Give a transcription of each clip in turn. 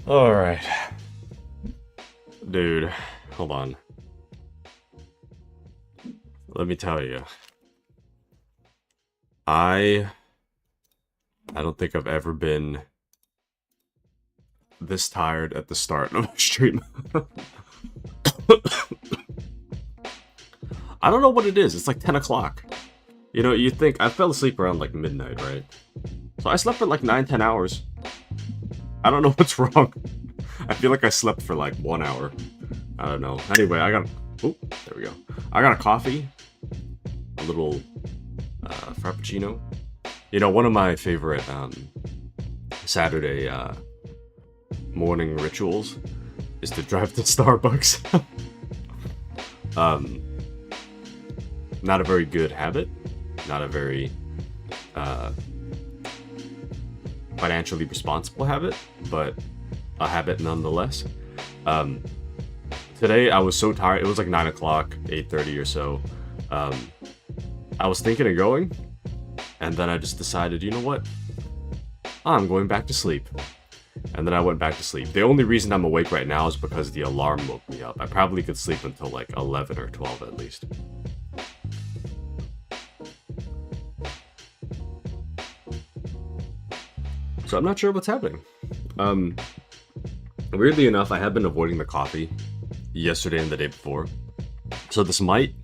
Alright. Dude, hold on. Let me tell you. I don't think I've ever been this tired at the start of a stream. I don't know what it is. It's like 10 o'clock. You know, you think I fell asleep around like midnight, right? So I slept for like 9-10 hours. I don't know what's wrong. I feel like I slept for like 1 hour. I don't know. Anyway, I got... Oh, there we go. I got a coffee. A little frappuccino. You know, one of my favorite Saturday morning rituals is to drive to Starbucks. Not a very good habit. Not a very financially responsible habit, but a habit nonetheless. Today I was so tired. It was like 9 o'clock, 8:30 or so. I was thinking of going, and then I just decided, you know what? I'm going back to sleep. And then I went back to sleep. The only reason I'm awake right now is because the alarm woke me up. I probably could sleep until like 11 or 12 at least. So I'm not sure what's happening. Weirdly enough, I have been avoiding the coffee yesterday and the day before. So this might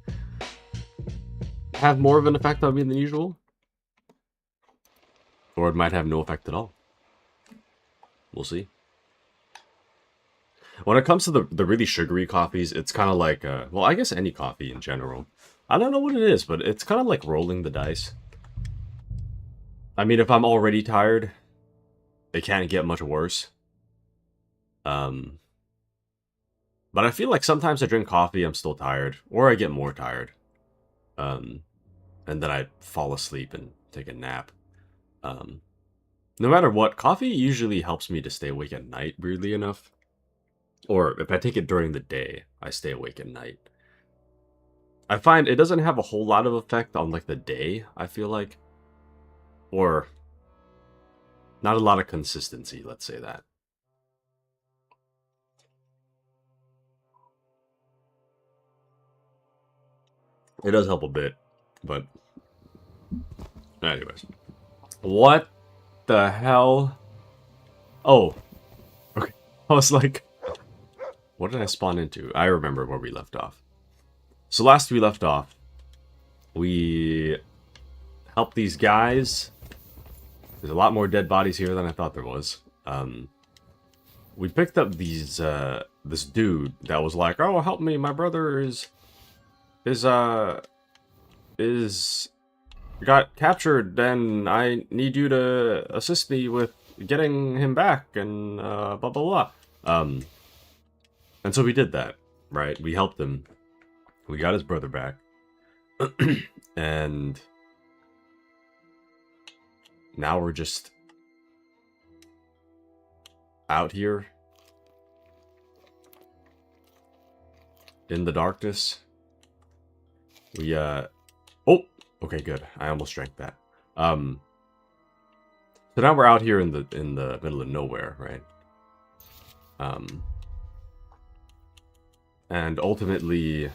have more of an effect on me than usual. Or it might have no effect at all. We'll see. When it comes to the really sugary coffees, it's kind of like, well, I guess any coffee in general. I don't know what it is, but it's kind of like rolling the dice. I mean, if I'm already tired, it can't get much worse. But I feel like sometimes I drink coffee, I'm still tired, or I get more tired. And then I fall asleep and take a nap. No matter what, coffee usually helps me to stay awake at night, weirdly enough. Or if I take it during the day, I stay awake at night. I find it doesn't have a whole lot of effect on like the day, I feel like. Or not a lot of consistency, let's say that. It does help a bit, but anyways. What the hell? Oh, okay. I was like, what did I spawn into? I remember where we left off. So last we left off, we helped these guys. There's a lot more dead bodies here than I thought there was. We picked up these this dude that was like, "Oh, help me! My brother is got captured, and I need you to assist me with getting him back." And blah blah blah. And so we did that, right? We helped him. We got his brother back, and now we're just out here in the darkness. We oh, okay, good. I almost drank that. So now we're out here in the middle of nowhere, right? And ultimately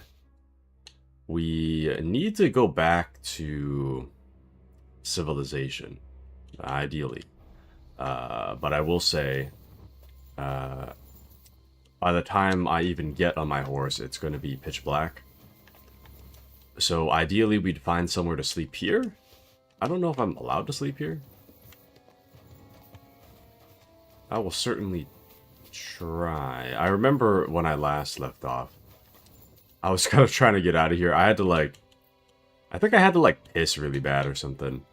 we need to go back to civilization, ideally. But I will say, by the time I even get on my horse, it's going to be pitch black. So ideally, we'd find somewhere to sleep here. I don't know if I'm allowed to sleep here. I will certainly try. I remember when I last left off, I was kind of trying to get out of here. I had to like, I think I had to like piss really bad or something.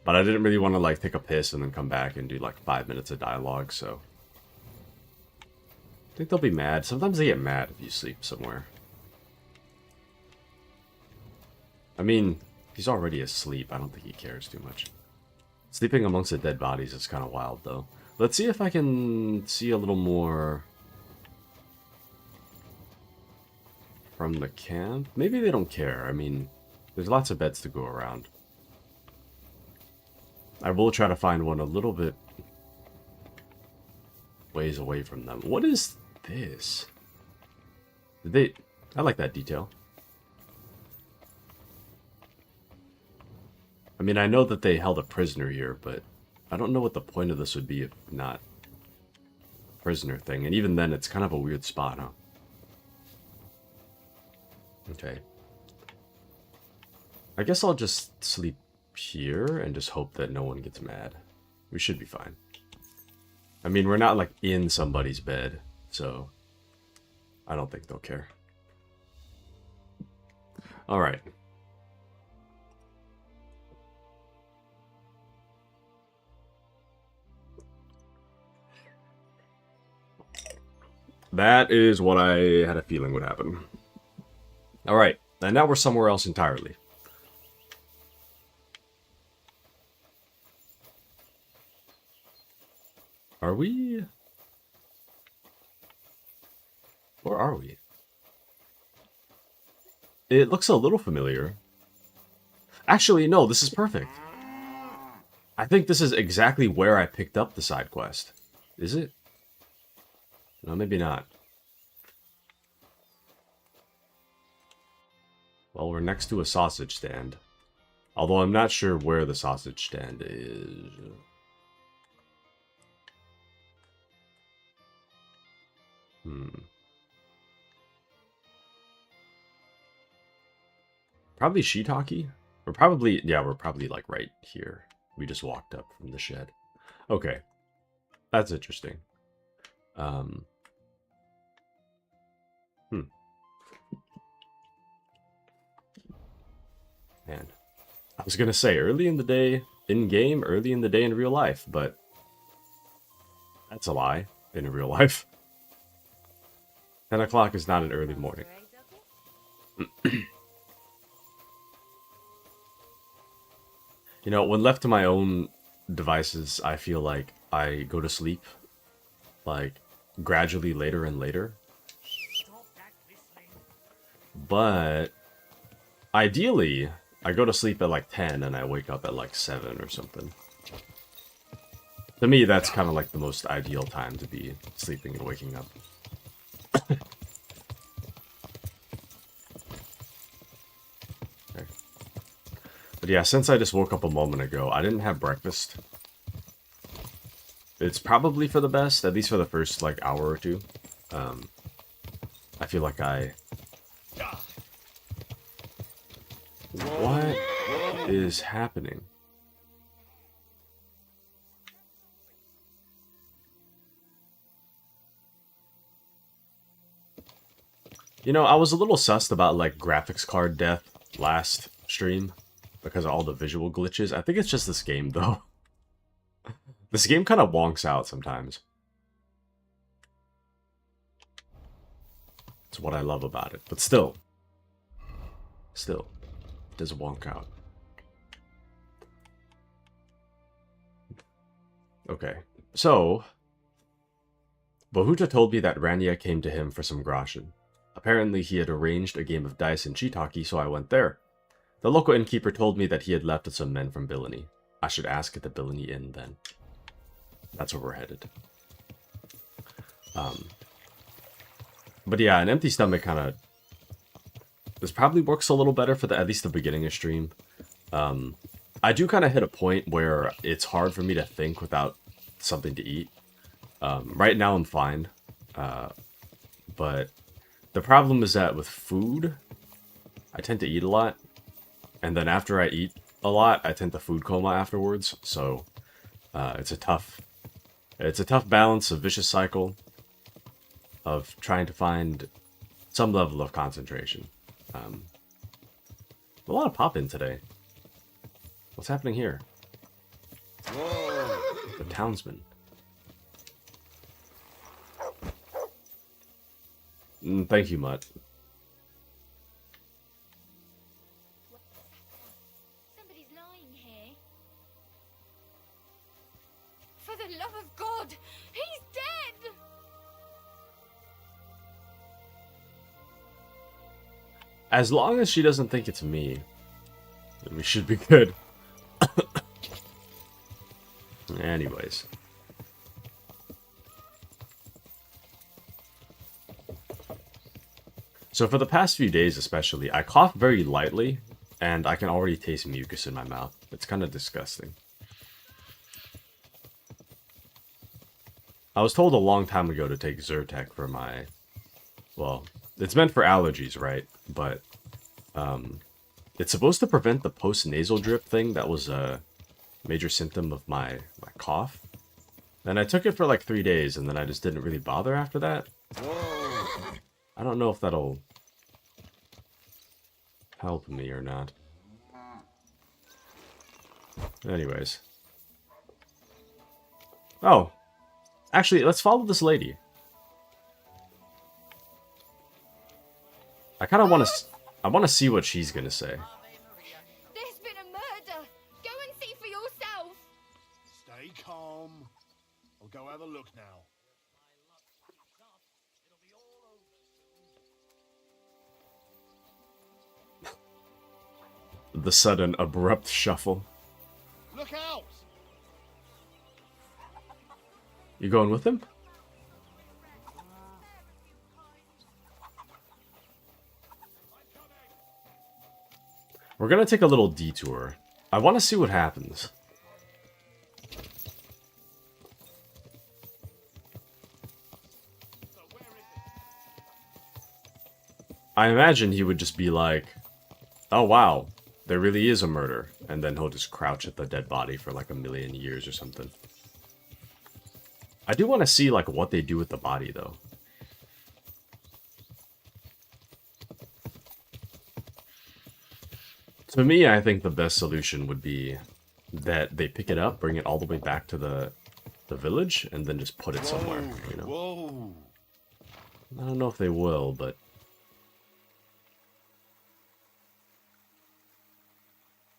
But I didn't really want to like take a piss and then come back and do like 5 minutes of dialogue, so. I think they'll be mad. Sometimes they get mad if you sleep somewhere. I mean, he's already asleep. I don't think he cares too much. Sleeping amongst the dead bodies is kind of wild, though. Let's see if I can see a little more from the camp. Maybe they don't care. I mean, there's lots of beds to go around. I will try to find one a little bit ways away from them. What is this? Did they... I like that detail. I mean, I know that they held a prisoner here, but I don't know what the point of this would be if not a prisoner thing. And even then, it's kind of a weird spot, huh? Okay. I guess I'll just sleep here and just hope that no one gets mad. We should be fine. I mean, we're not, like, in somebody's bed, so I don't think they'll care. Alright. That is what I had a feeling would happen. Alright, and now we're somewhere else entirely. Are we? Where are we? It looks a little familiar. Actually, no, this is perfect. I think this is exactly where I picked up the side quest. Is it? No, maybe not. Well, we're next to a sausage stand. Although I'm not sure where the sausage stand is. Probably shiitake? We're probably, yeah, we're probably like right here. We just walked up from the shed. Okay. That's interesting. Man. I was gonna say early in the day, in game, early in the day in real life, but that's a lie in real life. 10 o'clock is not an early morning. You know, when left to my own devices, I feel like I go to sleep, like, gradually later and later. But, ideally, I go to sleep at like 10 and I wake up at like 7 or something. To me, that's kind of like the most ideal time to be sleeping and waking up. Okay. But yeah, since I just woke up a moment ago, I didn't have breakfast. It's probably for the best, at least for the first like hour or two. I feel like What is happening? You know, I was a little sussed about, like, graphics card death last stream because of all the visual glitches. I think it's just this game, though. This game kind of wonks out sometimes. It's what I love about it. But still, it does wonk out. Okay, so Bohuta told me that Rania came to him for some groschen. Apparently, he had arranged a game of dice in Chitaki, so I went there. The local innkeeper told me that he had left with some men from Billini. I should ask at the Billini Inn then. That's where we're headed. But yeah, an empty stomach kind of... This probably works a little better for at least the beginning of stream. I do kind of hit a point where it's hard for me to think without something to eat. Right now I'm fine. But the problem is that with food, I tend to eat a lot. And then after I eat a lot, I tend to food coma afterwards. So it's a tough balance, a vicious cycle of trying to find some level of concentration. A lot of pop-in today. What's happening here? Whoa. The townsman. Thank you, Mutt. Somebody's lying here. For the love of God, he's dead! As long as she doesn't think it's me, then we should be good. Anyways. So for the past few days especially, I cough very lightly, and I can already taste mucus in my mouth. It's kind of disgusting. I was told a long time ago to take Zyrtec for my... Well, it's meant for allergies, right? But, it's supposed to prevent the post-nasal drip thing that was a major symptom of my cough. And I took it for like 3 days, and then I just didn't really bother after that. I don't know if that'll help me or not. Anyways. Oh. Actually, let's follow this lady. I kind of want to... I want to see what she's going to say. There's been a murder. Go and see for yourself. Stay calm. I'll go have a look now. The sudden, abrupt shuffle. Look out! You going with him? We're gonna take a little detour. I want to see what happens. I imagine he would just be like, oh wow, there really is a murder. And then he'll just crouch at the dead body for like 1,000,000 years or something. I do want to see like what they do with the body though. To me, I think the best solution would be that they pick it up, bring it all the way back to the village, and then just put it somewhere, you know? Whoa. I don't know if they will, but...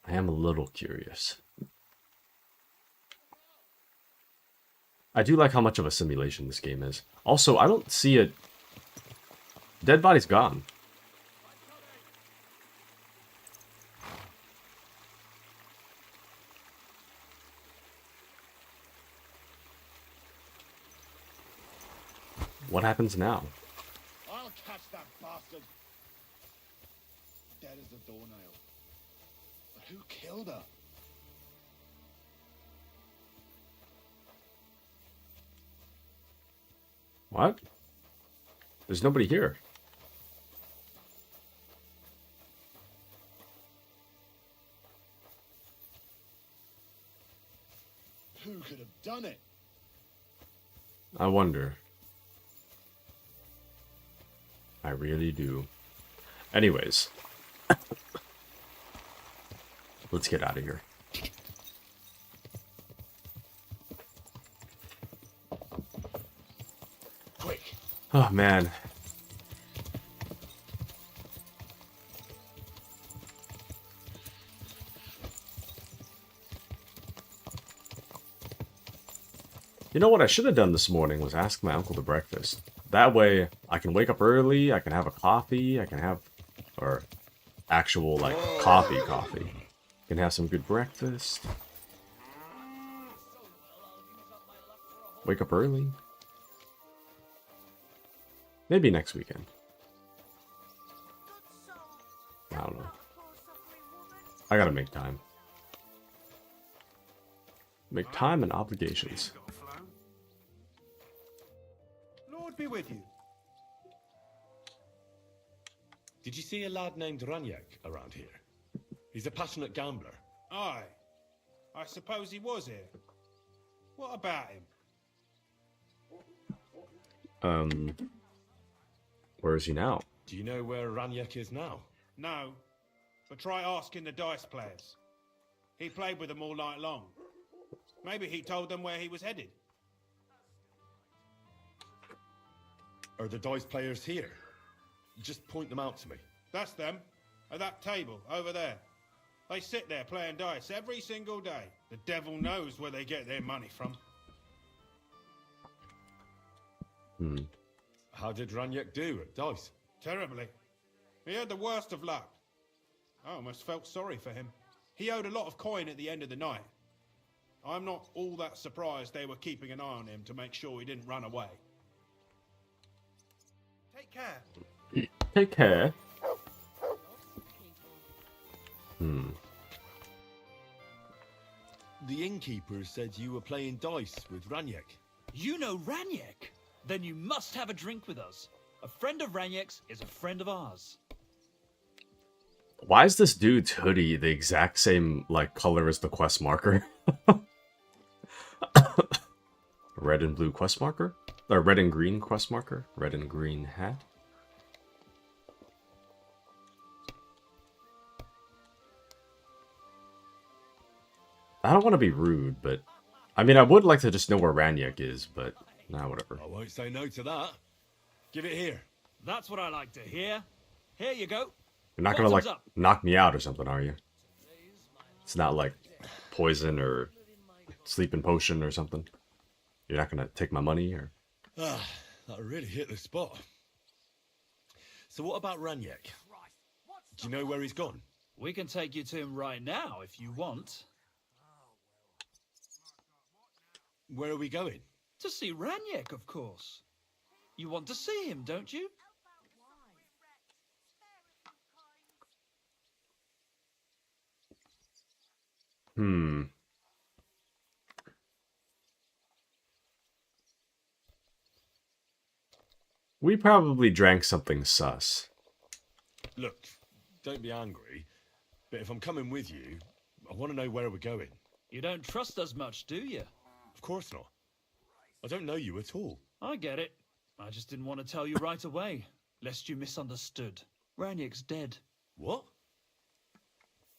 I am a little curious. I do like how much of a simulation this game is. Also, I don't see it... Dead body's gone. What happens now? I'll catch that bastard. Dead as the doornail. But who killed her? What? There's nobody here. Who could have done it? I wonder. I really do. Anyways. Let's get out of here. Quick. Oh, man. You know what I should have done this morning was ask my uncle to breakfast. That way, I can wake up early, I can have a coffee, I can have... Or, actual, like, coffee. Can have some good breakfast. Wake up early. Maybe next weekend. I don't know. I gotta make time. Make time and obligations. Lord be with you. Did you see a lad named Ranyak around here? He's a passionate gambler. Aye. I suppose he was here. What about him? Where is he now? Do you know where Ranyak is now? No. But try asking the dice players. He played with them all night long. Maybe he told them where he was headed. Are the dice players here? Just point them out to me. That's them. At that table, over there. They sit there playing dice every single day. The devil knows where they get their money from. How did Ranyak do at dice? Terribly. He had the worst of luck. I almost felt sorry for him. He owed a lot of coin at the end of the night. I'm not all that surprised they were keeping an eye on him to make sure he didn't run away. Take care. Take care. The innkeeper said you were playing dice with Ranyek. You know Ranyek? Then you must have a drink with us. A friend of Ranyek's is a friend of ours. Why is this dude's hoodie the exact same, like, color as the quest marker? Red and blue quest marker? Or red and green quest marker? Red and green hat? I don't want to be rude, but... I mean, I would like to just know where Ranyek is, but... Nah, whatever. I won't say no to that. Give it here. That's what I like to hear. Here you go. You're not gonna, like, Bottoms up. knock me out or something, are you? It's not like poison or sleeping potion or something. You're not gonna take my money or... Ah, that really hit the spot. So what about Ranyek? Do you know where he's gone? We can take you to him right now if you want. Where are we going? To see Ranyek, of course. You want to see him, don't you? We probably drank something sus. Look, don't be angry, but if I'm coming with you, I want to know where we're going. You don't trust us much, do you? Of course not. I don't know you at all. I get it. I just didn't want to tell you right away, lest you misunderstood. Ranyek's dead. What?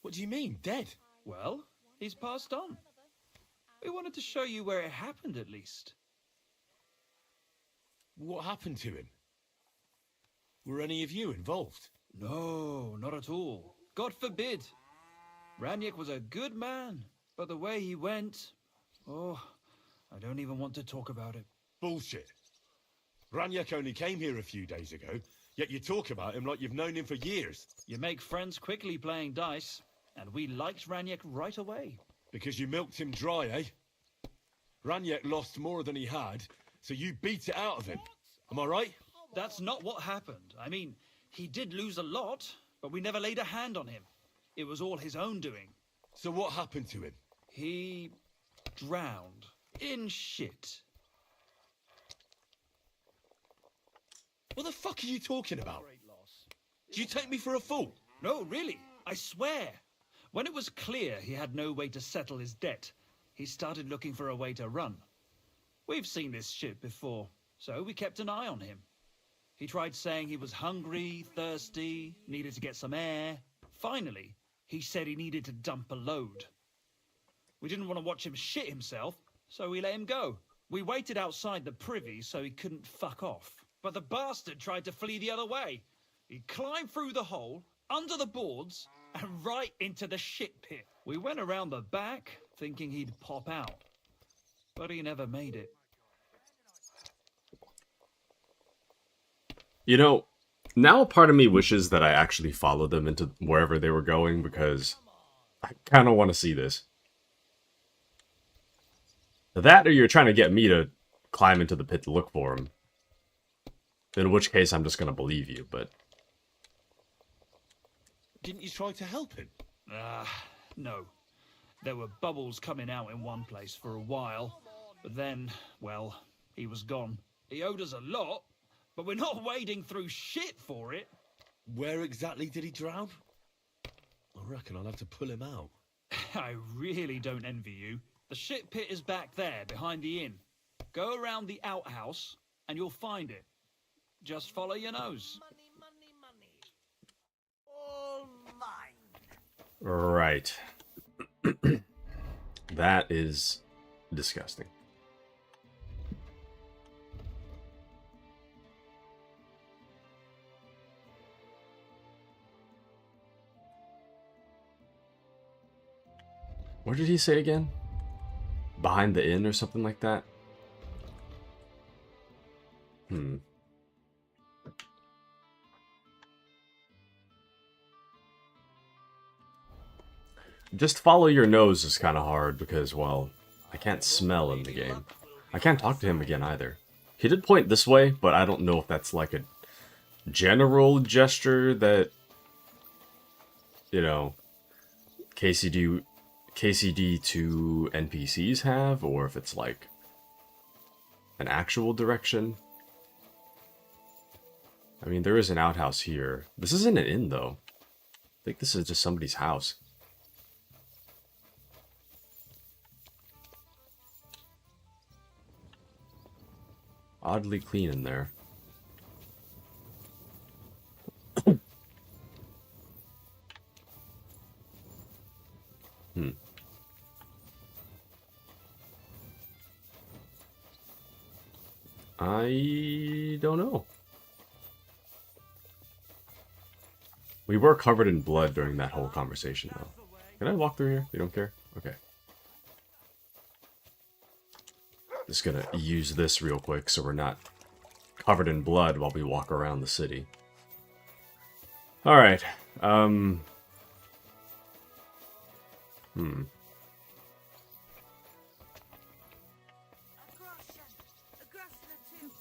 What do you mean, dead? Well, he's passed on. We wanted to show you where it happened, at least. What happened to him? Were any of you involved? No, not at all. God forbid. Ranyek was a good man, but the way he went... Oh, I don't even want to talk about it. Bullshit. Ranyek only came here a few days ago, yet you talk about him like you've known him for years. You make friends quickly playing dice, and we liked Ranyek right away. Because you milked him dry, eh? Ranyek lost more than he had, so you beat it out of him. Am I right? That's not what happened. I mean, he did lose a lot, but we never laid a hand on him. It was all his own doing. So what happened to him? He drowned in shit. What the fuck are you talking about? Do you take me for a fool? No, really, I swear. When it was clear he had no way to settle his debt, he started looking for a way to run. We've seen this shit before, so we kept an eye on him. He tried saying he was hungry, thirsty, needed to get some air. Finally, he said he needed to dump a load. We didn't want to watch him shit himself, so we let him go. We waited outside the privy so he couldn't fuck off. But the bastard tried to flee the other way. He climbed through the hole, under the boards, and right into the shit pit. We went around the back, thinking he'd pop out. But he never made it. You know, now a part of me wishes that I actually followed them into wherever they were going, because I kind of want to see this. That, or you're trying to get me to climb into the pit to look for him. In which case, I'm just going to believe you, but... Didn't you try to help him? No. There were bubbles coming out in one place for a while. But then, well, he was gone. He owed us a lot, but we're not wading through shit for it. Where exactly did he drown? I reckon I'll have to pull him out. I really don't envy you. The shit pit is back there, behind the inn. Go around the outhouse, and you'll find it. Just follow your nose. Money. All mine. Right. That is disgusting. What did he say again? Behind the inn or something like that? Just follow your nose is kind of hard because, well, I can't smell in the game. I can't talk to him again either. He did point this way, but I don't know if that's like a general gesture that, you know, KCD to NPCs have, or if it's like an actual direction. I mean, there is an outhouse here. This isn't an inn, though. I think this is just somebody's house. Oddly clean in there. I don't know. We were covered in blood during that whole conversation, though. Can I walk through here? You don't care? Okay. Just gonna use this real quick so we're not covered in blood while we walk around the city. Alright.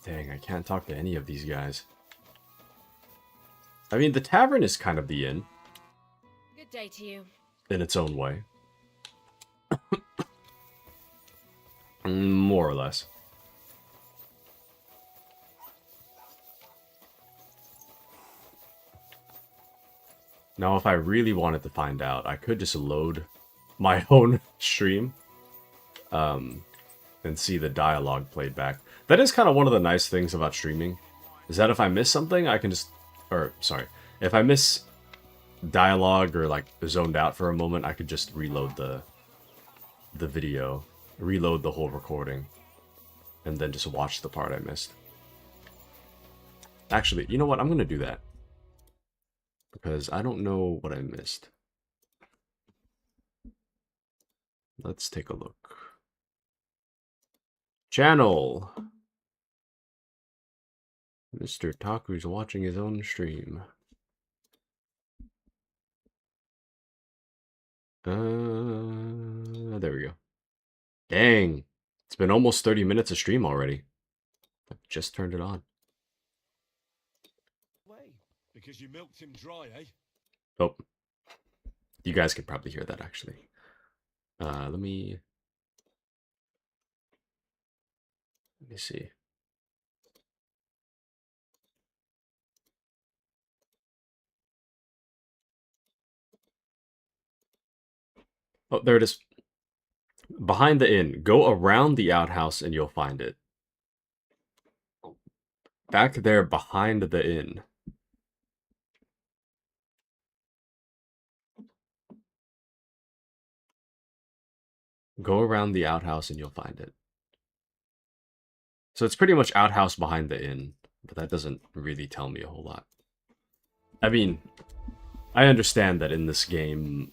Dang, I can't talk to any of these guys. I mean, the tavern is kind of the inn. Good day to you. In its own way. More or less. Now, if I really wanted to find out, I could just load my own stream and see the dialogue played back. That is kind of one of the nice things about streaming, is that if I miss something, I can just... Or, sorry. If I miss dialogue or, like, zoned out for a moment, I could just reload the video. Reload the whole recording. And then just watch the part I missed. Actually, you know what? I'm going to do that. Because I don't know what I missed. Let's take a look. Channel. Mr. Taku's watching his own stream. There we go. Dang. It's been almost 30 minutes of stream already. I just turned it on. Because you milked him dry, eh? Oh. You guys could probably hear that, actually. Let me see. Oh, there it is. Behind the inn. Go around the outhouse and you'll find it. Back there behind the inn. Go around the outhouse and you'll find it. So it's pretty much outhouse behind the inn, but that doesn't really tell me a whole lot. I mean, I understand that in this game,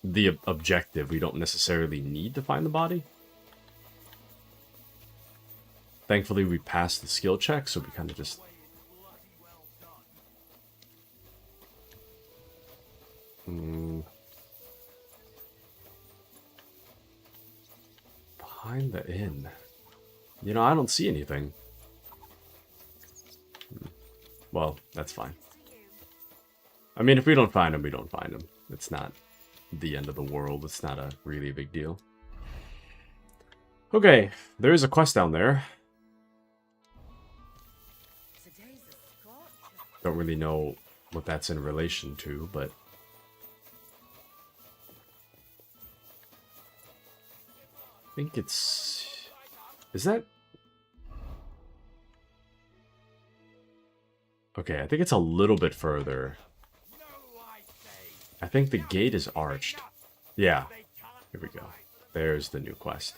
the objective, we don't necessarily need to find the body. Thankfully, we passed the skill check, so we kind of just... Behind the inn. You know, I don't see anything. Well, that's fine. I mean, if we don't find him, we don't find him. It's not the end of the world. It's not a really big deal. Okay, there is a quest down there. Don't really know what that's in relation to, but... I think it's... Is that... Okay, I think it's a little bit further. I think the gate is arched. Yeah. Here we go. There's the new quest.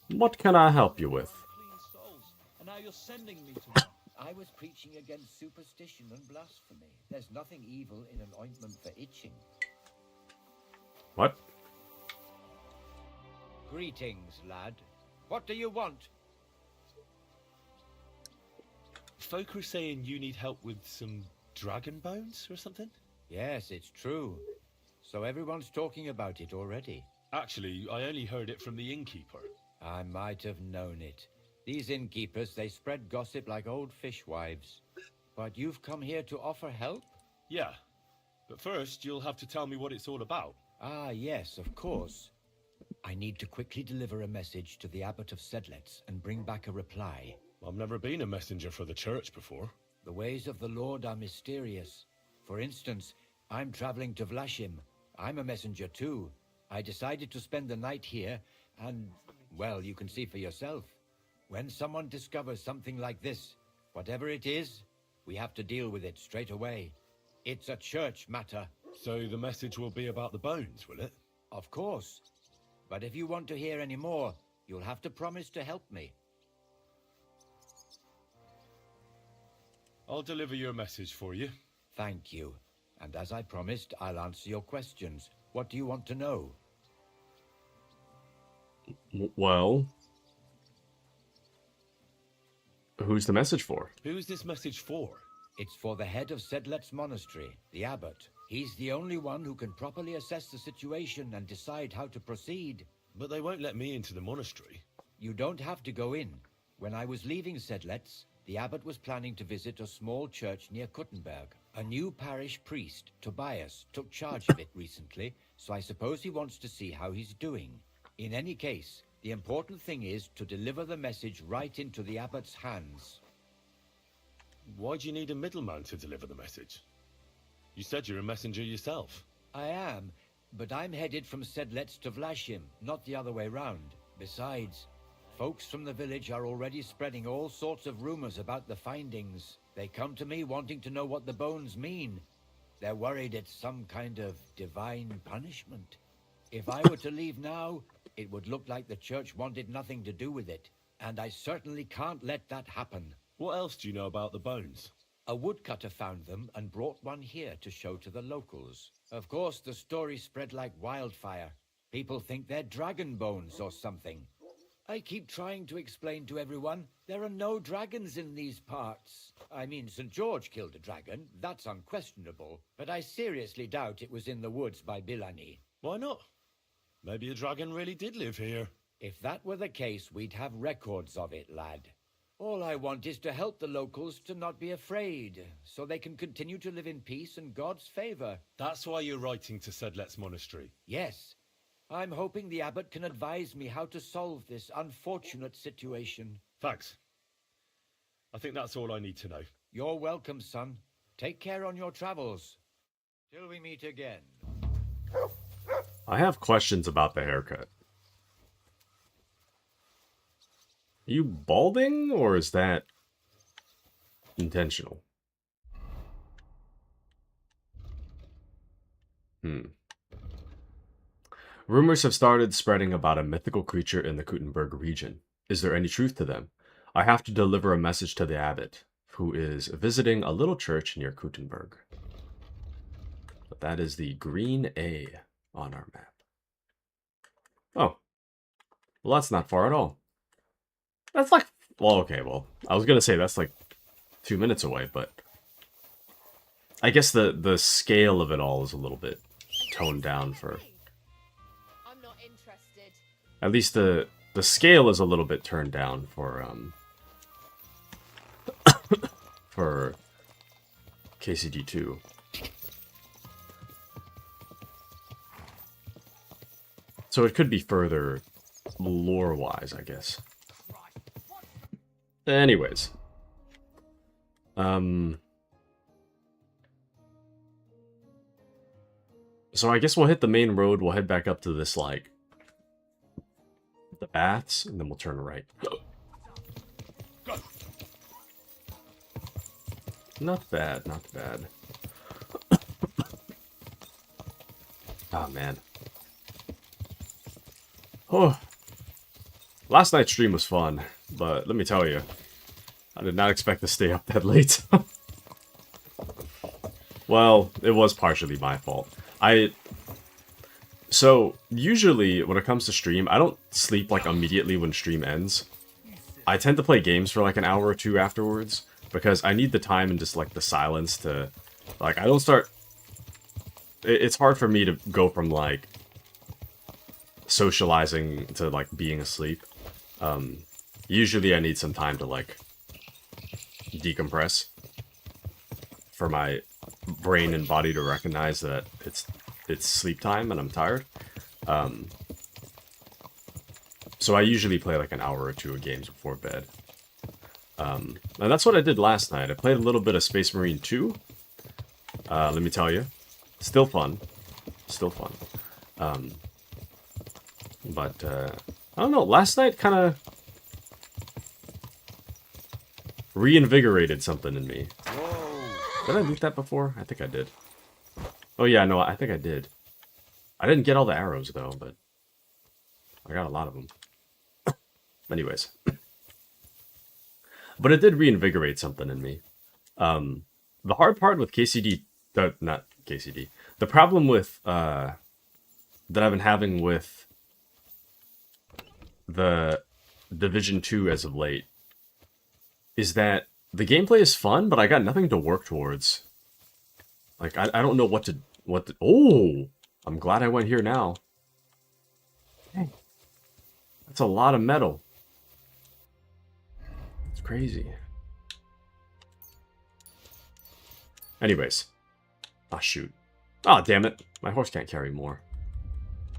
What can I help you with? And now you're sending me to I was preaching against superstition and blasphemy. There's nothing evil in an ointment for itching. What? Greetings, lad. What do you want? Folk are saying you need help with some dragon bones or something? Yes, it's true. So everyone's talking about it already. Actually, I only heard it from the innkeeper. I might have known it. These innkeepers, they spread gossip like old fishwives. But you've come here to offer help? Yeah. But first, you'll have to tell me what it's all about. Ah, yes, of course. I need to quickly deliver a message to the Abbot of Sedlets and bring back a reply. I've never been a messenger for the church before. The ways of the Lord are mysterious. For instance, I'm traveling to Vlashim. I'm a messenger too. I decided to spend the night here, and, well, you can see for yourself. When someone discovers something like this, whatever it is, we have to deal with it straight away. It's a church matter. So the message will be about the bones, will it? Of course. But if you want to hear any more, you'll have to promise to help me. I'll deliver your message for you. Thank you. And as I promised, I'll answer your questions. What do you want to know? Well, who's the message for? Who's this message for? It's for the head of Sedlet's monastery, the abbot. He's the only one who can properly assess the situation and decide how to proceed. But they won't let me into the monastery. You don't have to go in. When I was leaving Sedlet's, the abbot was planning to visit a small church near Kuttenberg. A new parish priest, Tobias, took charge of it recently, so I suppose he wants to see how he's doing. In any case, the important thing is to deliver the message right into the abbot's hands. Why do you need a middleman to deliver the message? You said you're a messenger yourself. I am, but I'm headed from Sedlets to Vlashim, not the other way round. Besides, folks from the village are already spreading all sorts of rumors about the findings. They come to me wanting to know what the bones mean. They're worried it's some kind of divine punishment. If I were to leave now, it would look like the church wanted nothing to do with it. And I certainly can't let that happen. What else do you know about the bones? A woodcutter found them and brought one here to show to the locals. Of course, the story spread like wildfire. People think they're dragon bones or something. I keep trying to explain to everyone there are no dragons in these parts. I mean, St. George killed a dragon, that's unquestionable. But I seriously doubt it was in the woods by Bilani. Why not? Maybe a dragon really did live here. If that were the case, we'd have records of it, lad. All I want is to help the locals to not be afraid, so they can continue to live in peace and God's favor. That's why you're writing to Sedlet's monastery. Yes. I'm hoping the abbot can advise me how to solve this unfortunate situation. Thanks. I think that's all I need to know. You're welcome, son. Take care on your travels. Till we meet again. I have questions about the haircut. Are you balding, or is that intentional? Rumors have started spreading about a mythical creature in the Kuttenberg region. Is there any truth to them? I have to deliver a message to the abbot, who is visiting a little church near Kuttenberg. But that is the green A on our map. Oh. Well, that's not far at all. That's like... Well, okay, well, I was going to say that's like 2 minutes away, but... I guess the scale of it all is a little bit toned down for... I'm not interested. At least the scale is a little bit turned down for for KCD2. So it could be further lore-wise, I guess. Anyways. So I guess we'll hit the main road, we'll head back up to this, like, the baths, and then we'll turn right. Not bad, not bad. Oh, man. Oh. Last night's stream was fun, but let me tell you, I did not expect to stay up that late. Well, it was partially my fault. So, usually, when it comes to stream, I don't sleep, like, immediately when stream ends. I tend to play games for, like, an hour or two afterwards, because I need the time and just, like, the silence to... Like, I don't start... It's hard for me to go from, like, socializing to, like, being asleep. Usually I need some time to, like, decompress. for my brain and body to recognize that it's sleep time and I'm tired. So I usually play like an hour or two of games before bed. And that's what I did last night. I played a little bit of Space Marine 2. Let me tell you, still fun. Still fun. But I don't know, last night kind of reinvigorated something in me. Did I loot that before? I think I did. Oh yeah, no, I think I did. I didn't get all the arrows though, but I got a lot of them. Anyways. But it did reinvigorate something in me. The hard part with KCD, not KCD, the problem with, that I've been having with the Division 2 as of late, is that the gameplay is fun, but I got nothing to work towards. Like, I don't know what to, oh! I'm glad I went here now. Dang. That's a lot of metal. It's crazy. Anyways. Ah, shoot. Ah, damn it. My horse can't carry more.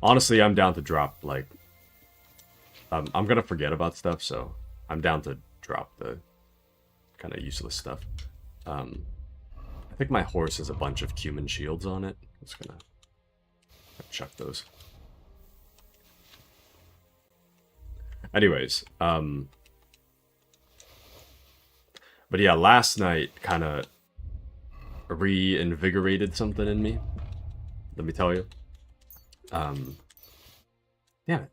Honestly, I'm down to drop, like... I'm gonna forget about stuff, so I'm down to drop the kind of useless stuff. I think my horse has a bunch of cumin shields on it. I'm just gonna chuck those. Anyways, but yeah, last night kind of reinvigorated something in me. Let me tell you. Yeah,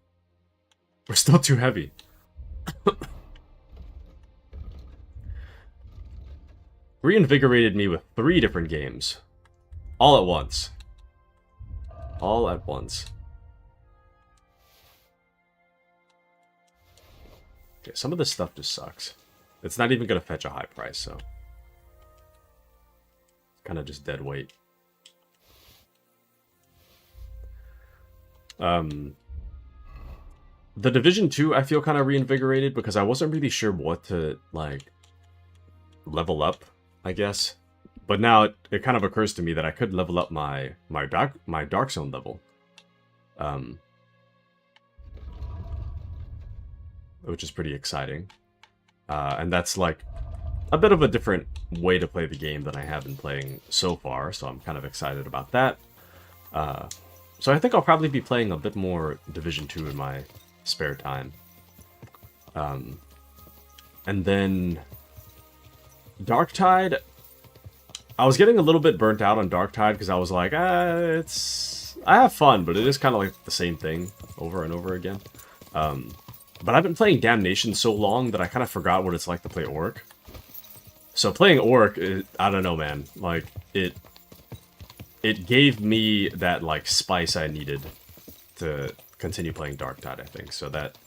we're still too heavy. Reinvigorated me with 3 different games. All at once. All at once. Okay, some of this stuff just sucks. It's not even going to fetch a high price, so... It's kind of just dead weight. The Division 2, I feel kind of reinvigorated because I wasn't really sure what to, like, level up, I guess. But now it kind of occurs to me that I could level up my Dark Zone level. Which is pretty exciting. And that's, like, a bit of a different way to play the game than I have been playing so far, so I'm kind of excited about that. So I think I'll probably be playing a bit more Division 2 in my spare time. And then Darktide, I was getting a little bit burnt out on Darktide because I was like, I have fun, but it is kind of like the same thing over and over again. But I've been playing Damnation so long that I kind of forgot what it's like to play Orc. So playing Orc, I don't know, man. Like, it gave me that, like, spice I needed to continue playing Darktide, I think. So that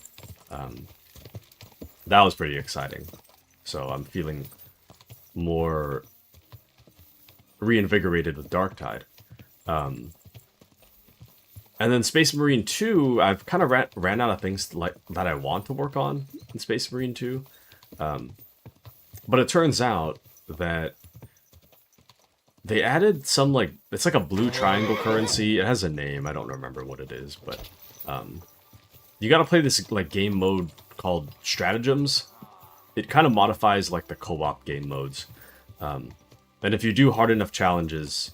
was pretty exciting. So I'm feeling more reinvigorated with Darktide. And then Space Marine 2, I've kind of ran out of things that I want to work on in Space Marine 2. But it turns out that they added some, like, it's like a blue triangle currency. It has a name. I don't remember what it is, but you gotta play this, like, game mode called Stratagems. It kind of modifies, like, the co-op game modes. And if you do hard enough challenges,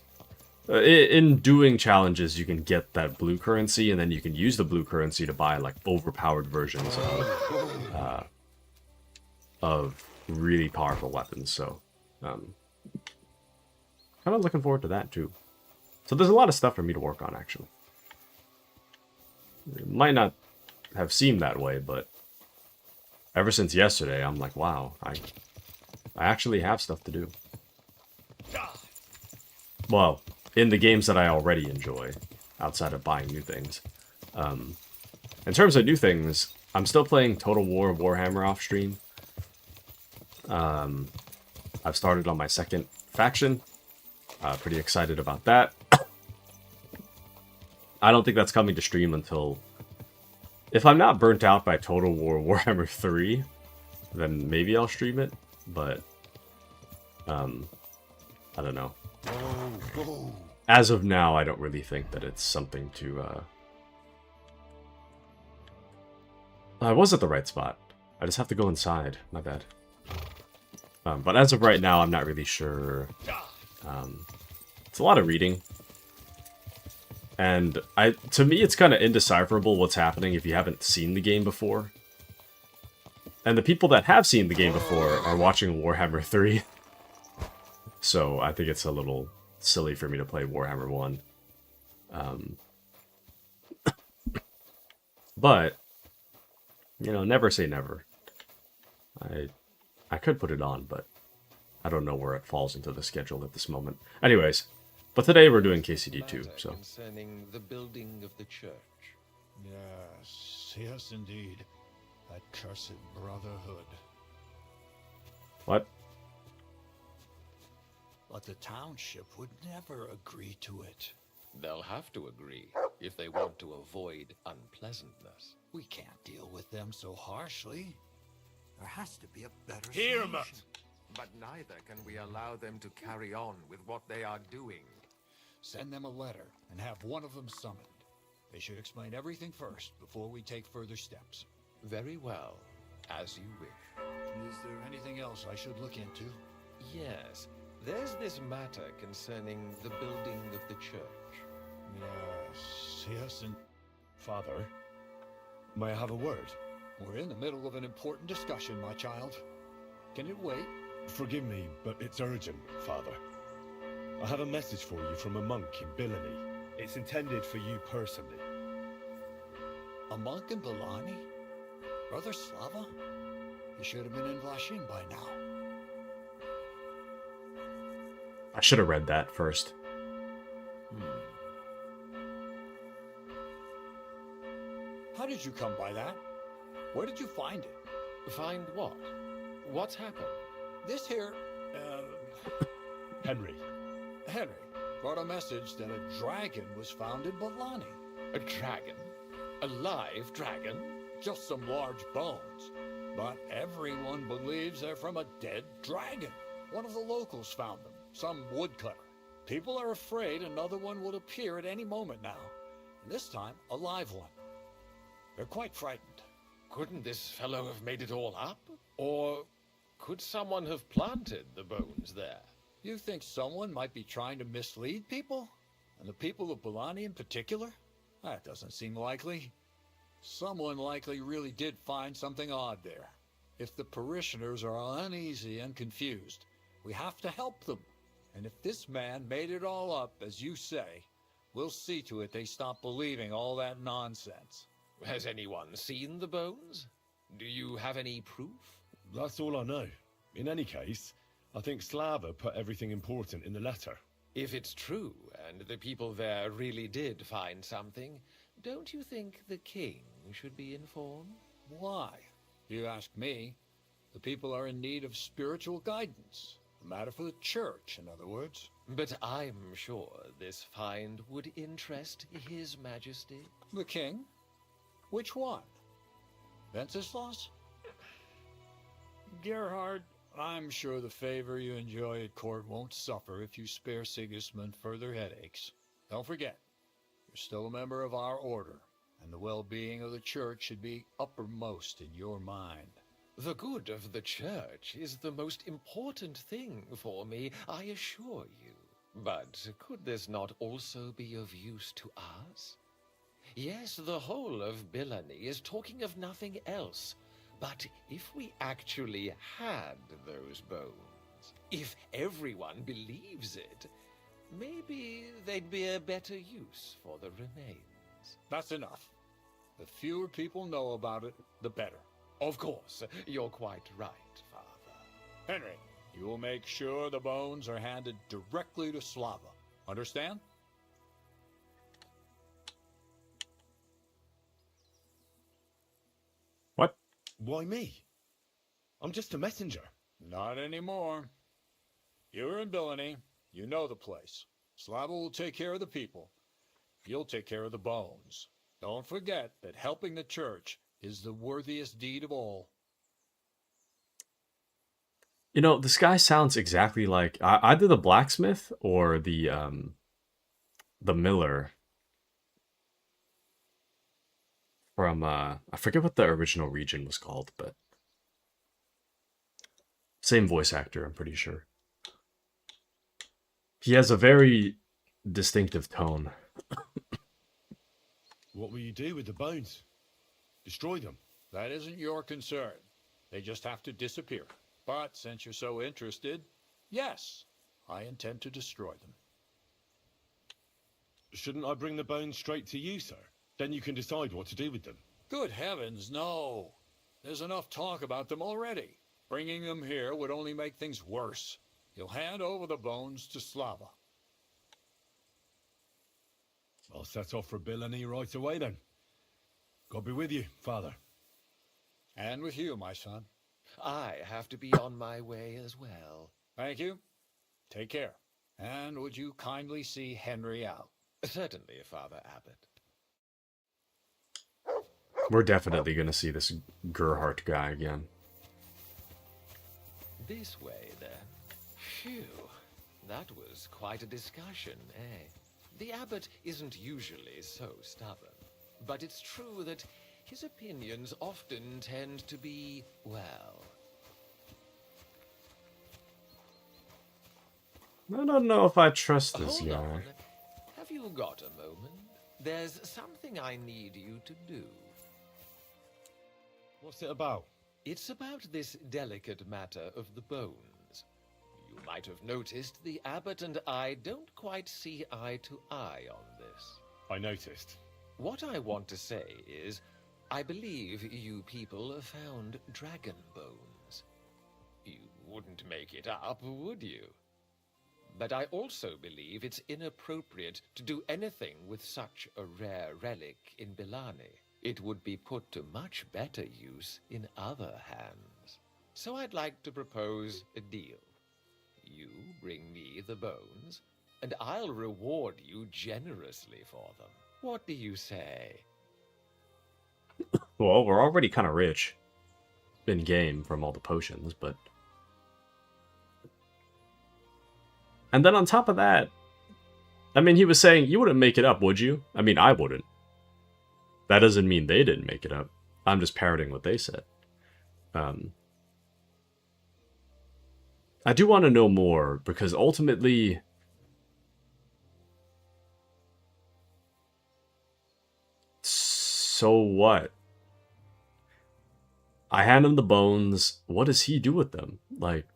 in doing challenges, you can get that blue currency, and then you can use the blue currency to buy, like, overpowered versions of really powerful weapons. So, kind of looking forward to that, too. So there's a lot of stuff for me to work on, actually. It might not have seemed that way, but ever since yesterday, I'm like, wow, I actually have stuff to do. Well, in the games that I already enjoy, outside of buying new things. In terms of new things, I'm still playing Total War Warhammer off stream. I've started on my second faction. Pretty excited about that. I don't think that's coming to stream until... If I'm not burnt out by Total War Warhammer 3, then maybe I'll stream it, but... I don't know. Whoa. As of now, I don't really think that it's something to, I was at the right spot. I just have to go inside. My bad. But as of right now, I'm not really sure. It's a lot of reading. And to me, it's kind of indecipherable what's happening if you haven't seen the game before. And the people that have seen the game before are watching Warhammer 3. So I think it's a little silly for me to play Warhammer 1. But, you know, never say never. I could put it on, but I don't know where it falls into the schedule at this moment. Anyways, but today we're doing KCD2, so. Concerning the building of the church. Yes, indeed. That cursed brotherhood. What? But the township would never agree to it. They'll have to agree if they want to avoid unpleasantness. We can't deal with them so harshly. There has to be a better Hear solution. But neither can we allow them to carry on with what they are doing. Send them a letter and have one of them summoned. They should explain everything first before we take further steps. Very well, as you wish. Is there anything else I should look into? Yes, there's this matter concerning the building of the church. Yes, and Father, may I have a word? we're in the middle of an important discussion, my child. Can it wait? Forgive me, but it's urgent, Father. I have a message for you from a monk in Billany. It's intended for you personally. A monk in Belani? Brother Slava? He should have been in Vlashim by now. I should have read that first. How did you come by that? Where did you find it? Find what? What's happened? This here, Henry, Henry, brought a message that a dragon was found in Belani. A dragon? A live dragon? Just some large bones. But everyone believes they're from a dead dragon. One of the locals found them, some woodcutter. People are afraid another one will appear at any moment now. And this time, a live one. They're quite frightened. Couldn't this fellow have made it all up? Or could someone have planted the bones there? You think someone might be trying to mislead people? And the people of Belani in particular? That doesn't seem likely. Someone likely really did find something odd there. If the parishioners are uneasy and confused, we have to help them. And if this man made it all up, as you say, we'll see to it they stop believing all that nonsense. Has anyone seen the bones? Do you have any proof? that's all I know. In any case, I think Slava put everything important in the letter. If it's true, and the people there really did find something, don't you think the king should be informed? Why? If you ask me, the people are in need of spiritual guidance. A matter for the church, in other words. But I'm sure this find would interest His Majesty. The king? Which one? Wenceslas? Gerhard, I'm sure the favor you enjoy at court won't suffer if you spare Sigismund further headaches. Don't forget, you're still a member of our order, and the well-being of the church should be uppermost in your mind. The good of the church is the most important thing for me, I assure you. But could this not also be of use to us? Yes, the whole of Billany is talking of nothing else. But if we actually had those bones, if everyone believes it, maybe they'd be a better use for the remains. That's enough. The fewer people know about it, the better. Of course, you're quite right, Father. Henry, you will make sure the bones are handed directly to Slava. Understand? What? Why me? I'm just a messenger. Not anymore. You're in Billany. You know the place. Slava will take care of the people. You'll take care of the bones. Don't forget that helping the church is the worthiest deed of all. You know, this guy sounds exactly like either the blacksmith or the miller from I forget what the original region was called, but same voice actor, I'm pretty sure. He has a very distinctive tone. What will you do with the bones? Destroy them? That isn't your concern. They just have to disappear. But since you're so interested, yes, I intend to destroy them. Shouldn't I bring the bones straight to you, sir? Then you can decide what to do with them. Good heavens, no. There's enough talk about them already. Bringing them here would only make things worse. You'll hand over the bones to Slava. I'll set off for Billany right away then. God be with you, father. And with you, my son. I have to be on my way as well. Thank you. Take care. And would you kindly see Henry out? Certainly, Father Abbot. We're definitely going to see this Gerhardt guy again. This way, then. Phew. That was quite a discussion, eh? The Abbot isn't usually so stubborn. But it's true that his opinions often tend to be, well... I don't know if I trust this Hold guy. on. Have you got a moment? There's something I need you to do. What's it about? It's about this delicate matter of the bones. You might have noticed the Abbot and I don't quite see eye to eye on this. I noticed. What I want to say is, I believe you people found dragon bones. You wouldn't make it up, would you? But I also believe it's inappropriate to do anything with such a rare relic in Bilani. It would be put to much better use in other hands. So I'd like to propose a deal. You bring me the bones, and I'll reward you generously for them. What do you say? Well, we're already kind of rich in game from all the potions, but... And then on top of that, I mean, he was saying, you wouldn't make it up, would you? I mean, I wouldn't. That doesn't mean they didn't make it up. I'm just parroting what they said. I do want to know more, because ultimately... So what? I hand him the bones. What does he do with them? Like,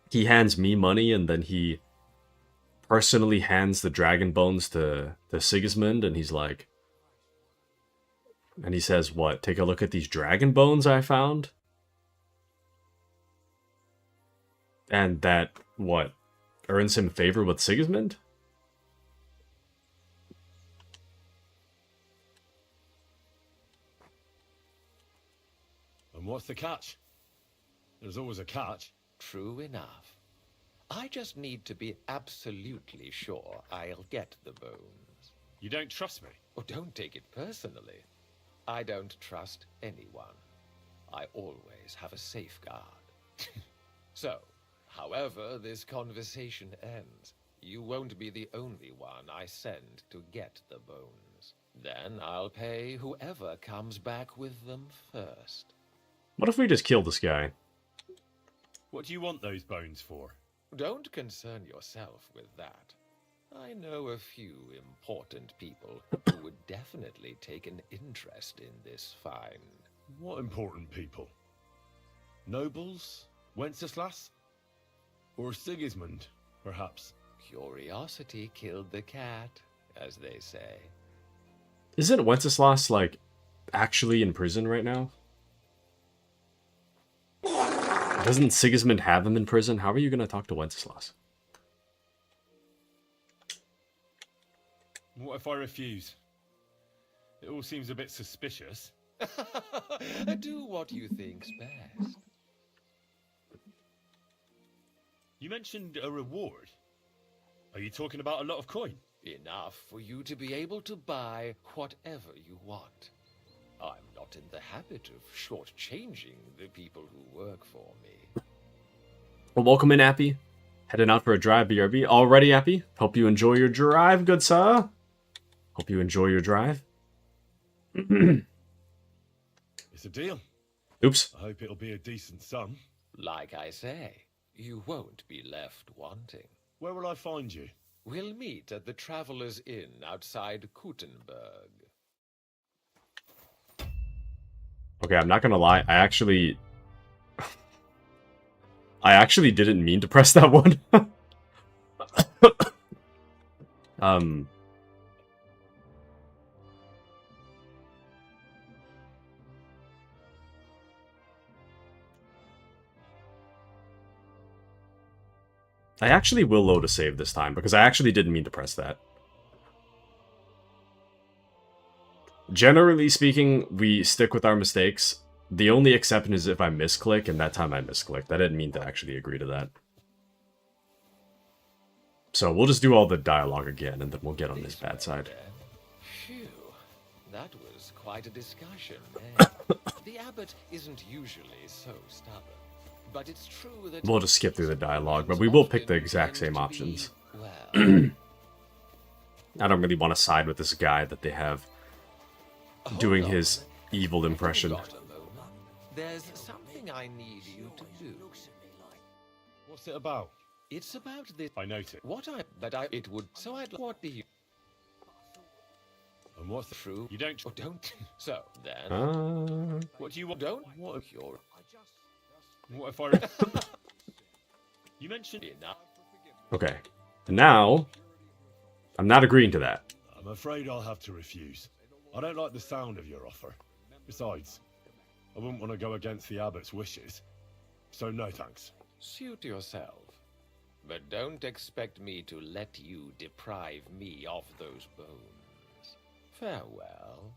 he hands me money and then he personally hands the dragon bones to Sigismund, and he's like... And he says, what? Take a look at these dragon bones I found? And that, what? Earns him favor with Sigismund? And what's the catch? There's always a catch. True enough. I just need to be absolutely sure I'll get the bones. You don't trust me? Oh, don't take it personally. I don't trust anyone. I always have a safeguard. So, however this conversation ends, you won't be the only one I send to get the bones. Then I'll pay whoever comes back with them first. What if we just kill this guy? What do you want those bones for? Don't concern yourself with that. I know a few important people who would definitely take an interest in this find. What important people? Nobles? Wenceslas? Or Sigismund, perhaps? Curiosity killed the cat, as they say. Isn't Wenceslas, like, actually in prison right now? Doesn't Sigismund have him in prison? How are you going to talk to Wenceslas? What if I refuse? It all seems a bit suspicious. Do what you think's best. You mentioned a reward. Are you talking about a lot of coin? Enough for you to be able to buy whatever you want. I'm not in the habit of shortchanging the people who work for me. Well, welcome in, Appy. Heading out for a drive, BRB. Already, Appy? Hope you enjoy your drive, good sir. Hope you enjoy your drive. It's a deal. Oops. I hope it'll be a decent sum. Like I say, you won't be left wanting. Where will I find you? We'll meet at the Traveller's Inn outside Kuttenberg. Okay, I'm not gonna lie. I actually didn't mean to press that one. I actually will load a save this time, because I actually didn't mean to press that. Generally speaking, we stick with our mistakes. The only exception is if I misclick, and that time I misclicked. I didn't mean to actually agree to that. So we'll just do all the dialogue again, and then we'll get on this bad side. Phew, that was quite a discussion. Eh? The abbot isn't usually so stubborn. But it's true that We'll just skip through the dialogue, but we will pick the exact same options. Well, I don't really want to side with this guy that they have doing hold on. his evil impression. Got a moment? There's something I need you to do. What's it about? It's about this. I note it. It would. So I'd. What do you? And what's the True. You don't. Or don't. So then. What do you want? Don't. What if you're What if I? You mentioned enough? Okay. And now, I'm not agreeing to that. I'm afraid I'll have to refuse. I don't like the sound of your offer. Besides, I wouldn't want to go against the abbot's wishes. So no thanks. Suit yourself. But don't expect me to let you deprive me of those bones. Farewell.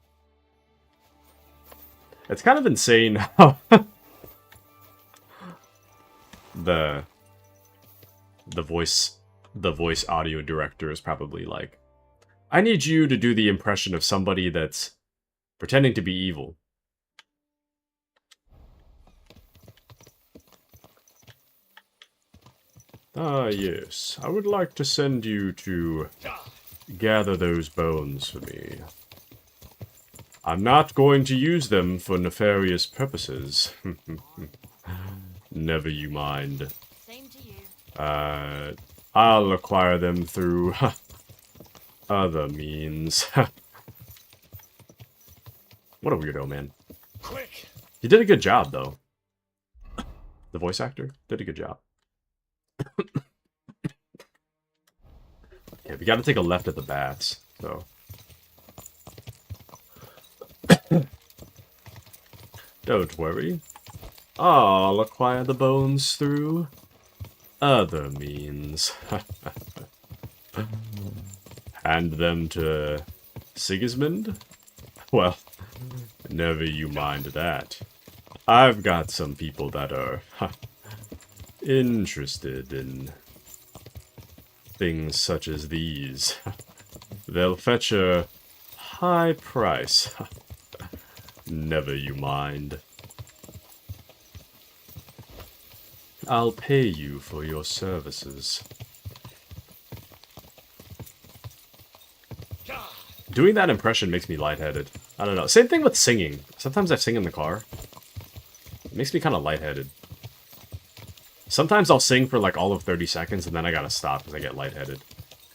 It's kind of insane how the voice audio director is probably like, I need you to do the impression of somebody that's pretending to be evil. Ah, yes. I would like to send you to gather those bones for me. I'm not going to use them for nefarious purposes. Never you mind. Same to you. I'll acquire them through other means. What a weirdo, man. Quick! He did a good job, though. The voice actor did a good job. Yeah, we gotta take a left at the bats, so. Don't worry. I'll acquire the bones through other means. Hand them to Sigismund? Well, never you mind that. I've got some people that are interested in things such as these. They'll fetch a high price. Never you mind. I'll pay you for your services. Doing that impression makes me lightheaded. I don't know. Same thing with singing. Sometimes I sing in the car. It makes me kind of lightheaded. Sometimes I'll sing for like all of 30 seconds and then I gotta stop because I get lightheaded.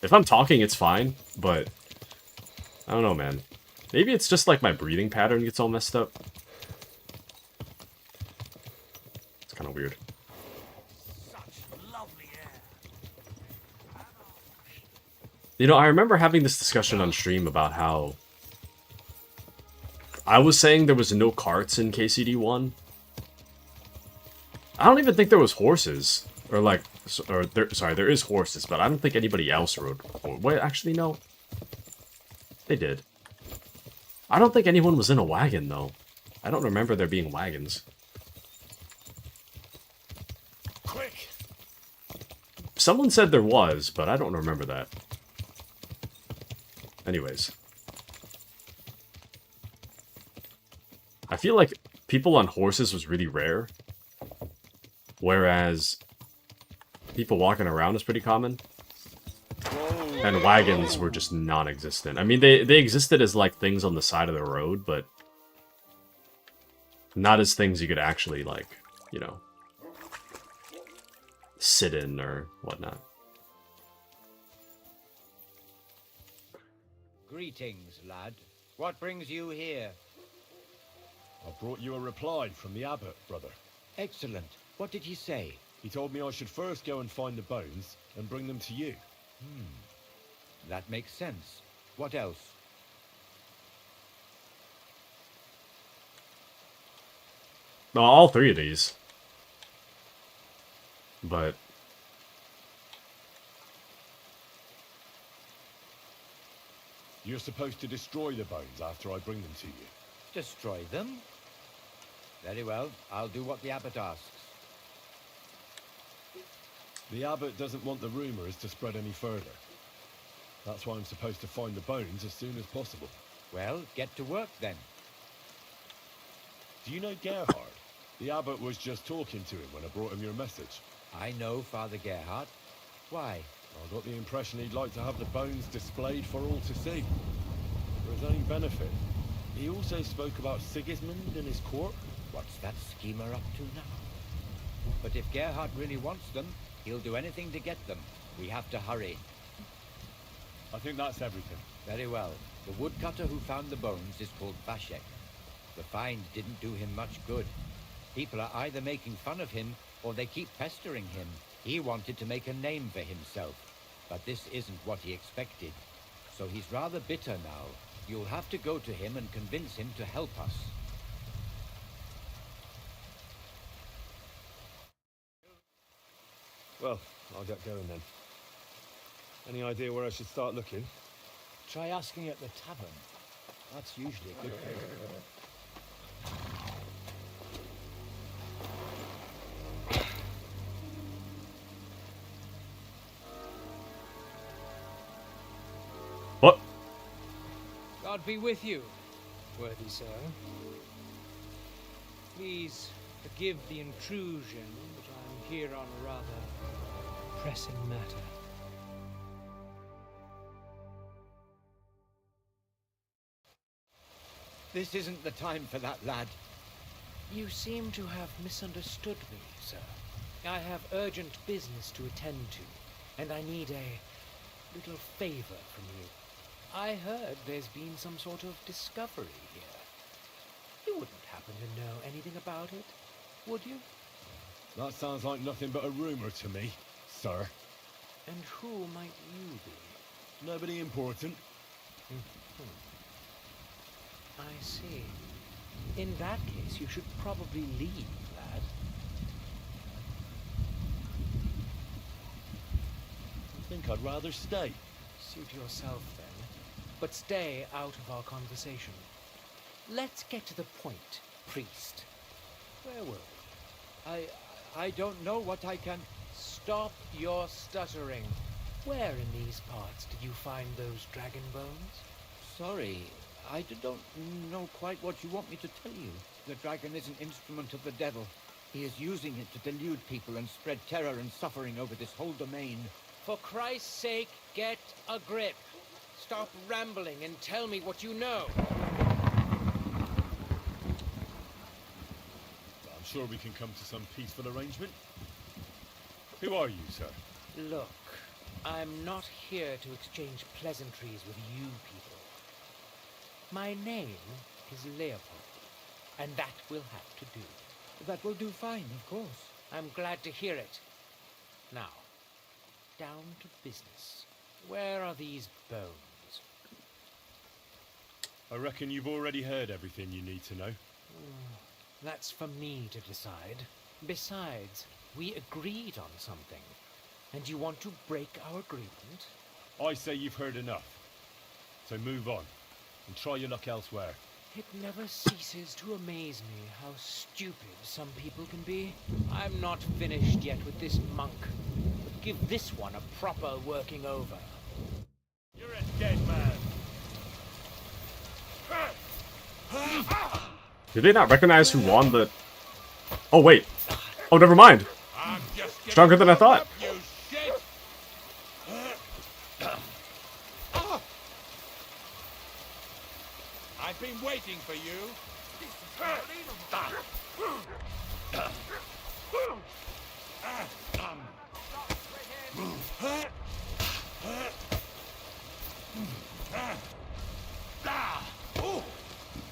If I'm talking, it's fine, but I don't know, man. Maybe it's just like my breathing pattern gets all messed up. It's kind of weird. You know, I remember having this discussion on stream about how I was saying there was no carts in KCD1. I don't even think there was horses. Or like, sorry, there is horses, but I don't think anybody else rode. Wait, actually, no. They did. I don't think anyone was in a wagon, though. I don't remember there being wagons. Quick! Someone said there was, but I don't remember that. Anyways. feel like people on horses was really rare, whereas people walking around is pretty common. And wagons were just non-existent. I mean, they existed as, like, things on the side of the road, but not as things you could actually, like, you know, sit in or whatnot. Greetings, lad. What brings you here? I brought you a reply from the abbot, brother. Excellent. What did he say? He told me I should first go and find the bones and bring them to you. That makes sense. What else? No, all three of these. But You're supposed to destroy the bones after I bring them to you. Destroy them? Very well. I'll do what the abbot asks. The abbot doesn't want the rumors to spread any further. That's why I'm supposed to find the bones as soon as possible. Well, get to work then. Do you know Gerhard? The abbot was just talking to him when I brought him your message. I know Father Gerhard. Why? I got the impression he'd like to have the bones displayed for all to see. For his own benefit. He also spoke about Sigismund and his court. What's that schemer up to now? But if Gerhard really wants them, he'll do anything to get them. We have to hurry. I think that's everything. Very well. The woodcutter who found the bones is called Vashek. The find didn't do him much good. People are either making fun of him, or they keep pestering him. He wanted to make a name for himself, but this isn't what he expected. So he's rather bitter now. You'll have to go to him and convince him to help us. Well, I'll get going then. Any idea where I should start looking? Try asking at the tavern. That's usually a good thing. what? God be with you, worthy sir. Please forgive the intrusion, but I'm here on a rather pressing matter. This isn't the time for that, lad. You seem to have misunderstood me, sir. I have urgent business to attend to, and I need a little favor from you. I heard there's been some sort of discovery here. You wouldn't happen to know anything about it, would you? That sounds like nothing but a rumor to me, sir. And who might you be? Nobody important. I see. In that case, you should probably leave, lad. I think I'd rather stay. Suit yourself, then. But stay out of our conversation. Let's get to the point, priest. Where were we? I don't know what I can... Stop your stuttering. Where in these parts did you find those dragon bones? Sorry, I don't know quite what you want me to tell you. The dragon is an instrument of the devil. He is using it to delude people and spread terror and suffering over this whole domain. For Christ's sake, get a grip. Stop rambling and tell me what you know. I'm sure we can come to some peaceful arrangement. Who are you, sir? Look, I'm not here to exchange pleasantries with you people. My name is Leopold, and that will have to do. That will do fine, of course. I'm glad to hear it. Now, down to business. Where are these bones? I reckon you've already heard everything you need to know. That's for me to decide. Besides, we agreed on something. And you want to break our agreement? I say you've heard enough. So move on, and try your luck elsewhere. It never ceases to amaze me how stupid some people can be. I'm not finished yet with this monk. But give this one a proper working over. You're a dead man. Did they not recognize who won the... Oh, wait. Oh, never mind. I'm just getting Stronger than I warmed thought. up, you shit. I've been waiting for you.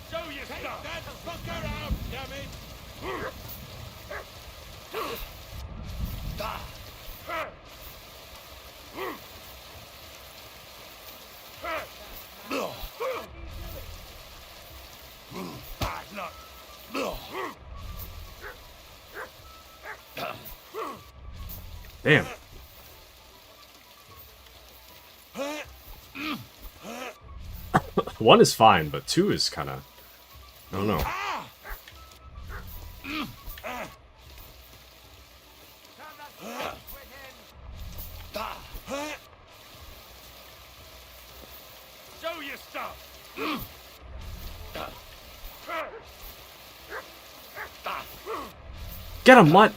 Show your stuff. That fucker out, damn it. Bad luck. Damn. One is fine, but two is kind of... I don't know. Show your stuff. Get him, what?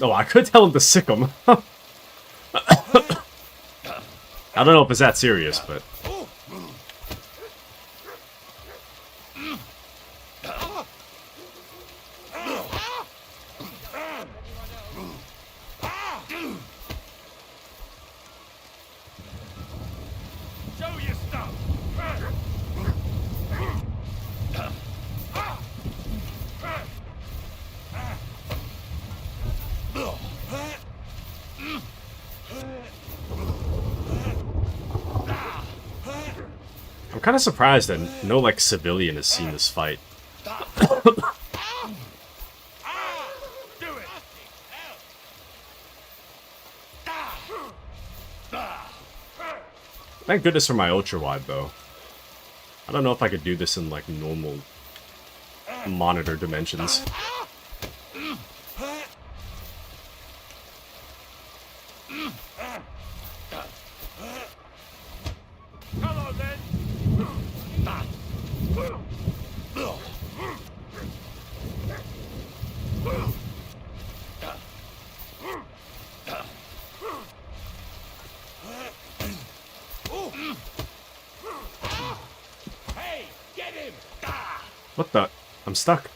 Oh, I could tell him to sick him. I don't know if it's that serious, but... Show your stuff. I'm kind of surprised that no, like, civilian has seen this fight. Thank goodness for my ultra wide, though. I don't know if I could do this in, like, normal monitor dimensions. Hello, then. Hey, get him! What the? I'm stuck.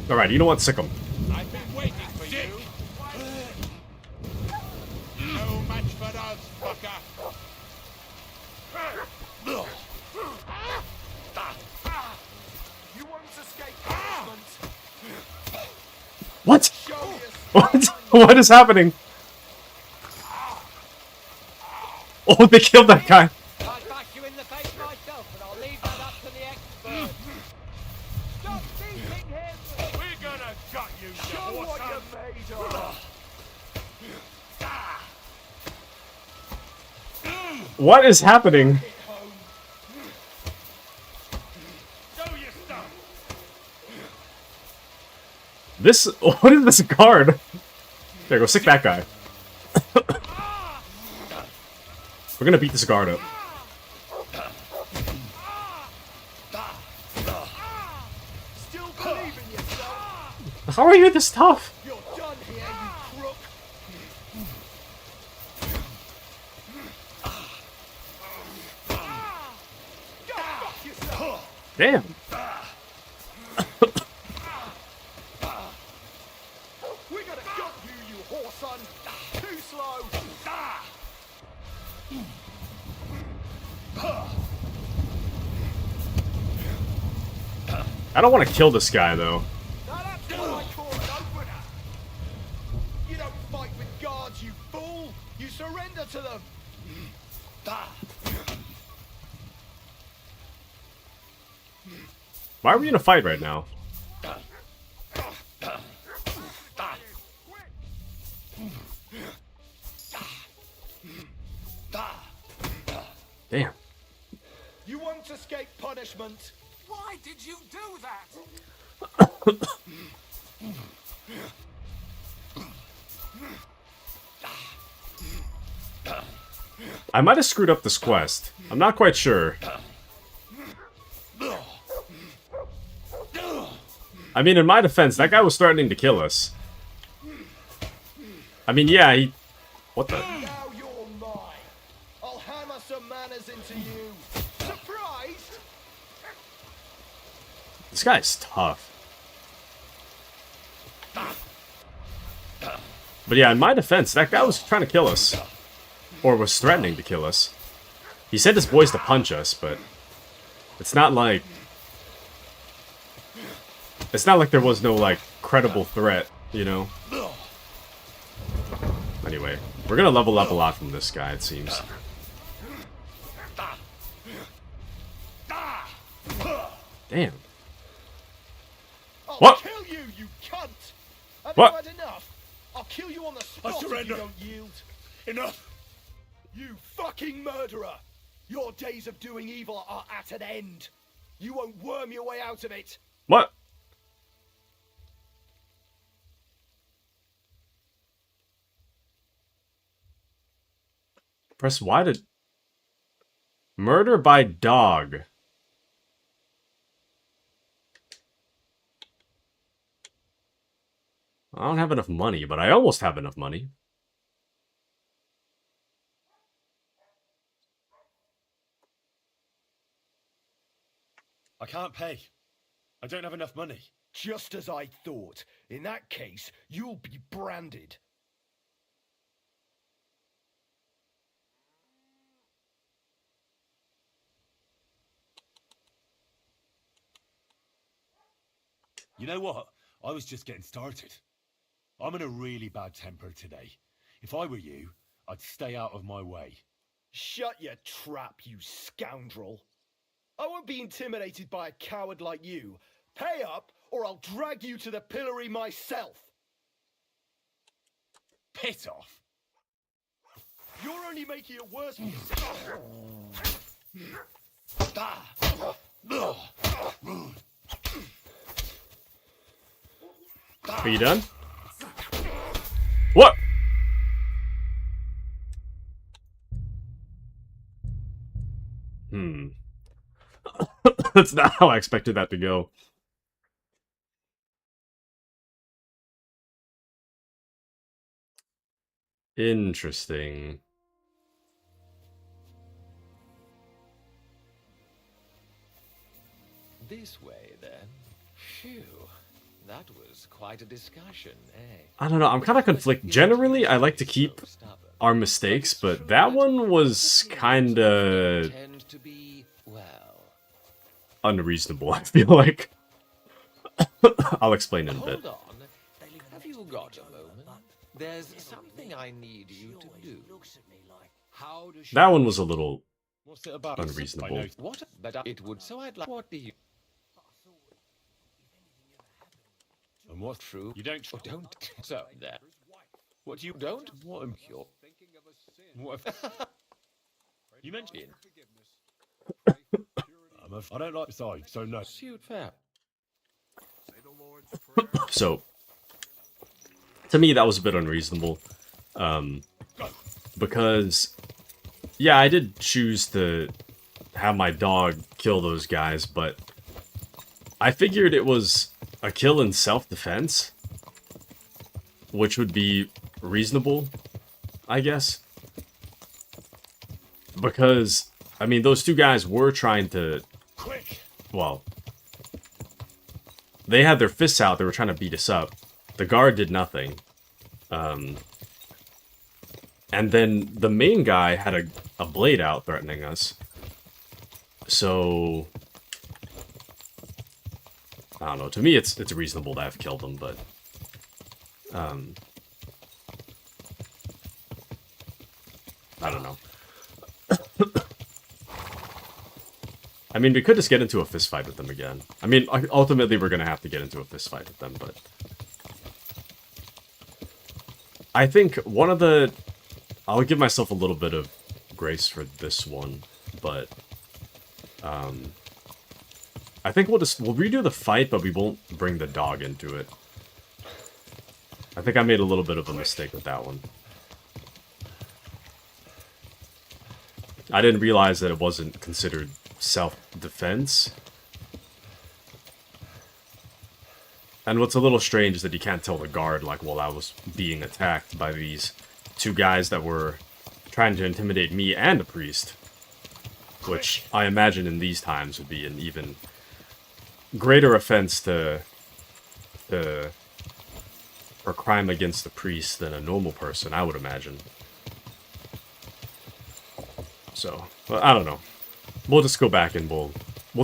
Alright, you know what? Sick him. I've been waiting for you. No match for us, fucker. You won't escape punishment. What? What? What is happening? Oh, they killed that guy. I'd bash you in the face myself, but I'll leave that up to the experts. Stop beating him! We're gonna gut you, show what you're made of. What is happening? Show your stuff. This... What is this guard? There, go sick that guy. We're gonna beat this guard up. Still believe in yourself. How are you this tough? You're done here, you crook. Go fuck yourself. Damn. We gotta gut you, you whoreson. Too slow. I don't want to kill this guy, though. Now that's what I call an opener. You don't fight with guards, you fool. You surrender to them. Why are we in a fight right now? Damn. You won't escape punishment. Why did you do that? I might have screwed up this quest. I'm not quite sure. I mean, in my defense, that guy was threatening to kill us. I mean, yeah, he... What the... Now you're mine. I'll hammer some manners into you. Surprised? This guy's tough. But yeah, in my defense, that guy was trying to kill us. Or was threatening to kill us. He sent his boys to punch us, but... It's not like... It's not like there was no, like, credible threat, you know? Anyway, we're gonna level up a lot from this guy, it seems. Damn. I'll What? kill you, you cunt! Have What? you had enough? I'll kill you on the spot if you don't yield. Enough! You fucking murderer! Your days of doing evil are at an end. You won't worm your way out of it. What? Press Y to... Murder by dog. I don't have enough money, but I almost have enough money. I can't pay. I don't have enough money. Just as I thought. In that case, you'll be branded. You know what? I was just getting started. I'm in a really bad temper today. If I were you, I'd stay out of my way. Shut your trap, you scoundrel. I won't be intimidated by a coward like you. Pay up, or I'll drag you to the pillory myself. Piss off! You're only making it worse for yourself. Are you done? What? That's not how I expected that to go. Interesting. This way, then. Phew. That was quite a discussion, eh? I don't know, I'm kind of conflicted. Generally, I like to keep our mistakes, but that one was kind of unreasonable, I feel like. I'll explain in a bit. Hold on. Have you got a moment? There's something I need you to do. That one was a little What's it about? unreasonable. What? But it would. So I'd like. What do you? And what's True. You don't. Oh, don't. So there. What you don't? What am you? What if... You mentioned. I don't like besides, so no. Suit fair. So, to me, that was a bit unreasonable. Because, yeah, I did choose to have my dog kill those guys, but I figured it was a kill in self-defense, which would be reasonable, I guess. Because, I mean, those two guys were trying to... Quick! Well, they had their fists out, they were trying to beat us up. The guard did nothing. And then the main guy had a blade out threatening us. So... I don't know, to me it's reasonable to have killed him, but... I don't know. I mean, we could just get into a fist fight with them again. I mean, ultimately we're gonna have to get into a fist fight with them, but... I think one of the... I'll give myself a little bit of grace for this one, but... I think we'll redo the fight, but we won't bring the dog into it. I think I made a little bit of a mistake with that one. I didn't realize that it wasn't considered self-defense. And what's a little strange is that you can't tell the guard, like, while I was being attacked by these two guys that were trying to intimidate me and the priest. Which I imagine in these times would be an even greater offense to or crime against the priest than a normal person, I would imagine. So, well, I don't know. We'll just go back and we'll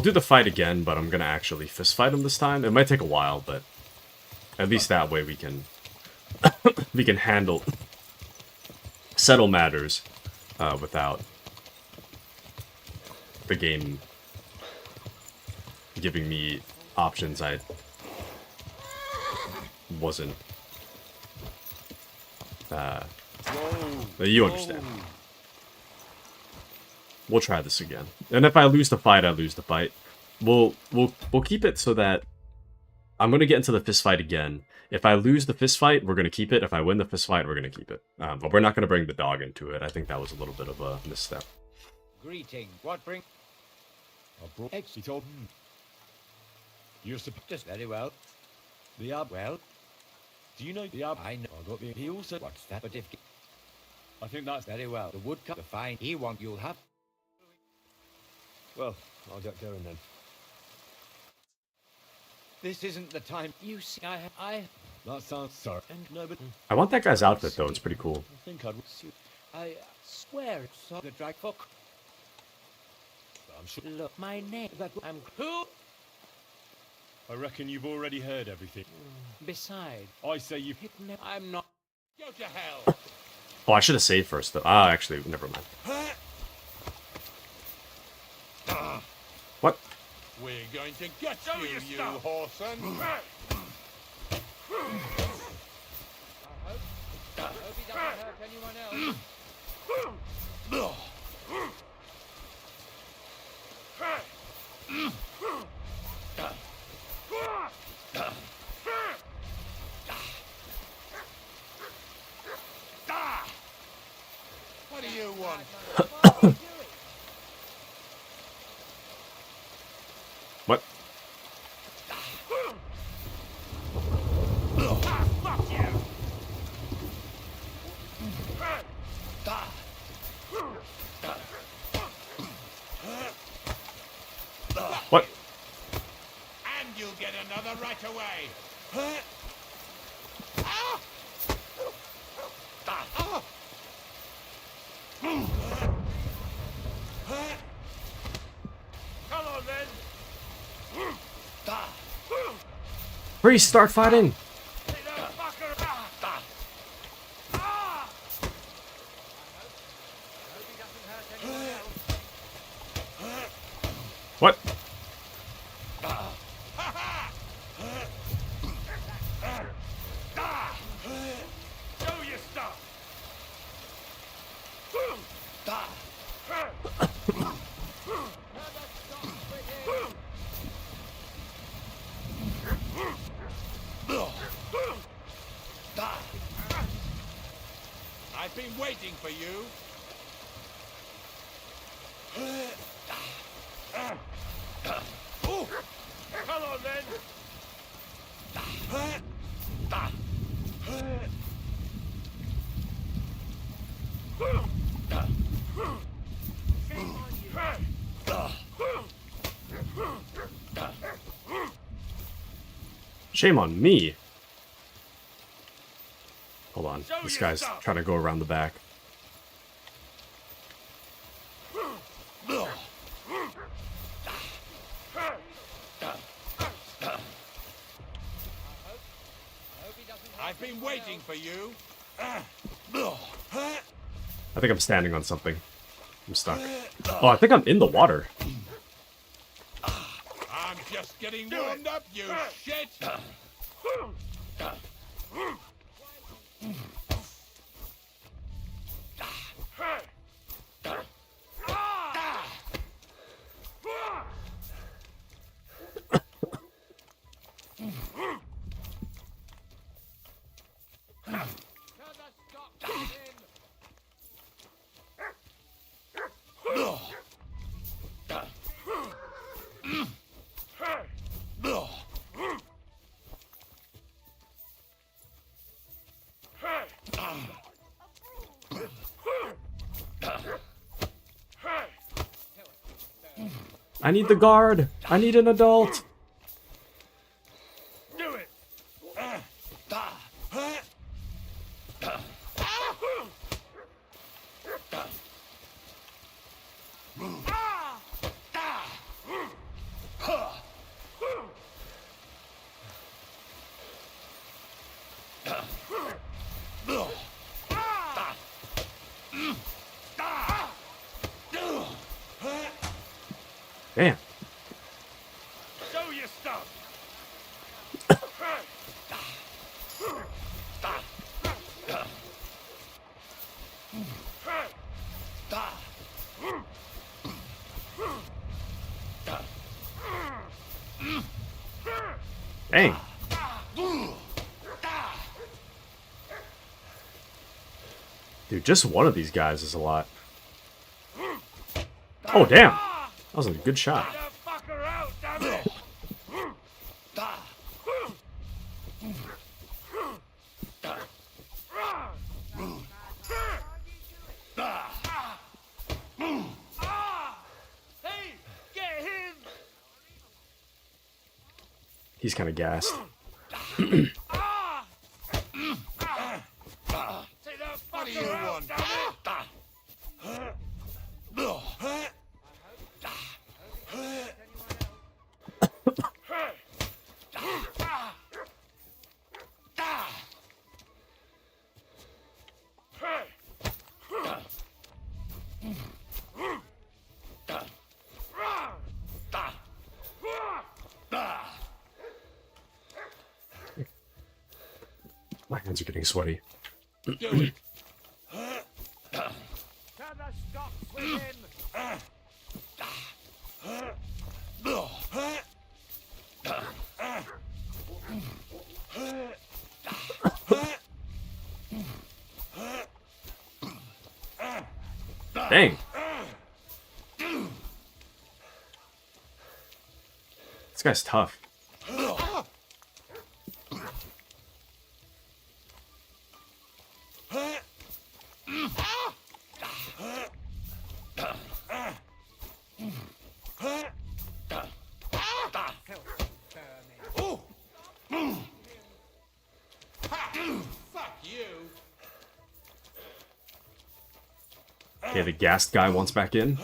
do the fight again, but I'm gonna actually fist fight him this time. It might take a while, but at least that way we can we can settle matters without the game giving me options I wasn't. You understand. We'll try this again, and if I lose the fight, I lose the fight. We'll keep it so that I'm gonna get into the fist fight again. If I lose the fist fight, we're gonna keep it. If I win the fist fight, we're gonna keep it. But we're not gonna bring the dog into it. I think that was a little bit of a misstep. Greeting. What bring? He told him. You're just very well. The ab. Well. Do you know the ab? I know. I got the. He also. What's that? But if I think that's very well. The woodcut. The fine. He won't. You'll have. Well, I'll get going then. This isn't the time. You see, I. That sounds sorry. And no, but I want that guy's outfit though. It's pretty cool. I think I'd. I swear it's so the drag fuck. I'm sure. Look, my name. That I'm who? I reckon you've already heard everything. Besides, I say you've hit me. I'm not. Go to hell. Oh, I should have saved first though. Ah, actually, never mind. What? We're going to get you whoreson. I hope he doesn't hurt anyone else. What do you want? What? Fuck you! What? And you'll get another right away. Come on then. Priest, start fighting! What? Show your stuff. I've been waiting for you. Come on then. Shame on me. Hold on, this guy's trying to go around the back. I've been waiting for you. I think I'm standing on something. I'm stuck. Oh, I think I'm in the water. I'm just getting warmed up, you shit. I need the guard. I need an adult. Do it. Damn. Show your stuff. Dang. Dude, just one of these guys is a lot. Oh, damn. That was a good shot. Fucker out, damn it. Hey, get him! He's kind of gassed. Take that fucker out, damn it! My hands are getting sweaty. Do it! To the stocks with him! Dang. This guy's tough. Fuck you. Okay, the gassed guy wants back in.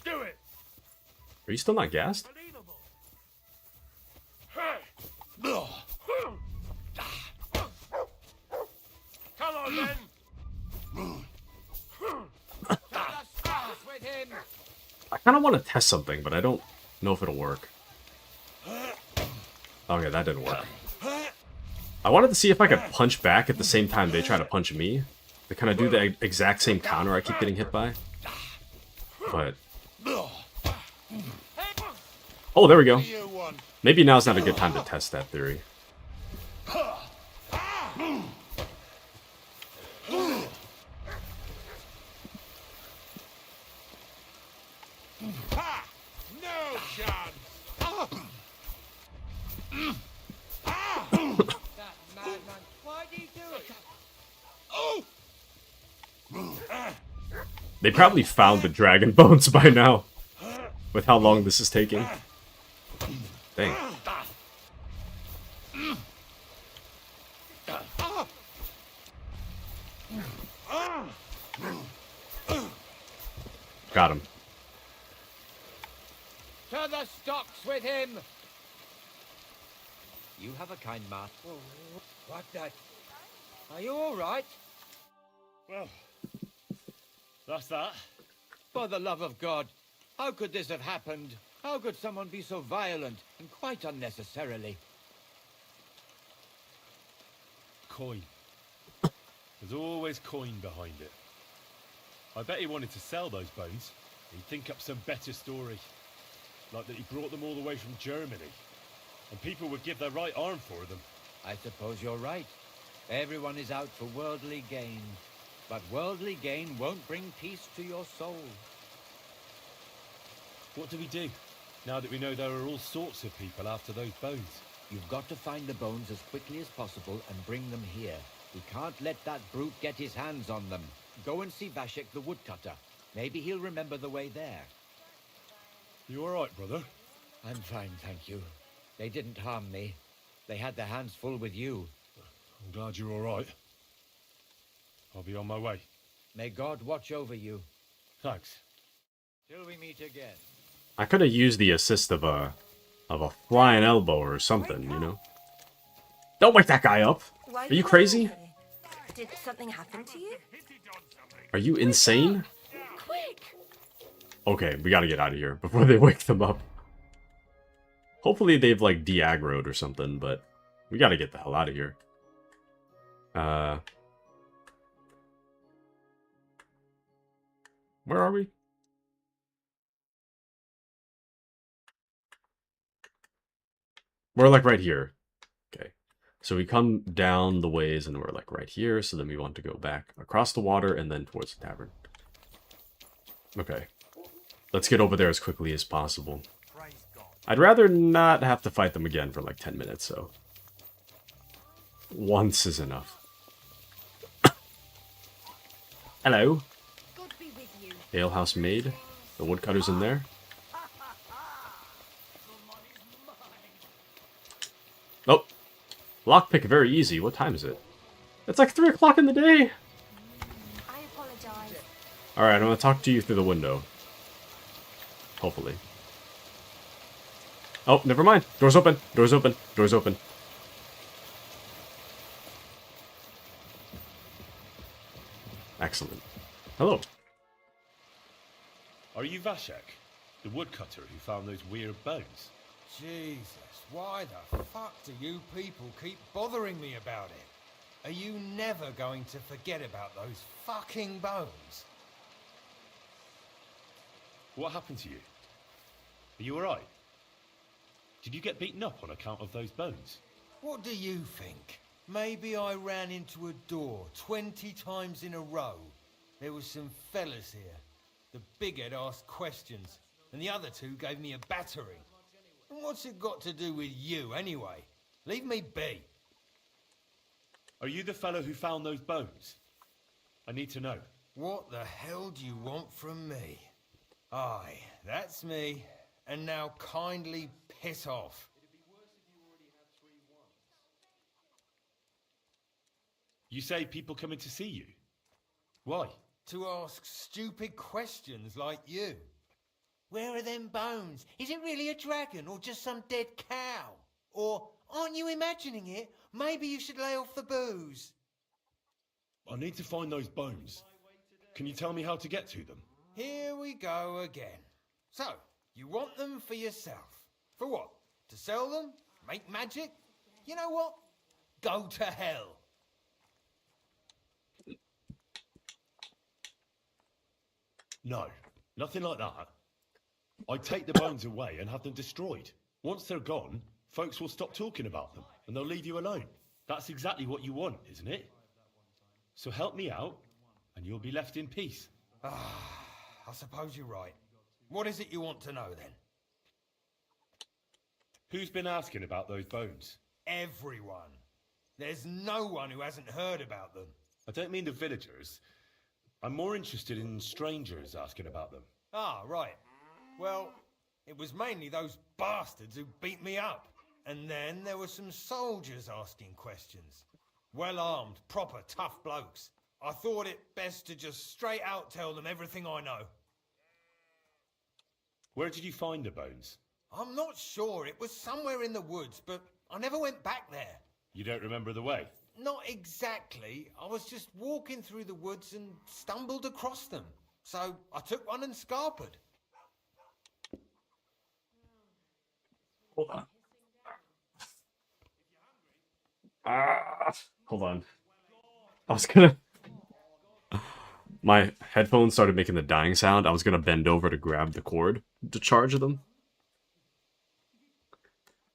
Do it. Are you still not gassed? Come on then! To the stocks with him! I kind of want to test something, but I don't know if it'll work. Okay, that didn't work. I wanted to see if I could punch back at the same time they try to punch me. They kind of do the exact same counter I keep getting hit by. But... oh, there we go. Maybe now's not a good time to test that theory. Ha! No chance. That madman, why did he do it? They probably found the dragon bones by now. With how long this is taking. Dang. Got him. To the stocks with him! You have a kind master. What the... Are you alright? Well, that's that. For the love of God, how could this have happened? How could someone be so violent and quite unnecessarily? Coin. There's always coin behind it. I bet he wanted to sell those bones. He'd think up some better story. Like that he brought them all the way from Germany. And people would give their right arm for them. I suppose you're right. Everyone is out for worldly gain, but worldly gain won't bring peace to your soul. What do we do, now that we know there are all sorts of people after those bones? You've got to find the bones as quickly as possible and bring them here. We can't let that brute get his hands on them. Go and see Vashek the woodcutter. Maybe he'll remember the way there. You alright, brother? I'm fine, thank you. They didn't harm me. They had their hands full with you. I'm glad you're alright. I'll be on my way. May God watch over you. Thanks. Till we meet again. I could have used the assist of a flying elbow or something, you know? Don't wake that guy up! Why Are you crazy? Did something happen to you? Are you insane? Quick! Okay, we gotta get out of here before they wake them up. Hopefully they've, like, de-aggroed or something, but we gotta get the hell out of here. Where are we? We're, like, right here. Okay. So we come down the ways and we're, like, right here. So then we want to go back across the water and then towards the tavern. Okay. Let's get over there as quickly as possible. I'd rather not have to fight them again for, like, 10 minutes, so... Once is enough. Hello. Alehouse maid. The woodcutter's in there. Oh. Lockpick very easy. What time is it? It's like 3 o'clock in the day. I apologize. Alright, I'm gonna talk to you through the window. Hopefully. Oh, never mind. Door's open. Door's open. Door's open. Excellent. Hello. Are you Vashek, the woodcutter who found those weird bones? Jesus, why the fuck do you people keep bothering me about it? Are you never going to forget about those fucking bones? What happened to you? Are you alright? Did you get beaten up on account of those bones? What do you think? Maybe I ran into a door 20 times in a row. There was some fellas here. The bighead asked questions, and the other two gave me a battering. And what's it got to do with you, anyway? Leave me be. Are you the fellow who found those bones? I need to know. What the hell do you want from me? Aye, that's me. And now kindly piss off. You say people coming to see you. Why? To ask stupid questions like you. Where are them bones? Is it really a dragon or just some dead cow? Or aren't you imagining it? Maybe you should lay off the booze. I need to find those bones. Can you tell me how to get to them? Here we go again. So, you want them for yourself. For what? To sell them? Make magic? You know what? Go to hell. No, nothing like that. I'd take the bones away and have them destroyed. Once they're gone, folks will stop talking about them, and they'll leave you alone. That's exactly what you want, isn't it? So help me out, and you'll be left in peace. I suppose you're right. What is it you want to know, then? Who's been asking about those bones? Everyone. There's no one who hasn't heard about them. I don't mean the villagers. I'm more interested in strangers asking about them. Ah, right. Well, it was mainly those bastards who beat me up. And then there were some soldiers asking questions. Well-armed, proper tough blokes. I thought it best to just straight out tell them everything I know. Where did you find the bones? I'm not sure. It was somewhere in the woods, but I never went back there. You don't remember the way? Not exactly. I was just walking through the woods and stumbled across them. So I took one and scarpered. Hold on. Hold on. I was gonna... My headphones started making the dying sound. I was gonna bend over to grab the cord to charge them.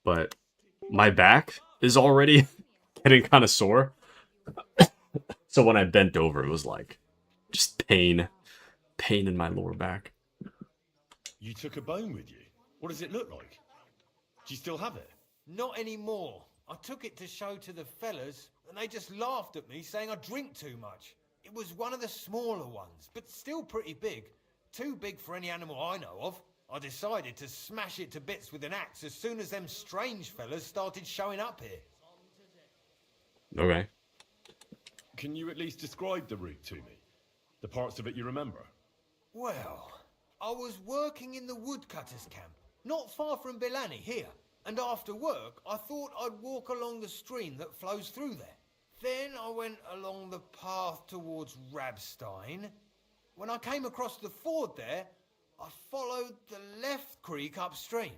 But my back is already getting kind of sore So when I bent over, it was like just pain in my lower back. You took a bone with you? What does it look like? Do you still have it? Not anymore. I took it to show to the fellas, and they just laughed at me, saying I drink too much. It was one of the smaller ones, but still pretty big. Too big for any animal I know of. I decided to smash it to bits with an axe as soon as them strange fellas started showing up here. Okay. Can you at least describe the route to me? The parts of it you remember? Well, I was working in the woodcutters' camp, not far from Bilani here. And after work, I thought I'd walk along the stream that flows through there. Then I went along the path towards Rabstein. When I came across the ford there, I followed the left creek upstream.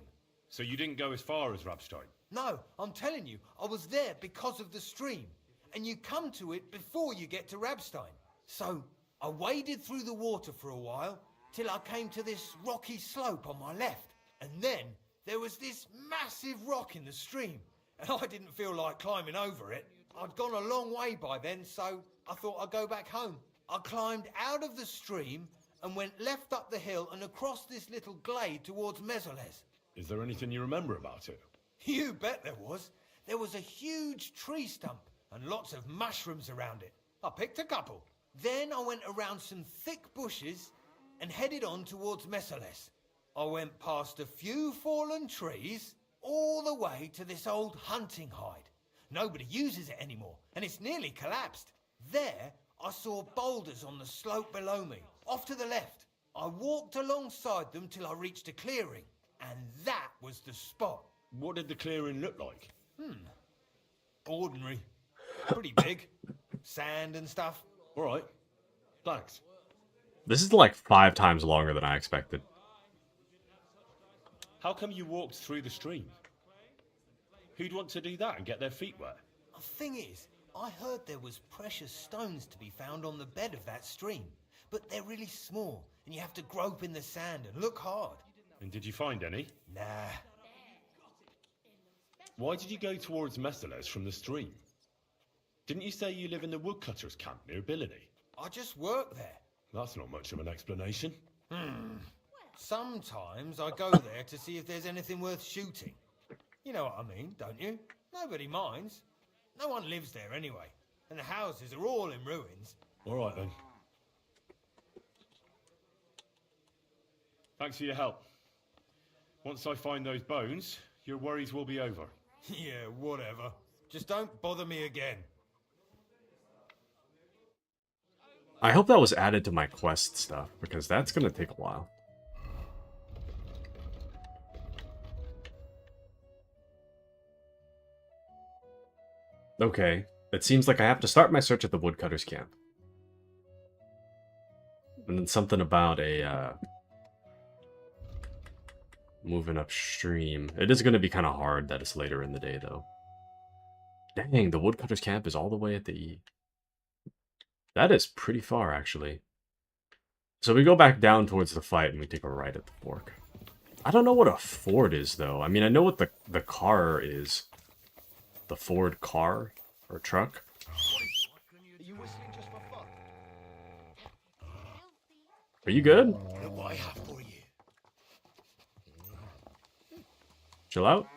So you didn't go as far as Rabstein? No, I'm telling you, I was there because of the stream. And you come to it before you get to Rabstein. So I waded through the water for a while, till I came to this rocky slope on my left. And then there was this massive rock in the stream, and I didn't feel like climbing over it. I'd gone a long way by then, so I thought I'd go back home. I climbed out of the stream and went left up the hill and across this little glade towards Mesoles. Is there anything you remember about it? You bet there was. There was a huge tree stump and lots of mushrooms around it. I picked a couple. Then I went around some thick bushes and headed on towards Mesoles. I went past a few fallen trees, all the way to this old hunting hide. Nobody uses it anymore, and it's nearly collapsed. There, I saw boulders on the slope below me, off to the left. I walked alongside them till I reached a clearing, and that was the spot. What did the clearing look like? Ordinary. Pretty big. Sand and stuff. All right. Thanks. This is like 5 times longer than I expected. How come you walked through the stream? Who'd want to do that and get their feet wet? The thing is, I heard there was precious stones to be found on the bed of that stream. But they're really small, and you have to grope in the sand and look hard. And did you find any? Nah. Why did you go towards Mesoles from the stream? Didn't you say you live in the woodcutters' camp near Bilani? I just work there. That's not much of an explanation. Sometimes I go there to see if there's anything worth shooting. You know what I mean, don't you? Nobody minds. No one lives there anyway, and the houses are all in ruins. All right then. Thanks for your help. Once I find those bones, your worries will be over. Yeah, whatever. Just don't bother me again. I hope that was added to my quest stuff, because that's gonna take a while. Okay, it seems like I have to start my search at the woodcutter's camp. And then something about a, moving upstream. It is going to be kind of hard that it's later in the day, though. Dang, the woodcutter's camp is all the way at the... That is pretty far, actually. So we go back down towards the fight, and we take a right at the fork. I don't know what a ford is, though. I mean, I know what the car is. The Ford car or truck. Are you good? Look what I have for you. Chill out.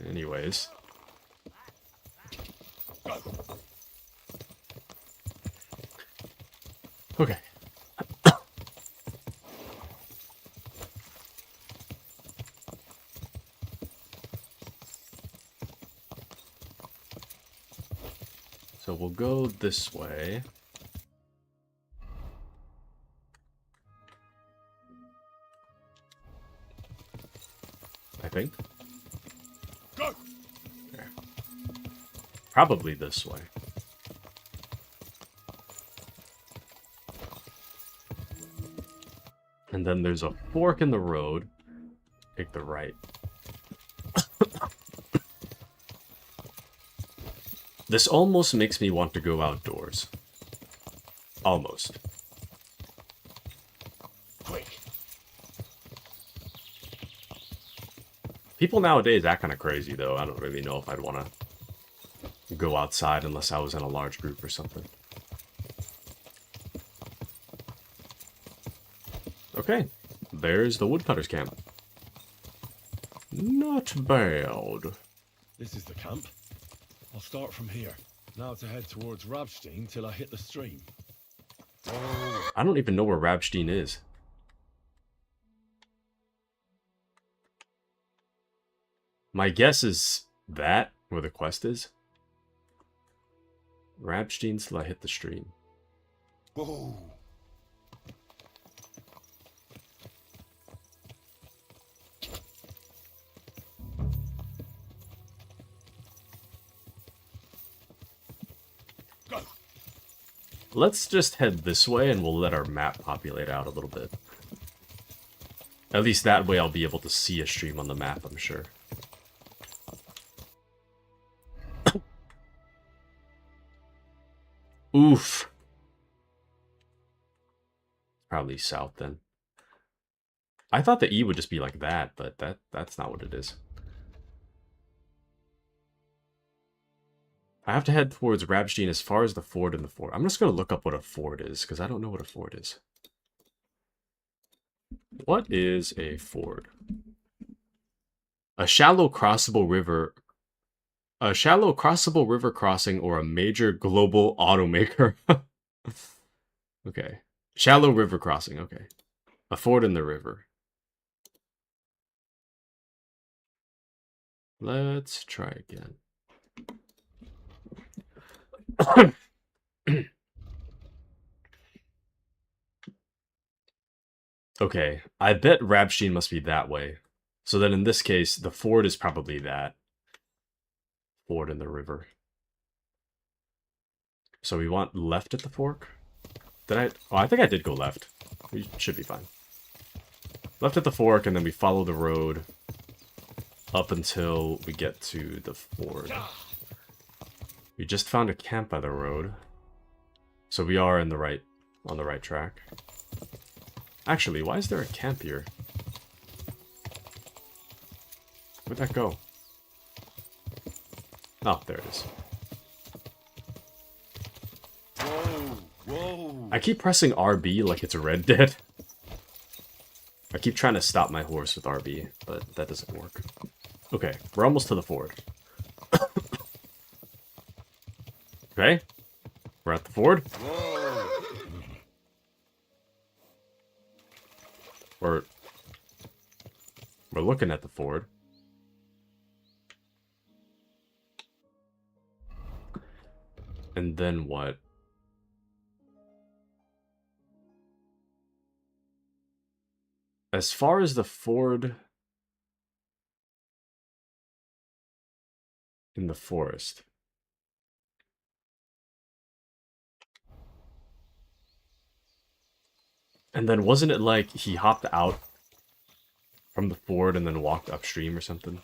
Anyways. Okay. So we'll go this way. I think. Go. There. Probably this way. And then there's a fork in the road. Take the right. This almost makes me want to go outdoors. Almost. Quick. People nowadays act kind of crazy, though. I don't really know if I'd want to go outside unless I was in a large group or something. Okay, there's the woodcutter's camp. Not bad. This is the camp. I'll start from here. Now to head towards Rabstein till I hit the stream. Oh. I don't even know where Rabstein is. My guess is that, where the quest is. Rabstein till I hit the stream. Whoa. Let's just head this way and we'll let our map populate out a little bit. At least that way I'll be able to see a stream on the map, I'm sure. Oof. Probably south then. I thought the E would just be like that, but that's not what it is. I have to head towards Rabstein as far as the ford and the fort. I'm just going to look up what a ford is, because I don't know what a ford is. What is a ford? A shallow crossable river... A shallow crossable river crossing or a major global automaker. Okay. Shallow river crossing, okay. A ford in the river. Let's try again. Okay, I bet Rabstein must be that way. So then in this case, the ford is probably that. Ford in the river. So we want left at the fork? Did I? Oh, I think I did go left. We should be fine. Left at the fork, and then we follow the road up until we get to the ford. We just found a camp by the road. So we are in the right, on the right track. Actually, why is there a camp here? Where'd that go? Oh, there it is. Whoa, whoa. I keep pressing RB like it's Red Dead. I keep trying to stop my horse with RB, but that doesn't work. Okay, we're almost to the ford. Okay, we're at the ford. Whoa. We're looking at the ford. And then what? As far as the ford in the forest. And then wasn't it like he hopped out from the ford and then walked upstream or something?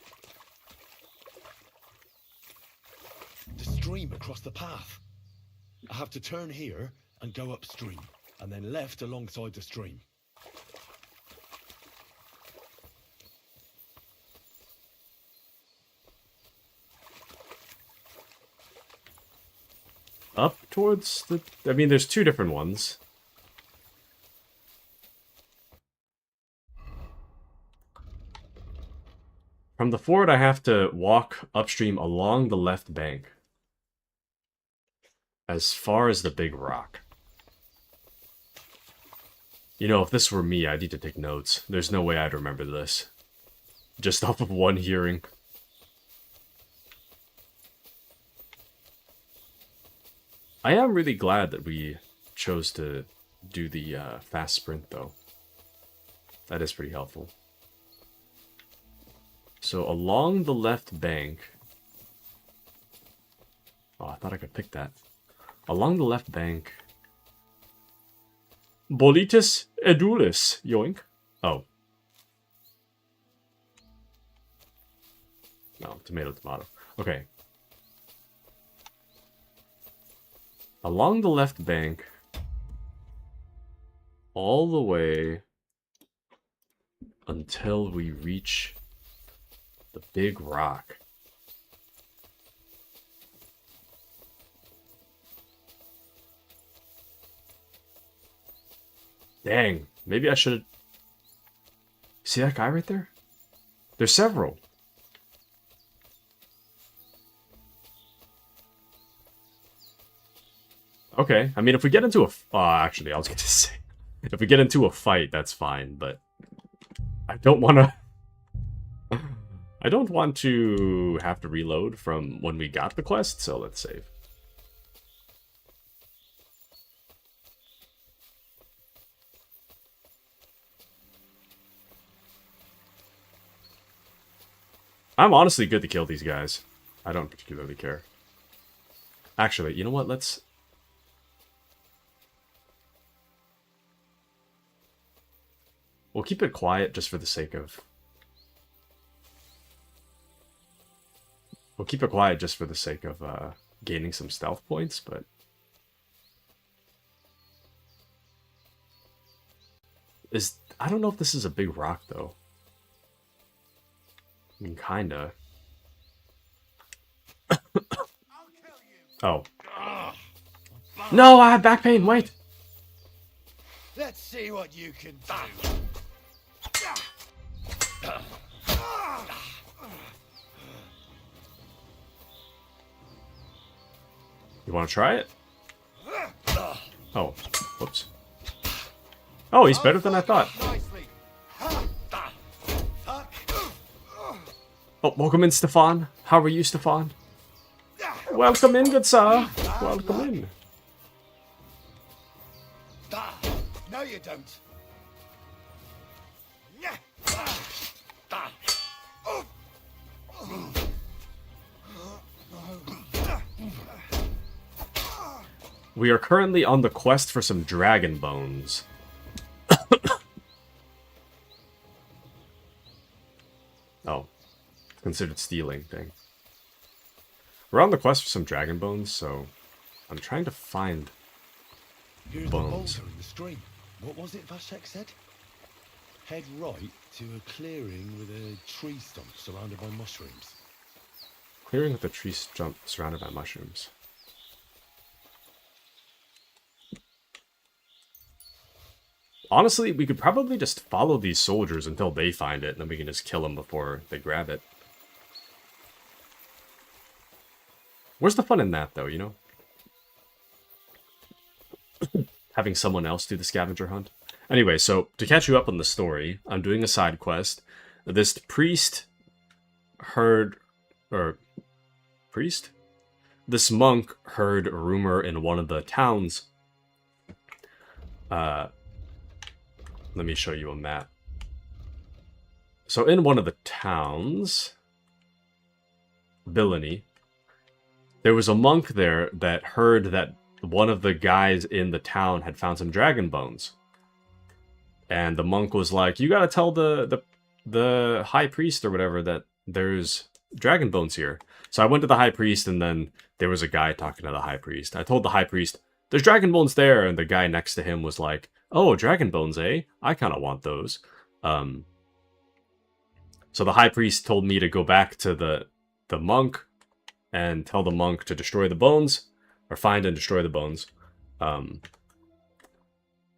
The stream across the path. I have to turn here and go upstream, and then left alongside the stream. Up towards the... I mean, there's two different ones. From the ford, I have to walk upstream along the left bank. As far as the big rock. You know, if this were me, I'd need to take notes. There's no way I'd remember this. Just off of one hearing. I am really glad that we chose to do the fast sprint, though. That is pretty helpful. So along the left bank... Oh, I thought I could pick that. Along the left bank... Bolitis edulis, yoink. Oh. No, tomato, tomato. Okay. Along the left bank... all the way... until we reach The big rock. Dang, maybe I should... See that guy right there? There's several. Okay, I mean, if we get into a... actually, I was going to say... If we get into a fight, that's fine, but... I don't want to... I don't want to have to reload from when we got the quest, so let's save. I'm honestly good to kill these guys. I don't particularly care. Actually, you know what? Let's... We'll keep it quiet just for the sake of... We'll keep it quiet just for the sake of gaining some stealth points, but... I don't know if this is a big rock, though. I mean, kinda. Oh. No, I have back pain, wait! Let's see what you can do. You want to try it? Oh, whoops. Oh, he's better than I thought. Oh, welcome in, Stefan. How are you, Stefan? Welcome in, good sir. Welcome in. No, you don't. We are currently on the quest for some dragon bones. Oh. Considered stealing thing. We're on the quest for some dragon bones, so I'm trying to find Here's bones. the boulder in the stream. What was it Vashek said? Head right to a clearing with a tree stump surrounded by mushrooms. Clearing with a tree stump surrounded by mushrooms. Honestly, we could probably just follow these soldiers until they find it, and then we can just kill them before they grab it. Where's the fun in that, though, you know? Having someone else do the scavenger hunt. Anyway, so, to catch you up on the story, I'm doing a side quest. This priest heard... priest? This monk heard a rumor in one of the towns. Let me show you a map. So in one of the towns, Billany, there was a monk there that heard that one of the guys in the town had found some dragon bones. And the monk was like, you gotta tell the high priest or whatever that there's dragon bones here. So I went to the high priest, and then there was a guy talking to the high priest. I told the high priest, there's dragon bones there, and the guy next to him was like, oh, dragon bones, eh? I kind of want those. So the high priest told me to go back to the monk and tell the monk to destroy the bones, or find and destroy the bones. And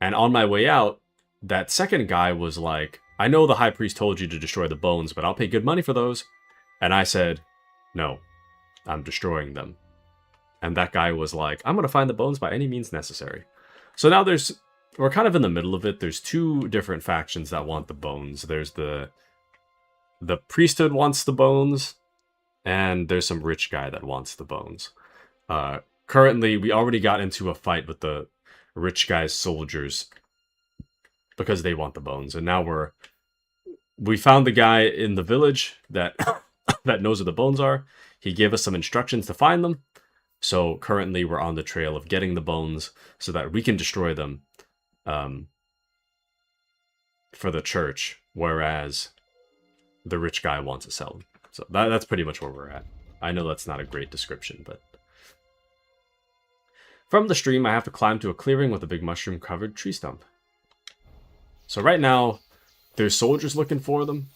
on my way out, that second guy was like, I know the high priest told you to destroy the bones, but I'll pay good money for those. And I said, no, I'm destroying them. And that guy was like, I'm going to find the bones by any means necessary. So now we're kind of in the middle of it. There's two different factions that want the bones. There's the priesthood wants the bones, and there's some rich guy that wants the bones. Currently, we already got into a fight with the rich guy's soldiers because they want the bones. And now we found the guy in the village that that knows where the bones are. He gave us some instructions to find them. So currently we're on the trail of getting the bones so that we can destroy them for the church, whereas the rich guy wants to sell them. So that's pretty much where we're at. I know that's not a great description, but... From the stream, I have to climb to a clearing with a big mushroom-covered tree stump. So right now, there's soldiers looking for them.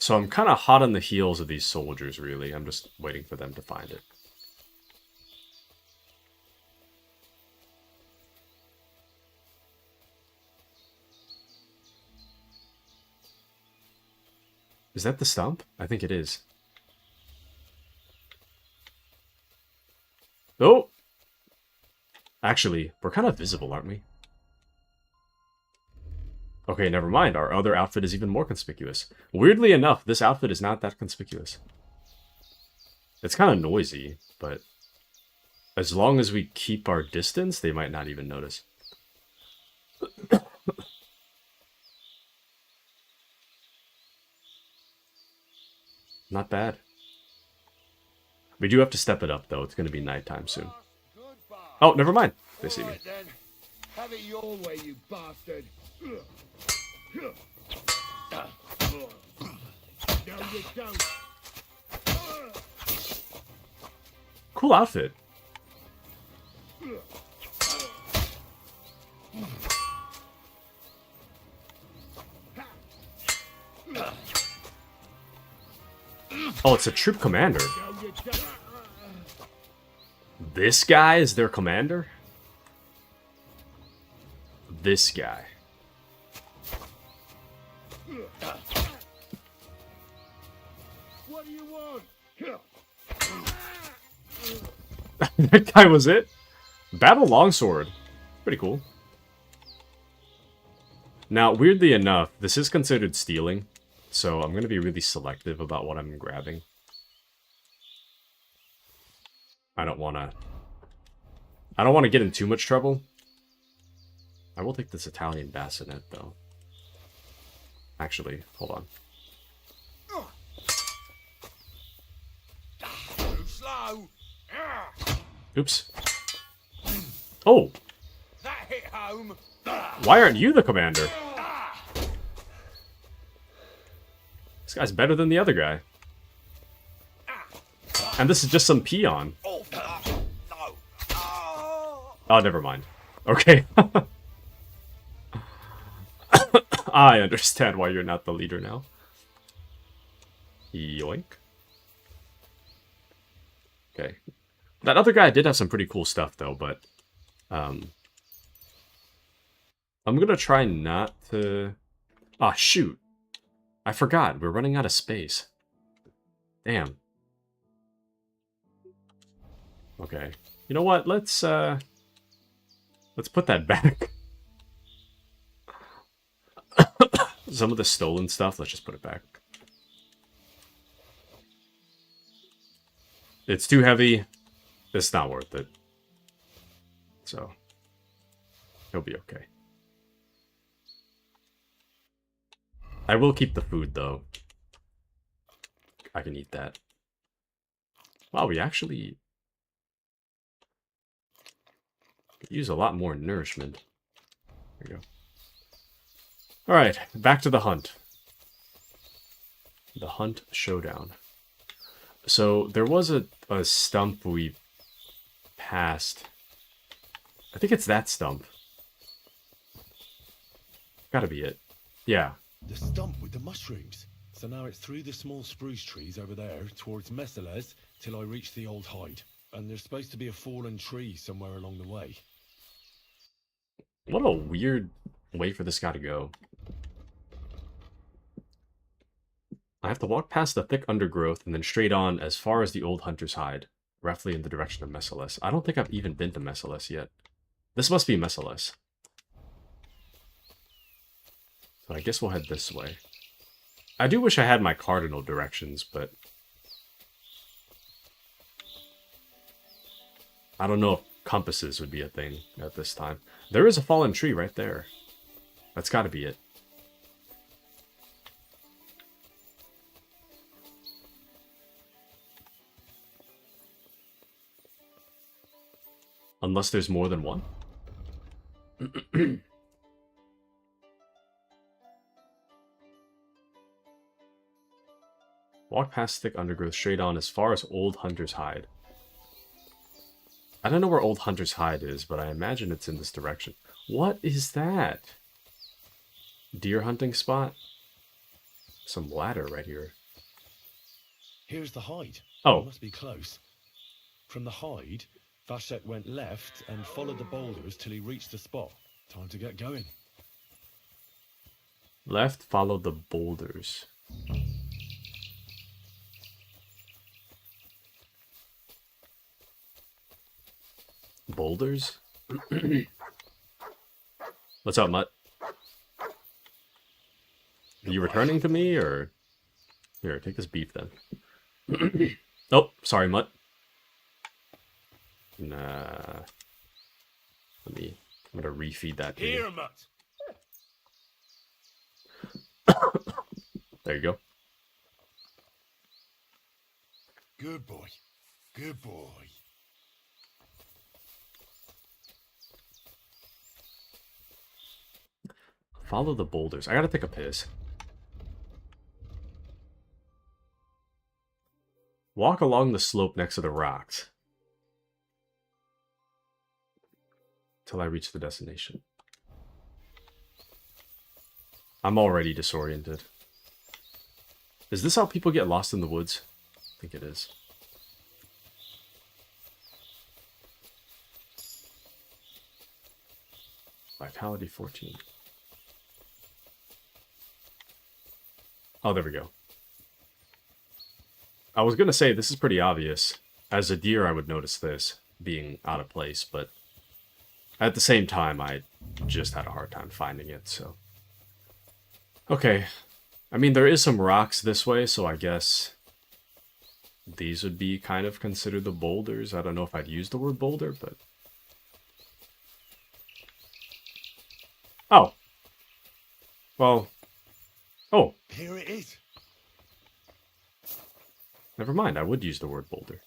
So I'm kind of hot on the heels of these soldiers, really. I'm just waiting for them to find it. Is that the stump? I think it is. Oh! Actually, we're kind of visible, aren't we? Okay, never mind. Our other outfit is even more conspicuous. Weirdly enough, this outfit is not that conspicuous. It's kind of noisy, but as long as we keep our distance, they might not even notice. Not bad. We do have to step it up, though. It's going to be nighttime soon. Oh, never mind. They see me. Then. Have it your way, you bastard. No, you don't. Cool outfit. Oh, it's a troop commander. This guy is their commander? This guy. What do you want? That guy was it? Battle longsword. Pretty cool. Now, weirdly enough, this is considered stealing, so I'm going to be really selective about what I'm grabbing. I don't want to get in too much trouble. I will take this Italian bassinet, though. Actually, hold on. Too slow. Oops. Oh! That hit home. Why aren't you the commander? This guy's better than the other guy. And this is just some peon. Oh, never mind. Okay. I understand why you're not the leader now. Yoink. Okay. That other guy did have some pretty cool stuff, though, but... I'm gonna try not to... Ah, shoot. I forgot. We're running out of space. Damn. Okay. You know what? Let's put that back. Some of the stolen stuff, let's just put it back. It's too heavy. It's not worth it. So, he'll be okay. I will keep the food, though. I can eat that. Wow, we actually could use a lot more nourishment. There we go. Alright, back to the hunt. The hunt showdown. So, there was a stump we passed. I think it's that stump. Gotta be it. Yeah. The stump with the mushrooms. So now it's through the small spruce trees over there towards Messales till I reach the old hide. And there's supposed to be a fallen tree somewhere along the way. What a weird way for this guy to go. I have to walk past the thick undergrowth and then straight on as far as the old hunter's hide, roughly in the direction of Messales. I don't think I've even been to Messales yet. This must be Messales. So I guess we'll head this way. I do wish I had my cardinal directions, but I don't know if compasses would be a thing at this time. There is a fallen tree right there. That's got to be it. Unless there's more than one. Walk past thick undergrowth straight on as far as Old Hunter's Hide. I don't know where Old Hunter's Hide is, but I imagine it's in this direction. What is that? Deer hunting spot? some ladder right here. Here's the hide. Oh. It must be close. From the hide, Vashek went left and followed the boulders till he reached the spot. Time to get going. Left, follow the boulders. Boulders? What's up, Mutt? Are you returning to me, or... Here, take this beef, then. Oh, sorry, Mutt. Nah. I'm gonna refeed that to you. Here, Mutt. There you go. Good boy. Good boy. Follow the boulders. I gotta take a piss. Walk along the slope next to the rocks till I reach the destination. I'm already disoriented. Is this how people get lost in the woods? I think it is. Vitality 14. Oh, there we go. I was gonna say, this is pretty obvious. As a deer, I would notice this being out of place, but at the same time, I just had a hard time finding it, so... Okay. I mean, there is some rocks this way, so I guess these would be kind of considered the boulders. I don't know if I'd use the word boulder, but... Oh. Well... Oh. Here it is. Never mind, I would use the word boulder.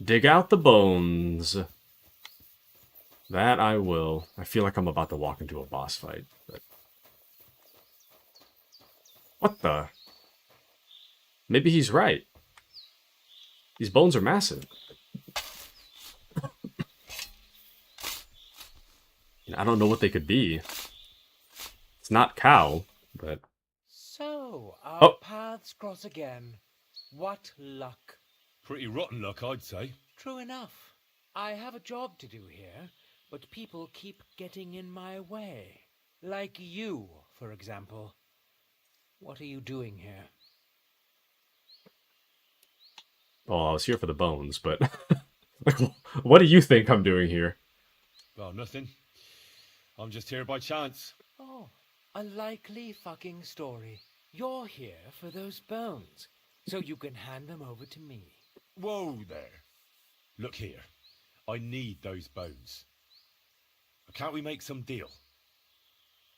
Dig out the bones. That I will. I feel like I'm about to walk into a boss fight, but... What the? Maybe he's right. These bones are massive. I don't know what they could be. It's not cow, but... So, our paths cross again. What luck. Pretty rotten luck, I'd say. True enough. I have a job to do here, but people keep getting in my way. Like you, for example. What are you doing here? Well, I was here for the bones, but... like, what do you think I'm doing here? Well, nothing. I'm just here by chance. Oh, a likely fucking story. You're here for those bones, so you can hand them over to me. Whoa there. Look here. I need those bones. Can't we make some deal?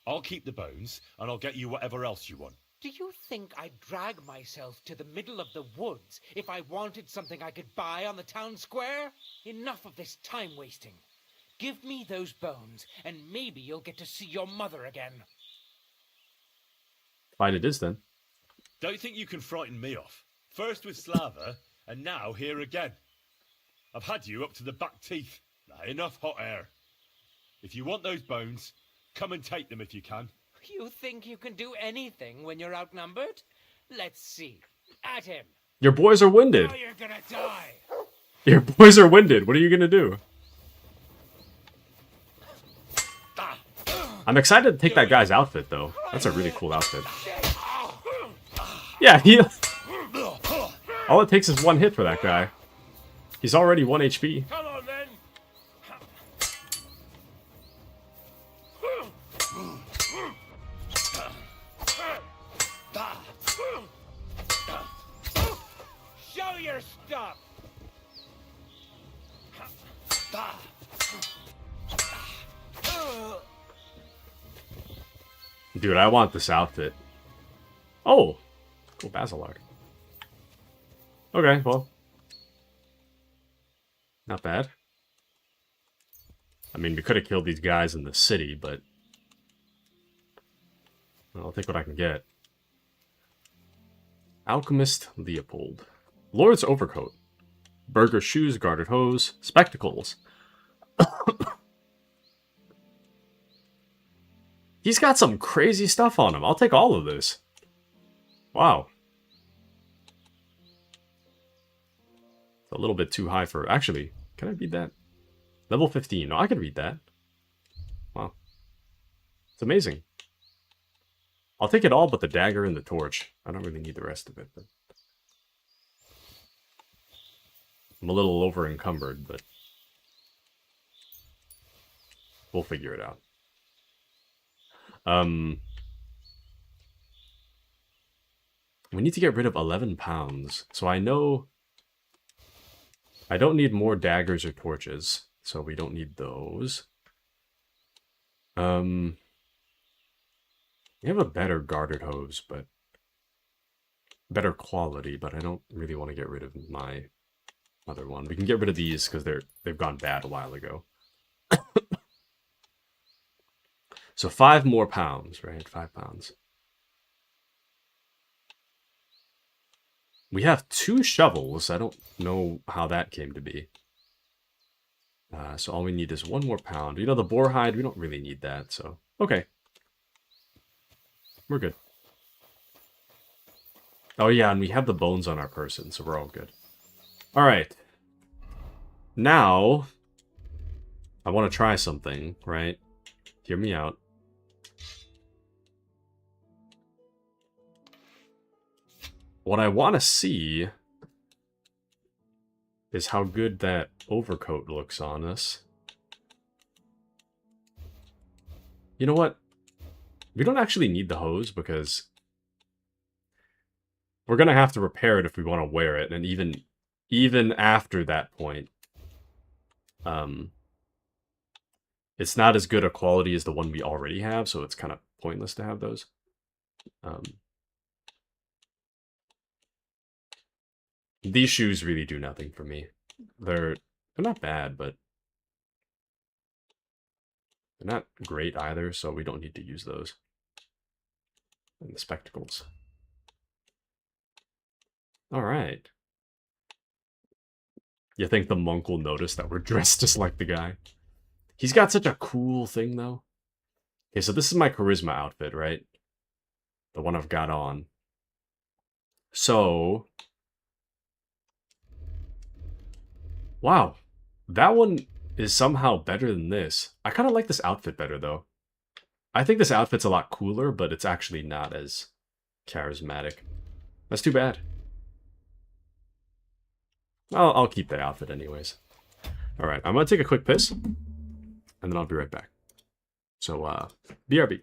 I'll keep the bones, and I'll get you whatever else you want. Do you think I'd drag myself to the middle of the woods if I wanted something I could buy on the town square? Enough of this time wasting. Give me those bones, and maybe you'll get to see your mother again. Fine it is, then. Don't think you can frighten me off. First with Slava, and now here again. I've had you up to the back teeth. Now, enough hot air. If you want those bones, come and take them if you can. You think you can do anything when you're outnumbered? Let's see. At him. Your boys are winded. Now you're gonna die. Your boys are winded. What are you gonna do? I'm excited to take that guy's outfit, though. That's a really cool outfit. Yeah, he... All it takes is one hit for that guy. He's already 1 HP. Come on, then. Show your stuff. Dude, I want this outfit. Oh! Cool Basilark. Okay, well. Not bad. I mean, we could have killed these guys in the city, but... I'll take what I can get. Alchemist Leopold. Lord's overcoat. Burger shoes, guarded hose, spectacles. He's got some crazy stuff on him. I'll take all of this. Wow. It's a little bit too high for... Actually, can I read that? Level 15. No, I can read that. Wow. It's amazing. I'll take it all but the dagger and the torch. I don't really need the rest of it. But... I'm a little over encumbered, but... we'll figure it out. We need to get rid of 11 pounds. So I know... I don't need more daggers or torches. So we don't need those. We have a better guarded hose, but... better quality, but I don't really want to get rid of my other one. We can get rid of these because they've gone bad a while ago. So 5 more pounds, right? 5 pounds. We have 2 shovels. I don't know how that came to be. So all we need is 1 more pound. You know, the boar hide, we don't really need that, so... okay. We're good. Oh yeah, and we have the bones on our person, so we're all good. Alright. Now... I want to try something, right? Hear me out. What I want to see is how good that overcoat looks on us. You know what? We don't actually need the hose because we're going to have to repair it if we want to wear it. And even after that point, it's not as good a quality as the one we already have, so it's kind of pointless to have those. These shoes really do nothing for me. They're not bad, but they're not great either, so we don't need to use those. And the spectacles. Alright. You think the monk will notice that we're dressed just like the guy? He's got such a cool thing, though. Okay, so this is my charisma outfit, right? The one I've got on. So... wow. That one is somehow better than this. I kind of like this outfit better, though. I think this outfit's a lot cooler, but it's actually not as charismatic. That's too bad. I'll keep the outfit anyways. Alright, I'm going to take a quick piss, and then I'll be right back. So, BRB.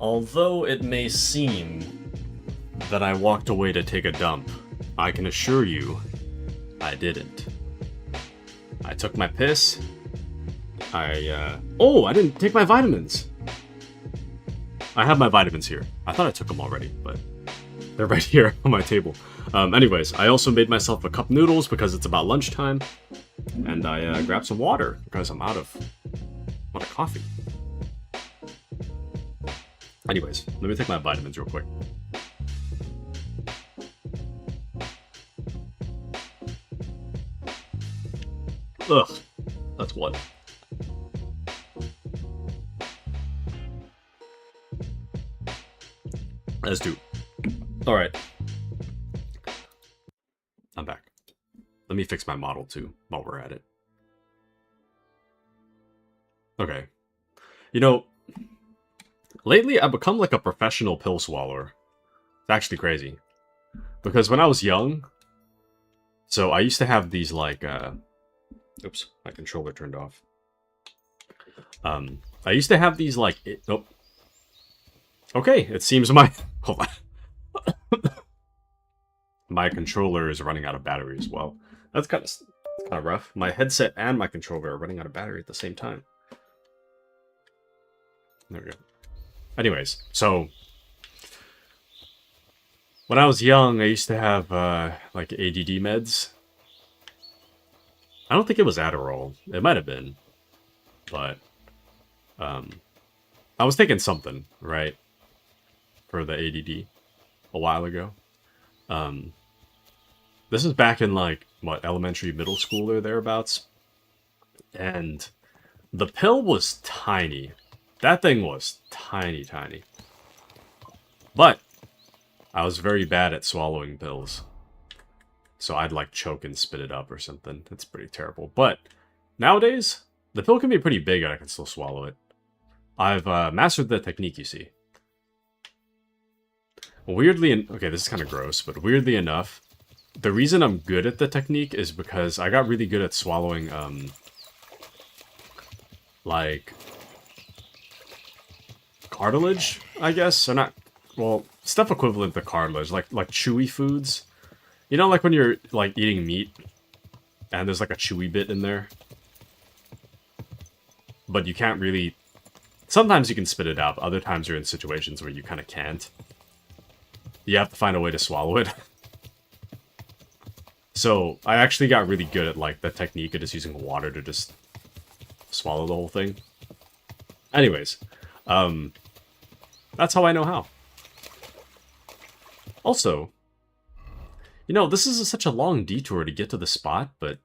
Although it may seem that I walked away to take a dump, I can assure you I didn't. I took my piss. Oh, I didn't take my vitamins. I have my vitamins here. I thought I took them already, but they're right here on my table. Anyways, I also made myself a cup noodles because it's about lunchtime. And I grabbed some water because I'm out of coffee. Anyways, let me take my vitamins real quick. Ugh, that's what. Let's do. All right. I'm back. Let me fix my model too while we're at it. Okay. You know, lately I've become like a professional pill swallower. It's actually crazy. Because when I was young, so I used to have these like, oops, my controller turned off. I used to have these like, nope. Okay, it seems my, hold on. My controller is running out of battery as well. That's kind of rough. My headset and my controller are running out of battery at the same time. There we go. Anyways, so when I was young, I used to have like ADD meds. I don't think it was Adderall. It might have been, but I was taking something, right, for the ADD a while ago. This is back in like what, elementary, middle school or thereabouts, and the pill was tiny. That thing was tiny, tiny. But I was very bad at swallowing pills. So I'd like choke and spit it up or something. It's pretty terrible. But nowadays, the pill can be pretty big and I can still swallow it. I've mastered the technique, you see. Weirdly, okay, this is kind of gross, but weirdly enough, the reason I'm good at the technique is because I got really good at swallowing, like, cartilage, I guess? Or not, well, stuff equivalent to cartilage, like chewy foods. You know, like when you're, like, eating meat, and there's, like, a chewy bit in there? But you can't really... Sometimes you can spit it out, but other times you're in situations where you kind of can't. You have to find a way to swallow it. So, I actually got really good at, like, the technique of just using water to just swallow the whole thing. Anyways, that's how I know how. Also, you know, this is such a long detour to get to the spot, but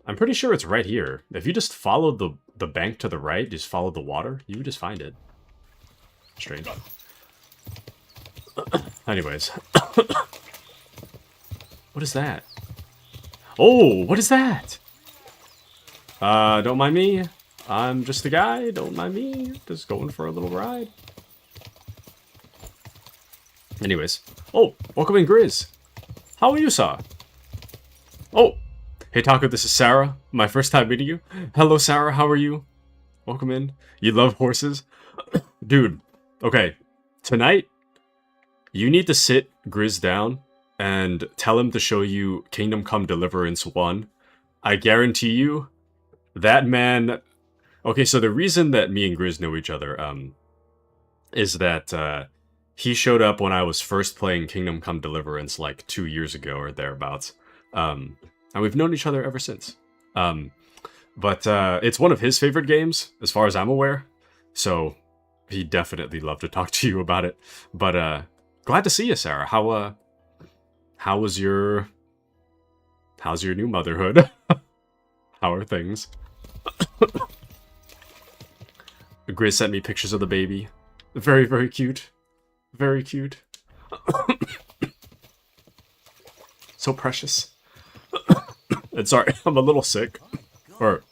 I'm pretty sure it's right here. If you just follow the bank to the right, just follow the water, you would just find it. Strange. Anyways. What is that? Oh, what is that? Don't mind me. I'm just a guy. Don't mind me. Just going for a little ride. Anyways. Oh, welcome in, Grizz. How are you, sir? Oh. Hey, Taco, this is Sarah. My first time meeting you. Hello, Sarah. How are you? Welcome in. You love horses? Dude. Okay. Tonight, you need to sit Grizz down and tell him to show you Kingdom Come Deliverance 1. I guarantee you, that man... Okay, so the reason that me and Grizz know each other, is that, he showed up when I was first playing Kingdom Come Deliverance, like, 2 years ago or thereabouts. And we've known each other ever since. But it's one of his favorite games, as far as I'm aware. So, he'd definitely love to talk to you about it. But, glad to see you, Sarah. How's your new motherhood? How are things? Grizz sent me pictures of the baby. Very, very cute. Very cute. So precious. And sorry, I'm a little sick. Or,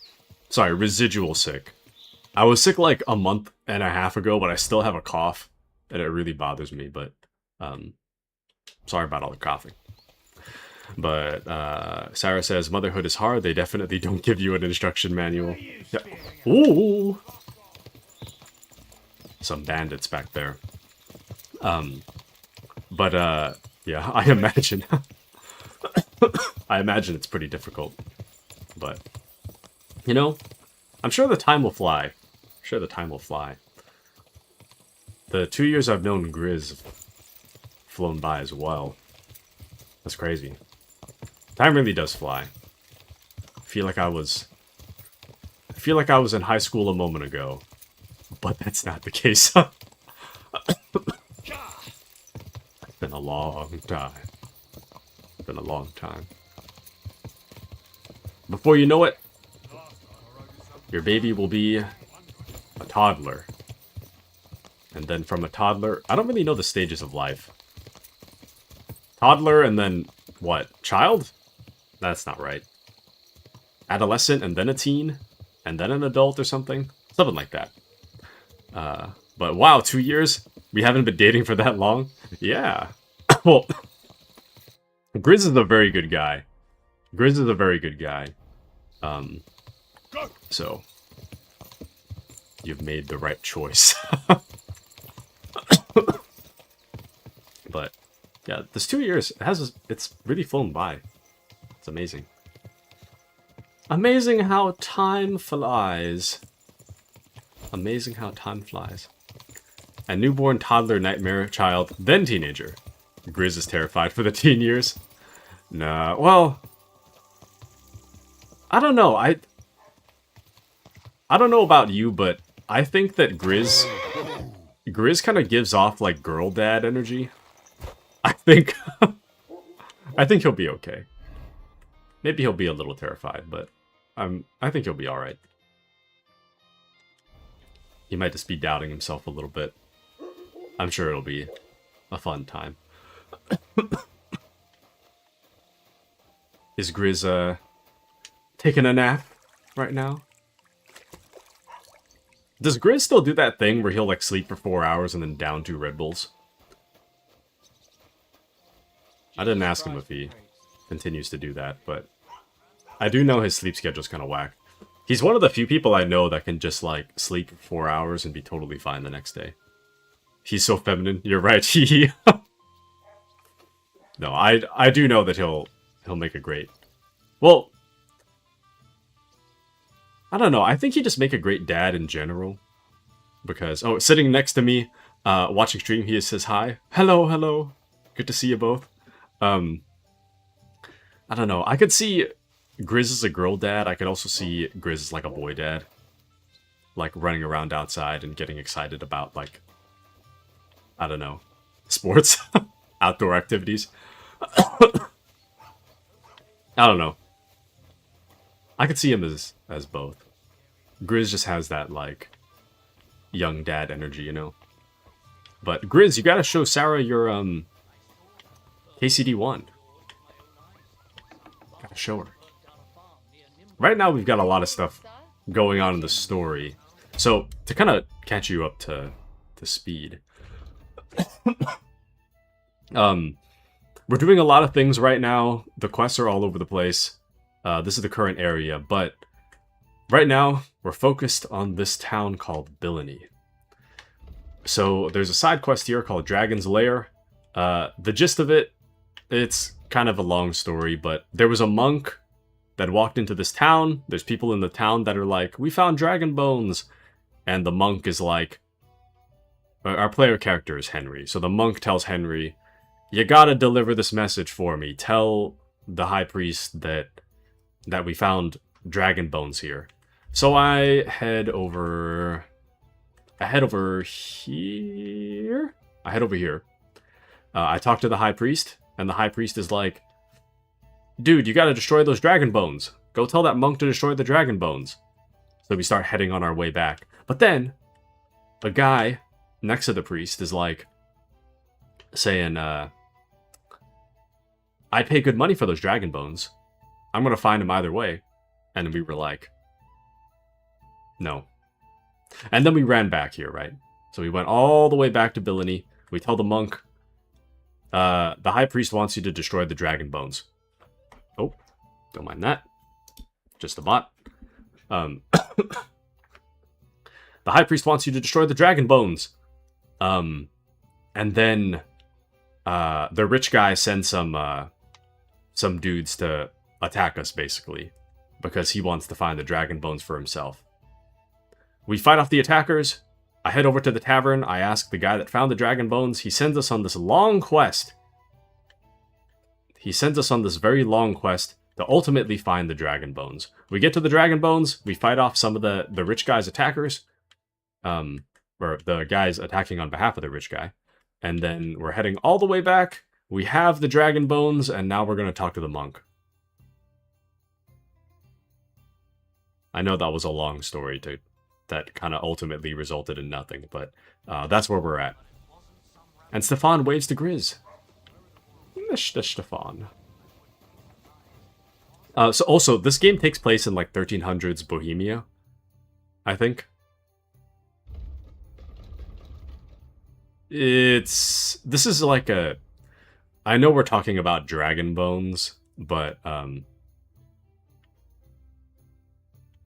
sorry, residual sick. I was sick like a month and a half ago, but I still have a cough. And it really bothers me, but... sorry about all the coughing. But Sarah says, motherhood is hard. They definitely don't give you an instruction manual. Yeah. Ooh! some bandits back there. But yeah, I imagine I imagine it's pretty difficult. But you know, I'm sure the time will fly. I'm sure the time will fly. The 2 years I've known Grizz have flown by as well. That's crazy. Time really does fly. I feel like I was in high school a moment ago, but that's not the case. It's been a long time. It's been a long time. Before you know it, your baby will be a toddler. And then from a toddler, I don't really know the stages of life. Toddler and then what? Child? That's not right. Adolescent and then a teen? And then an adult or something? Something like that. But wow, 2 years? We haven't been dating for that long? Yeah. Well, Grizz is a very good guy. Grizz is a very good guy. So, you've made the right choice. But, yeah, this 2 years, it's really flown by. It's amazing. Amazing how time flies. Amazing how time flies. A newborn, toddler, nightmare, child, then teenager. Grizz is terrified for the teen years. Nah, well... I don't know, I don't know about you, but I think that Grizz kind of gives off, like, girl dad energy. I think he'll be okay. Maybe he'll be a little terrified, but I think he'll be alright. He might just be doubting himself a little bit. I'm sure it'll be a fun time. Is Grizz, taking a nap right now? Does Grizz still do that thing where he'll, like, sleep for 4 hours and then down 2 Red Bulls? I didn't ask him if he continues to do that, but I do know his sleep schedule's kind of whack. He's one of the few people I know that can just, like, sleep for 4 hours and be totally fine the next day. He's so feminine. You're right. No, I do know that he'll make a great... Well, I don't know. I think he'd just make a great dad in general. Because, oh, sitting next to me, watching stream, he says hi. Hello, hello. Good to see you both. I don't know. I could see Grizz as a girl dad. I could also see Grizz as like a boy dad. Like running around outside and getting excited about, like, I don't know, sports, outdoor activities. I don't know. I could see him as both. Grizz just has that, like, young dad energy, you know? But Grizz, you gotta show Sarah your, KCD1. Gotta show her. Right now we've got a lot of stuff going on in the story. So, to kind of catch you up to speed. We're doing a lot of things right now. The quests are all over the place. This is the current area, but right now we're focused on this town called Billany. So there's a side quest here called Dragon's Lair. The gist of it, it's kind of a long story, but there was a monk that walked into this town. There's people in the town that are like, we found dragon bones. And the monk is like, our player character is Henry. So the monk tells Henry, you gotta deliver this message for me. Tell the high priest that we found dragon bones here. So I head over here. I talk to the high priest, and the high priest is like, dude, you gotta destroy those dragon bones. Go tell that monk to destroy the dragon bones. So we start heading on our way back. But then, a guy next to the priest is like, saying, I'd pay good money for those dragon bones. I'm gonna find them either way. And we were like, no. And then we ran back here, right? So we went all the way back to Billany. We tell the monk, the high priest wants you to destroy the dragon bones. Oh, don't mind that. Just a bot. The High Priest wants you to destroy the dragon bones. And then the rich guy sends some dudes to attack us, basically, because he wants to find the dragon bones for himself. We fight off the attackers. I head over to the tavern. I ask the guy that found the dragon bones. He sends us on this long quest. He sends us on this very long quest to ultimately find the dragon bones. We get to the dragon bones. We fight off some of the rich guy's attackers. Or the guys attacking on behalf of the rich guy. And then we're heading all the way back. We have the dragon bones, and now we're going to talk to the monk. I know that was a long story that kind of ultimately resulted in nothing, but that's where we're at. And Stefan waves to Grizz. Mr. Stefan. So also, this game takes place in like 1300s Bohemia, I think. This is like a... I know we're talking about dragon bones, but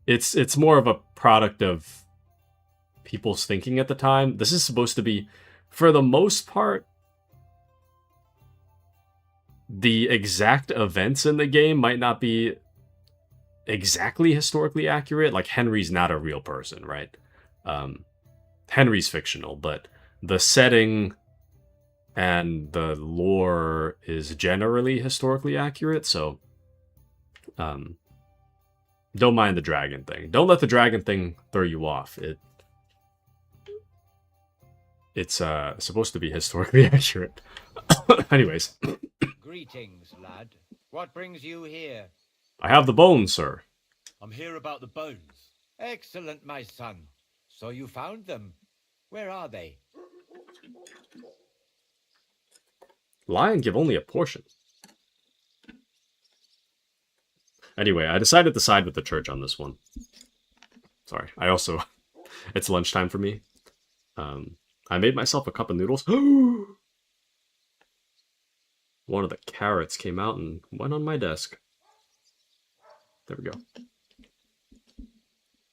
it's more of a product of people's thinking at the time. This is supposed to be, for the most part, the exact events in the game might not be exactly historically accurate. Like, Henry's not a real person, right? Henry's fictional, but the setting and the lore is generally historically accurate, so don't mind the dragon thing. Don't let the dragon thing throw you off. It's supposed to be historically accurate. Anyways. Greetings, lad. What brings you here? I have the bones, sir. I'm here about the bones. Excellent, my son. So you found them. Where are they? Lion give only a portion. Anyway, I decided to side with the church on this one. Sorry, I also... It's lunchtime for me. I made myself a cup of noodles. One of the carrots came out and went on my desk. There we go.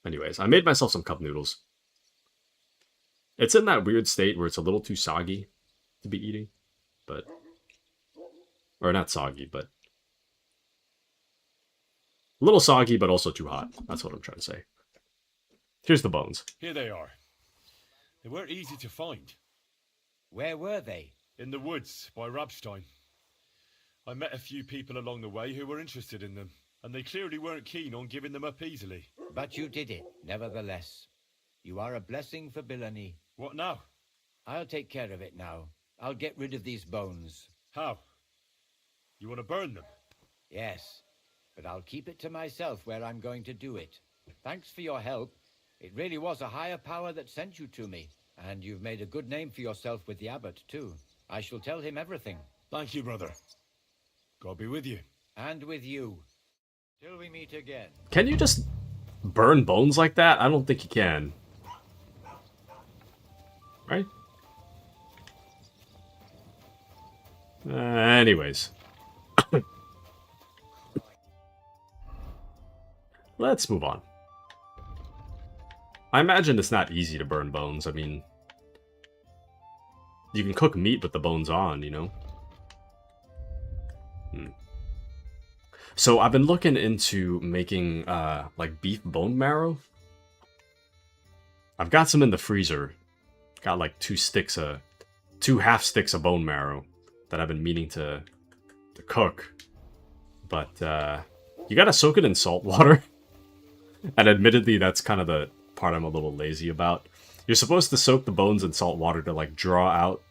Anyways, I made myself some cup noodles. It's in that weird state where it's a little too soggy to be eating. But... Or not soggy, but... A little soggy, but also too hot. That's what I'm trying to say. Here's the bones. Here they are. They weren't easy to find. Where were they? In the woods by Rabstein. I met a few people along the way who were interested in them, and they clearly weren't keen on giving them up easily. But you did it, nevertheless. You are a blessing for Billany. What now? I'll take care of it now. I'll get rid of these bones. How? You want to burn them? Yes, but I'll keep it to myself where I'm going to do it. Thanks for your help. It really was a higher power that sent you to me. And you've made a good name for yourself with the abbot, too. I shall tell him everything. Thank you, brother. God be with you. And with you. Till we meet again. Can you just burn bones like that? I don't think you can. Right? Anyways. Let's move on. I imagine it's not easy to burn bones. I mean, you can cook meat with the bones on, you know? So I've been looking into making, like, beef bone marrow. I've got some in the freezer. Got, like, 2 half sticks of bone marrow that I've been meaning to cook. But, you gotta soak it in salt water. And admittedly, that's kind of the part I'm a little lazy about. You're supposed to soak the bones in salt water to, like, draw out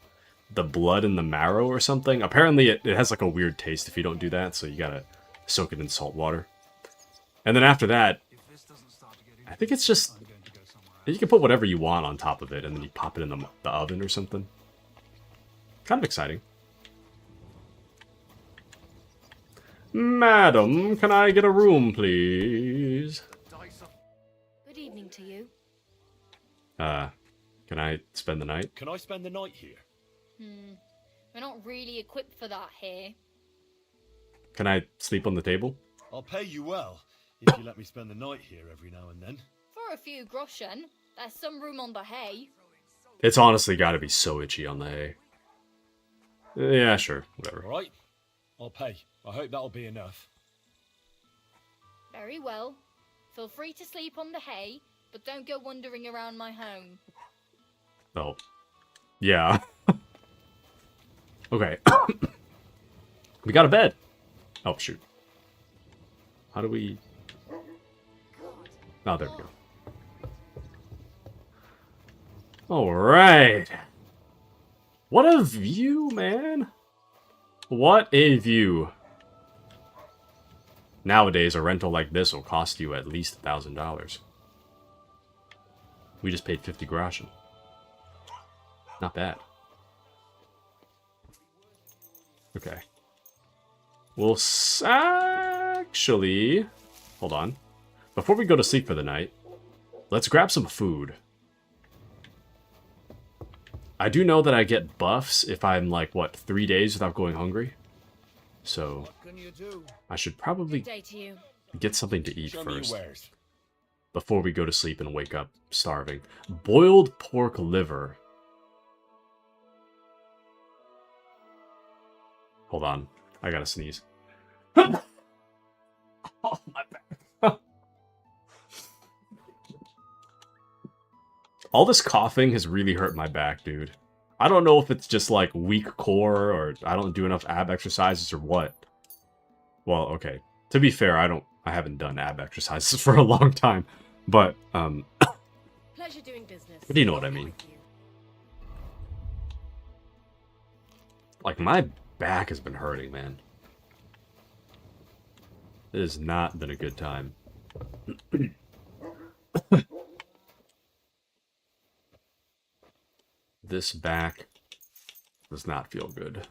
the blood in the marrow or something. Apparently, it has, like, a weird taste if you don't do that, so you gotta soak it in salt water. And then after that, I think it's just... You can put whatever you want on top of it, and then you pop it in the oven or something. Kind of exciting. Madam, can I get a room, please? Good evening to you. Can I spend the night? Can I spend the night here? We're not really equipped for that here. Can I sleep on the table? I'll pay you well if you let me spend the night here every now and then. For a few groschen. There's some room on the hay. It's honestly got to be so itchy on the hay. Yeah, sure, whatever. All right, I'll pay. I hope that'll be enough. Very well. Feel free to sleep on the hay, but don't go wandering around my home. Oh. Yeah. Okay. We got a bed. Oh, shoot. How do we... Oh, there we go. Alright. What a view, man. What a view. Nowadays, a rental like this will cost you at least $1,000. We just paid 50 groschen. Not bad. Okay. We'll actually... Hold on. Before we go to sleep for the night, let's grab some food. I do know that I get buffs if I'm like, what, 3 days without going hungry? So, I should probably get something to eat first. Before we go to sleep and wake up starving. Boiled pork liver. Hold on. I gotta sneeze. Oh, my back. All this coughing has really hurt my back, dude. I don't know if it's just like weak core or I don't do enough ab exercises or what. Well, okay. To be fair, I haven't done ab exercises for a long time. But, Pleasure doing business. but you know what I mean. Like, my back has been hurting, man. It has not been a good time. This back does not feel good.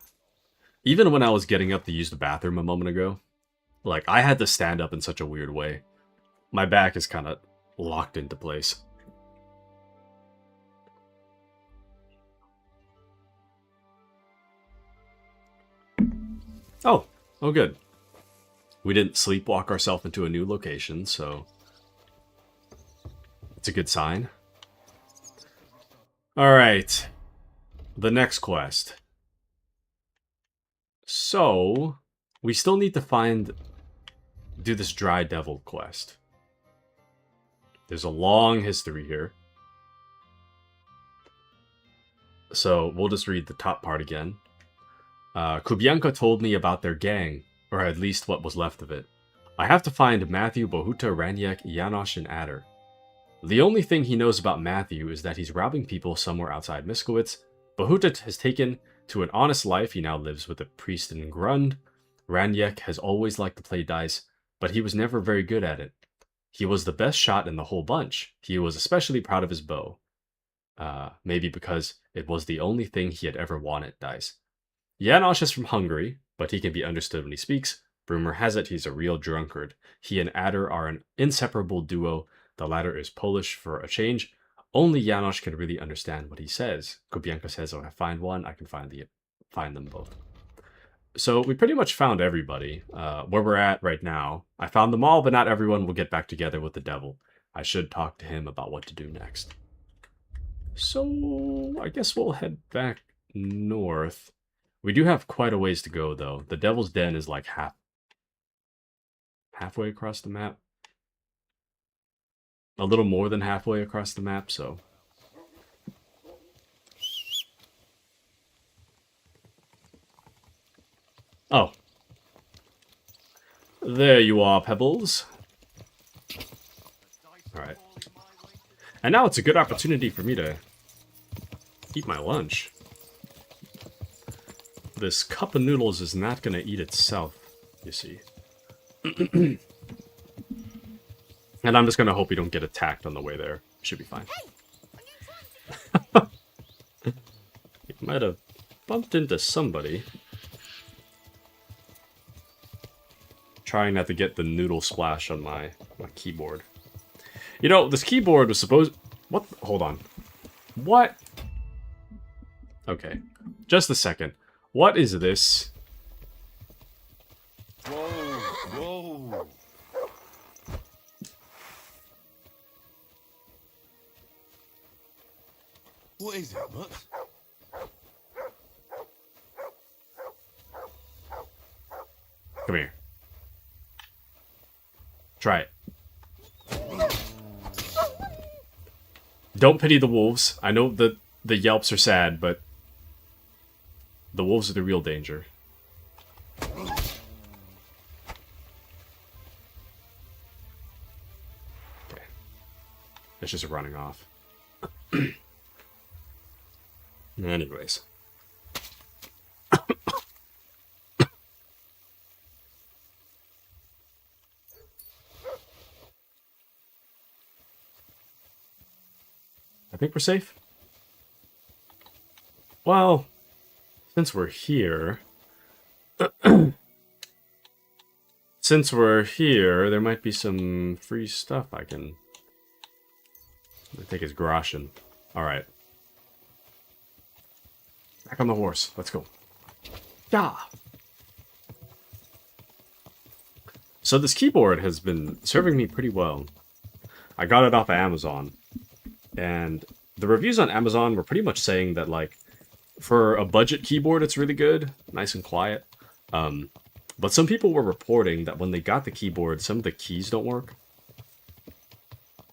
Even when I was getting up to use the bathroom a moment ago, like, I had to stand up in such a weird way. My back is kind of locked into place. Oh, good. We didn't sleepwalk ourselves into a new location, so it's a good sign. Alright. The next quest. So, we still need to do this Dry Devil quest. There's a long history here. So, we'll just read the top part again. Kubianka told me about their gang, or at least what was left of it. I have to find Matthew, Bohuta, Raniek, Janosch, and Adder. The only thing he knows about Matthew is that he's robbing people somewhere outside Miskowitz. Bohuta has taken to an honest life. He now lives with a priest in Grund. Raniek has always liked to play dice, but he was never very good at it. He was the best shot in the whole bunch. He was especially proud of his bow. Maybe because it was the only thing he had ever wanted, dice. Janosch is from Hungary, but he can be understood when he speaks. Rumor has it he's a real drunkard. He and Adder are an inseparable duo. The latter is Polish for a change. Only Janosch can really understand what he says. Kubianka says, "Oh, I find one, I can find them both." So we pretty much found everybody. Where we're at right now. I found them all, but not everyone will get back together with the devil. I should talk to him about what to do next. So I guess we'll head back north. We do have quite a ways to go, though. The Devil's Den is like halfway across the map. A little more than halfway across the map, so... Oh. There you are, Pebbles. Alright. And now it's a good opportunity for me to eat my lunch. This cup of noodles is not going to eat itself, you see. And I'm just going to hope we don't get attacked on the way there. Should be fine. You might have bumped into somebody. Trying not to get the noodle splash on my keyboard. You know, this keyboard was supposed... What? Hold on. What? Okay. Just a second. What is this? Whoa. What is it, Mutt? Come here. Try it. Don't pity the wolves. I know that the yelps are sad, but the wolves are the real danger. Okay. It's just running off. Anyways. I think we're safe. Well, since we're here... since we're here, there might be some free stuff I can... I think it's Groschen. Alright. Back on the horse. Let's go. Yeah. So this keyboard has been serving me pretty well. I got it off of Amazon. And the reviews on Amazon were pretty much saying that, like, for a budget keyboard, it's really good. Nice and quiet. But some people were reporting that when they got the keyboard, some of the keys don't work.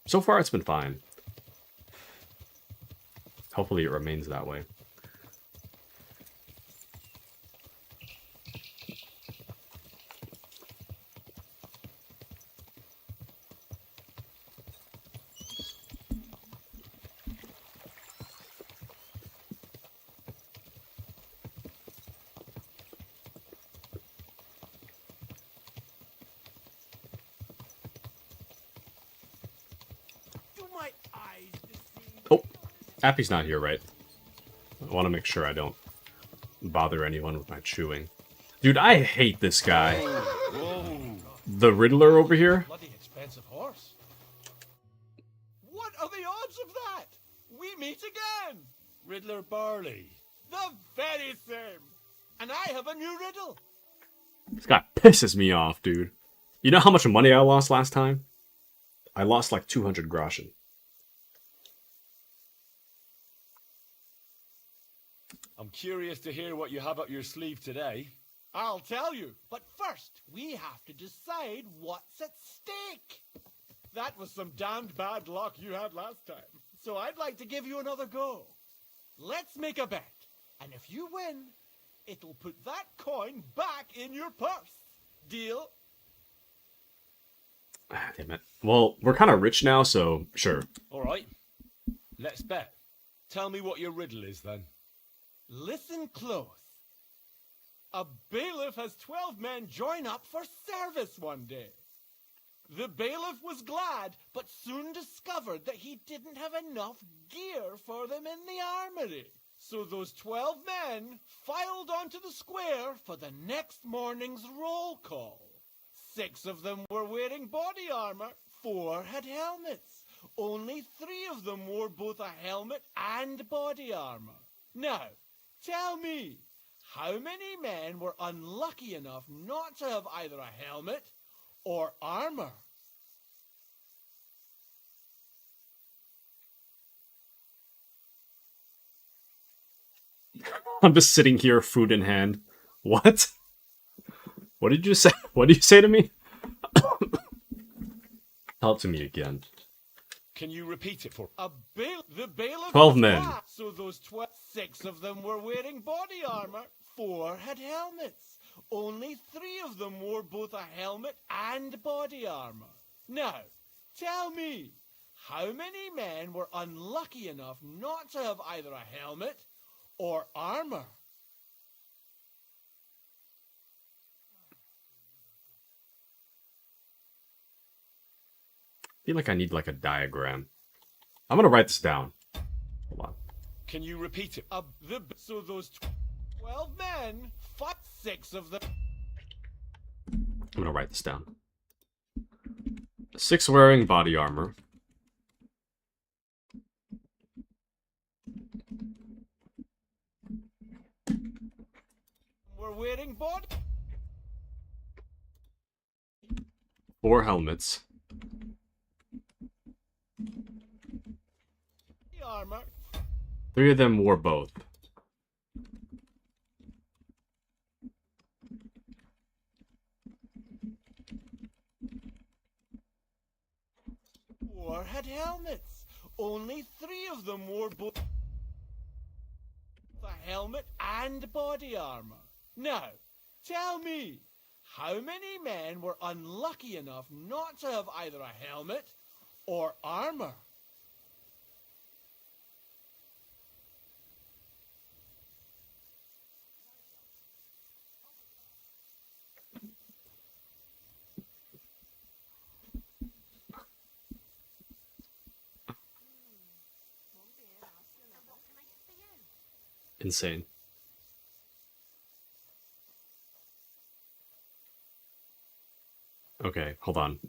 So far, it's been fine. Hopefully it remains that way. Oh, Appy's not here, right? I want to make sure I don't bother anyone with my chewing. Dude, I hate this guy. The Riddler over here. Bloody expensive horse. What are the odds of that? We meet again. Riddler Barley. The very same. And I have a new riddle. This guy pisses me off, dude. You know how much money I lost last time? I lost like 200 groschen. I'm curious to hear what you have up your sleeve today. I'll tell you. But first, we have to decide what's at stake. That was some damned bad luck you had last time. So I'd like to give you another go. Let's make a bet. And if you win, it'll put that coin back in your purse. Deal? Ah, damn it. Well, we're kind of rich now, so sure. All right. Let's bet. Tell me what your riddle is, then. Listen close. A bailiff has 12 men join up for service one day. The bailiff was glad, but soon discovered that he didn't have enough gear for them in the armory. So those 12 men filed onto the square for the next morning's roll call. 6 of them were wearing body armor, 4 had helmets. Only 3 of them wore both a helmet and body armor. Now, tell me, how many men were unlucky enough not to have either a helmet or armor? I'm just sitting here, food in hand. What? What did you say? What did you say to me? Tell it to me again. Can you repeat it for The bailiff 12 men. So those 6 of them were wearing body armor, 4 had helmets. Only 3 of them wore both a helmet and body armor. Now, tell me, how many men were unlucky enough not to have either a helmet or armor? I feel like I need like a diagram. I'm gonna write this down. Hold on. Can you repeat it? So those 12 men, 6 of them. I'm gonna write this down. 6 wearing body armor. Were wearing body 4 helmets. armor. 3 of them wore both. Four had helmets. Only 3 of them wore both the helmet and body armor. Now, tell me, how many men were unlucky enough not to have either a helmet or armor? Insane. Okay, hold on.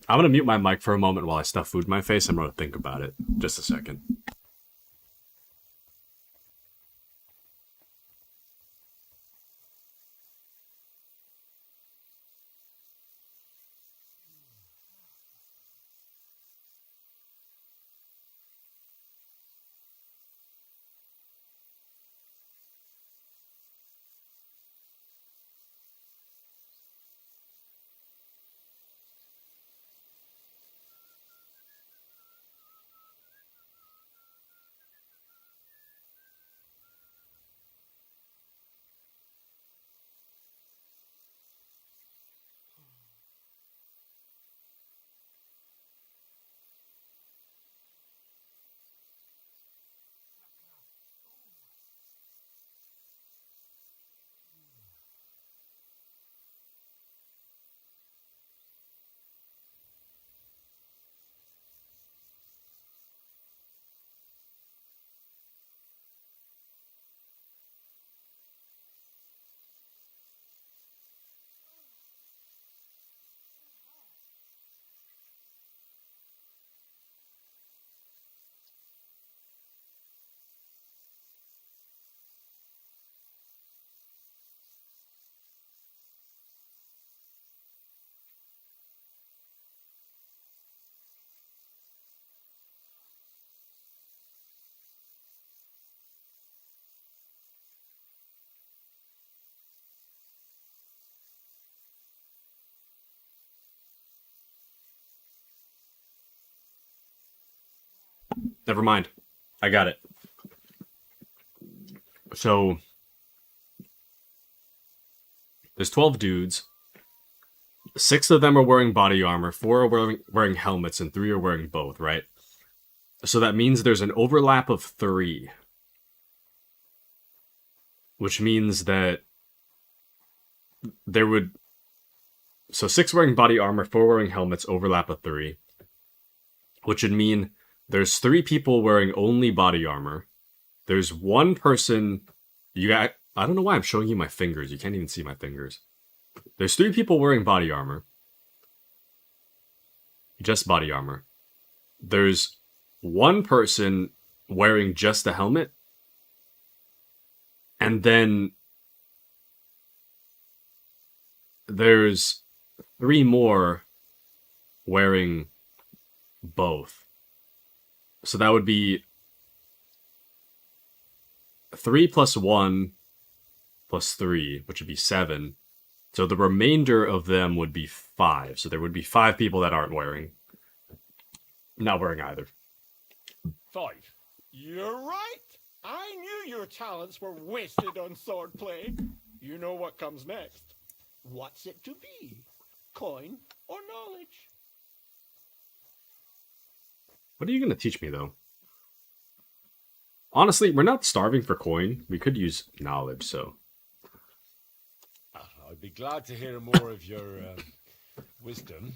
I'm gonna mute my mic for a moment while I stuff food in my face. I'm gonna think about it. Just a second. Never mind. I got it. So there's 12 dudes. 6 of them are wearing body armor, 4 are wearing helmets, and 3 are wearing both, right? So that means there's an overlap of 3. Which means that there would... So 6 wearing body armor, 4 wearing helmets, overlap of 3. Which would mean there's 3 people wearing only body armor. There's 1 person... I don't know why I'm showing you my fingers. You can't even see my fingers. There's 3 people wearing body armor. Just body armor. There's 1 person wearing just a helmet. And then there's 3 more wearing both. So that would be 3 plus 1 plus 3, which would be 7. So the remainder of them would be 5. So there would be 5 people that aren't not wearing either. 5. You're right. I knew your talents were wasted on swordplay. You know what comes next. What's it to be? Coin or knowledge? What are you going to teach me, though? Honestly, we're not starving for coin. We could use knowledge, so... I'd be glad to hear more of your wisdom.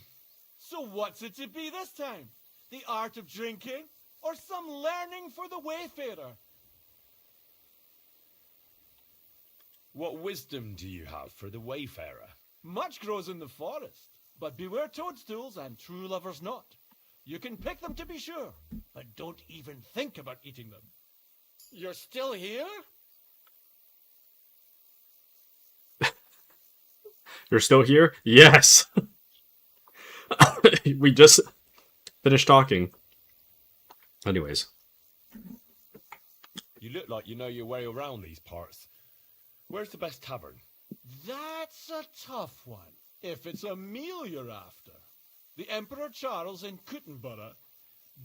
So what's it to be this time? The art of drinking or some learning for the wayfarer? What wisdom do you have for the wayfarer? Much grows in the forest, but beware toadstools and true lovers not. You can pick them to be sure, but don't even think about eating them. You're still here? You're still here? Yes! We just finished talking. Anyways. You look like you know your way around these parts. Where's the best tavern? That's a tough one. If it's a meal you're after. The Emperor Charles in Kuttenborough.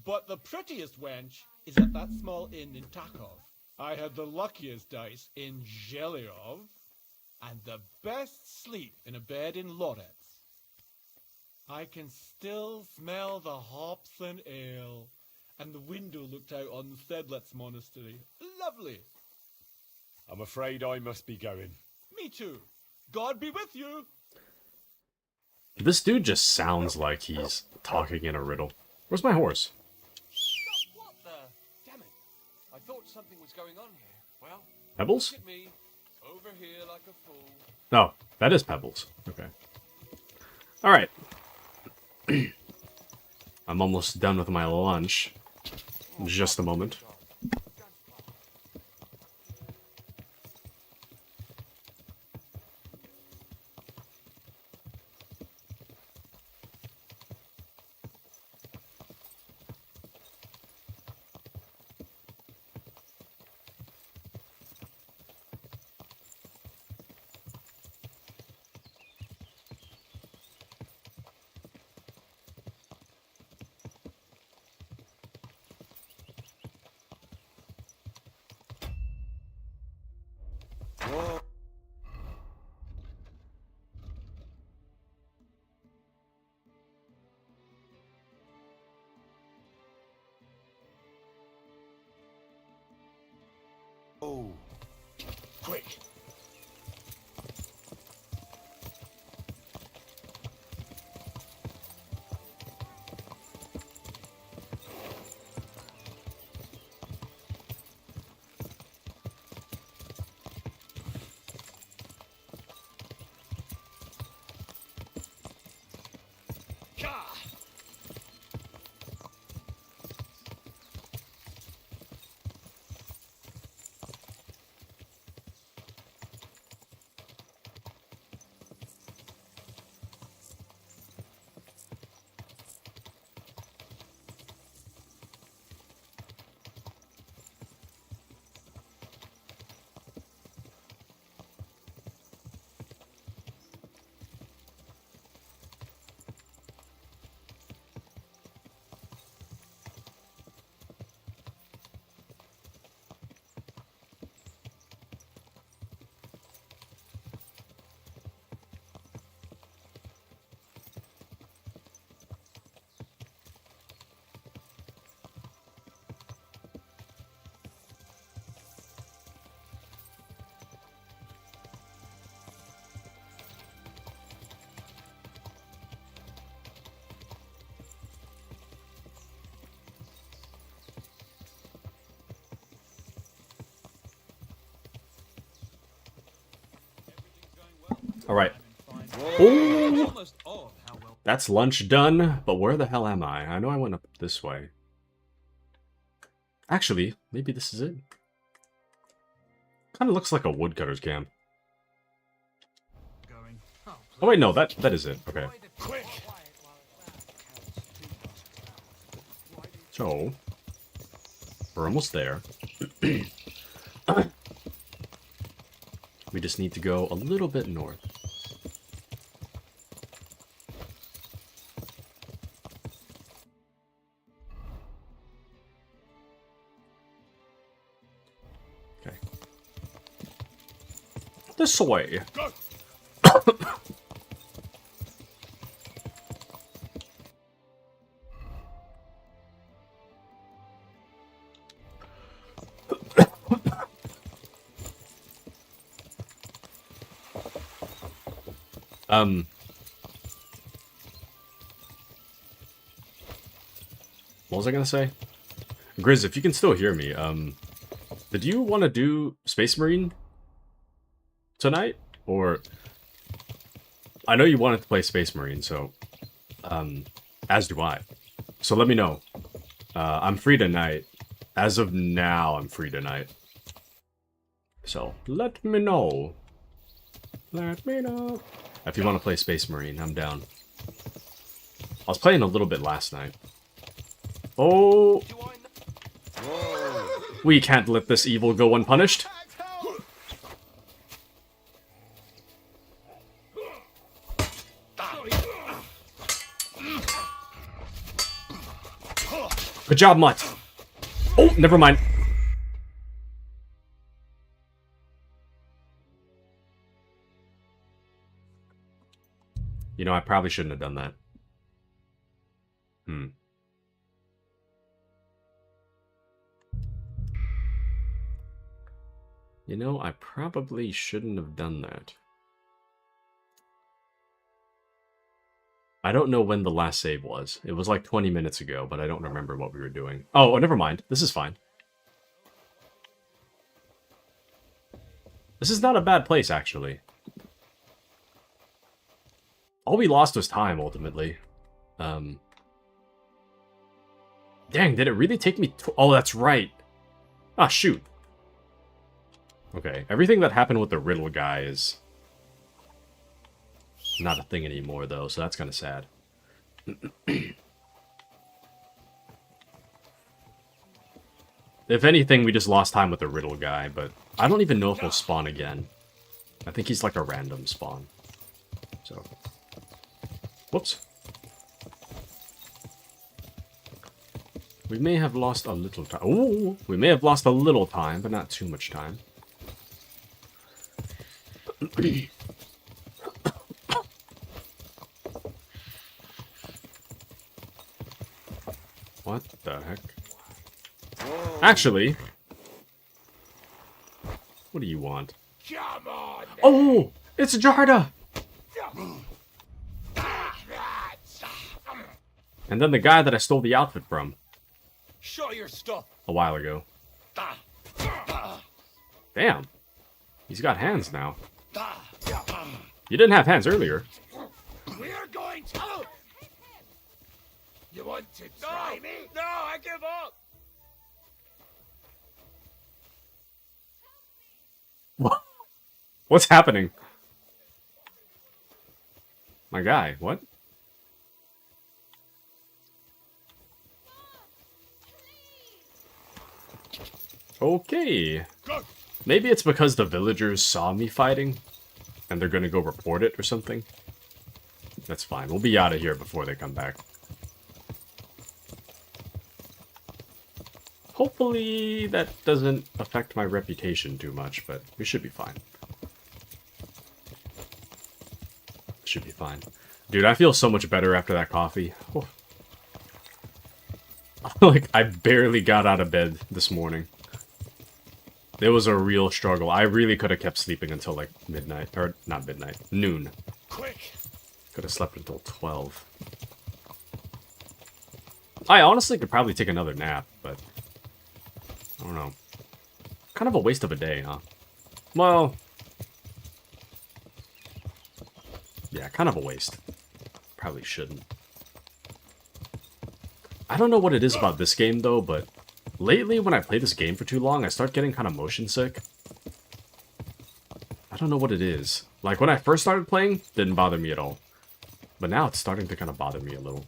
But the prettiest wench is at that small inn in Takov. I had the luckiest dice in Zhelyov. And the best sleep in a bed in Lorets. I can still smell the hops and ale. And the window looked out on Sedlets Monastery. Lovely. I'm afraid I must be going. Me too. God be with you. This dude just sounds like he's talking in a riddle. Where's my horse? What the? Damn it. I thought something was going on here. Well, Pebbles? look at me. Over here like a fool. No, that is Pebbles. Okay. Alright. I'm almost done with my lunch. Just a moment. Oh, quick! Alright. Oh! That's lunch done, but where the hell am I? I know I went up this way. Actually, maybe this is it. Kind of looks like a woodcutter's camp. Oh wait, no, that is it. Okay. So, we're almost there. We just need to go a little bit north. Okay. This way. What was I gonna say? Grizz, if you can still hear me, did you want to do Space Marine tonight? Or... I know you wanted to play Space Marine, so... as do I. So let me know. I'm free tonight. As of now, I'm free tonight. So, let me know. Let me know. If you want to play Space Marine, I'm down. I was playing a little bit last night. Oh! Whoa! We can't let this evil go unpunished. Good job, Mutt. Oh, never mind. You know, I probably shouldn't have done that. You know, I probably shouldn't have done that. I don't know when the last save was. It was like 20 minutes ago, but I don't remember what we were doing. Oh, never mind. This is fine. This is not a bad place, actually. All we lost was time, ultimately. Dang, did it really take me... Oh, that's right. Ah, shoot. Okay, everything that happened with the riddle guy is... not a thing anymore, though, so that's kind of sad. If anything, we just lost time with the riddle guy, but I don't even know if he'll spawn again. I think he's like a random spawn. So... Whoops. We may have lost a little time. Ooh, we may have lost a little time, but not too much time. What the heck? Actually, what do you want? Come on! Oh, it's Jarda! And then the guy that I stole the outfit from. Show your stuff. A while ago. Damn. He's got hands now. You didn't have hands earlier. We're going to... You want to try me? No, I give up. What? What's happening? My guy, what? Okay. Maybe it's because the villagers saw me fighting, and they're gonna go report it or something. That's fine. We'll be out of here before they come back. Hopefully that doesn't affect my reputation too much, but we should be fine. Should be fine. Dude, I feel so much better after that coffee. Oh. Like, I barely got out of bed this morning. It was a real struggle. I really could have kept sleeping until like midnight. Or, not midnight. Noon. Quick. Could have slept until 12. I honestly could probably take another nap, but... I don't know. Kind of a waste of a day, huh? Well... yeah, kind of a waste. Probably shouldn't. I don't know what it is about this game, though, but... lately, when I play this game for too long, I start getting kind of motion sick. I don't know what it is. Like, when I first started playing, didn't bother me at all. But now it's starting to kind of bother me a little.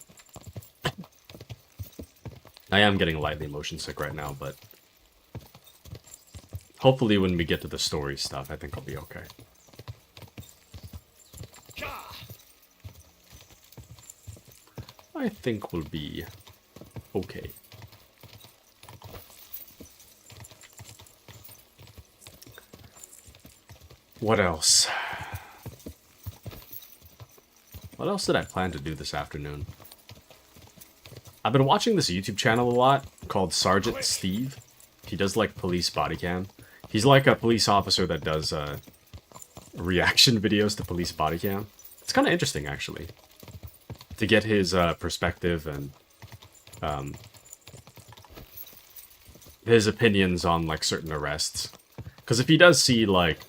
I am getting lightly motion sick right now, but... hopefully when we get to the story stuff, I think I'll be okay. I think we'll be okay. What else? What else did I plan to do this afternoon? I've been watching this YouTube channel a lot called Sergeant Steve. He does like police body cam. He's like a police officer that does reaction videos to police body cam. It's kind of interesting, actually, to get his perspective and his opinions on like certain arrests. Because if he does see like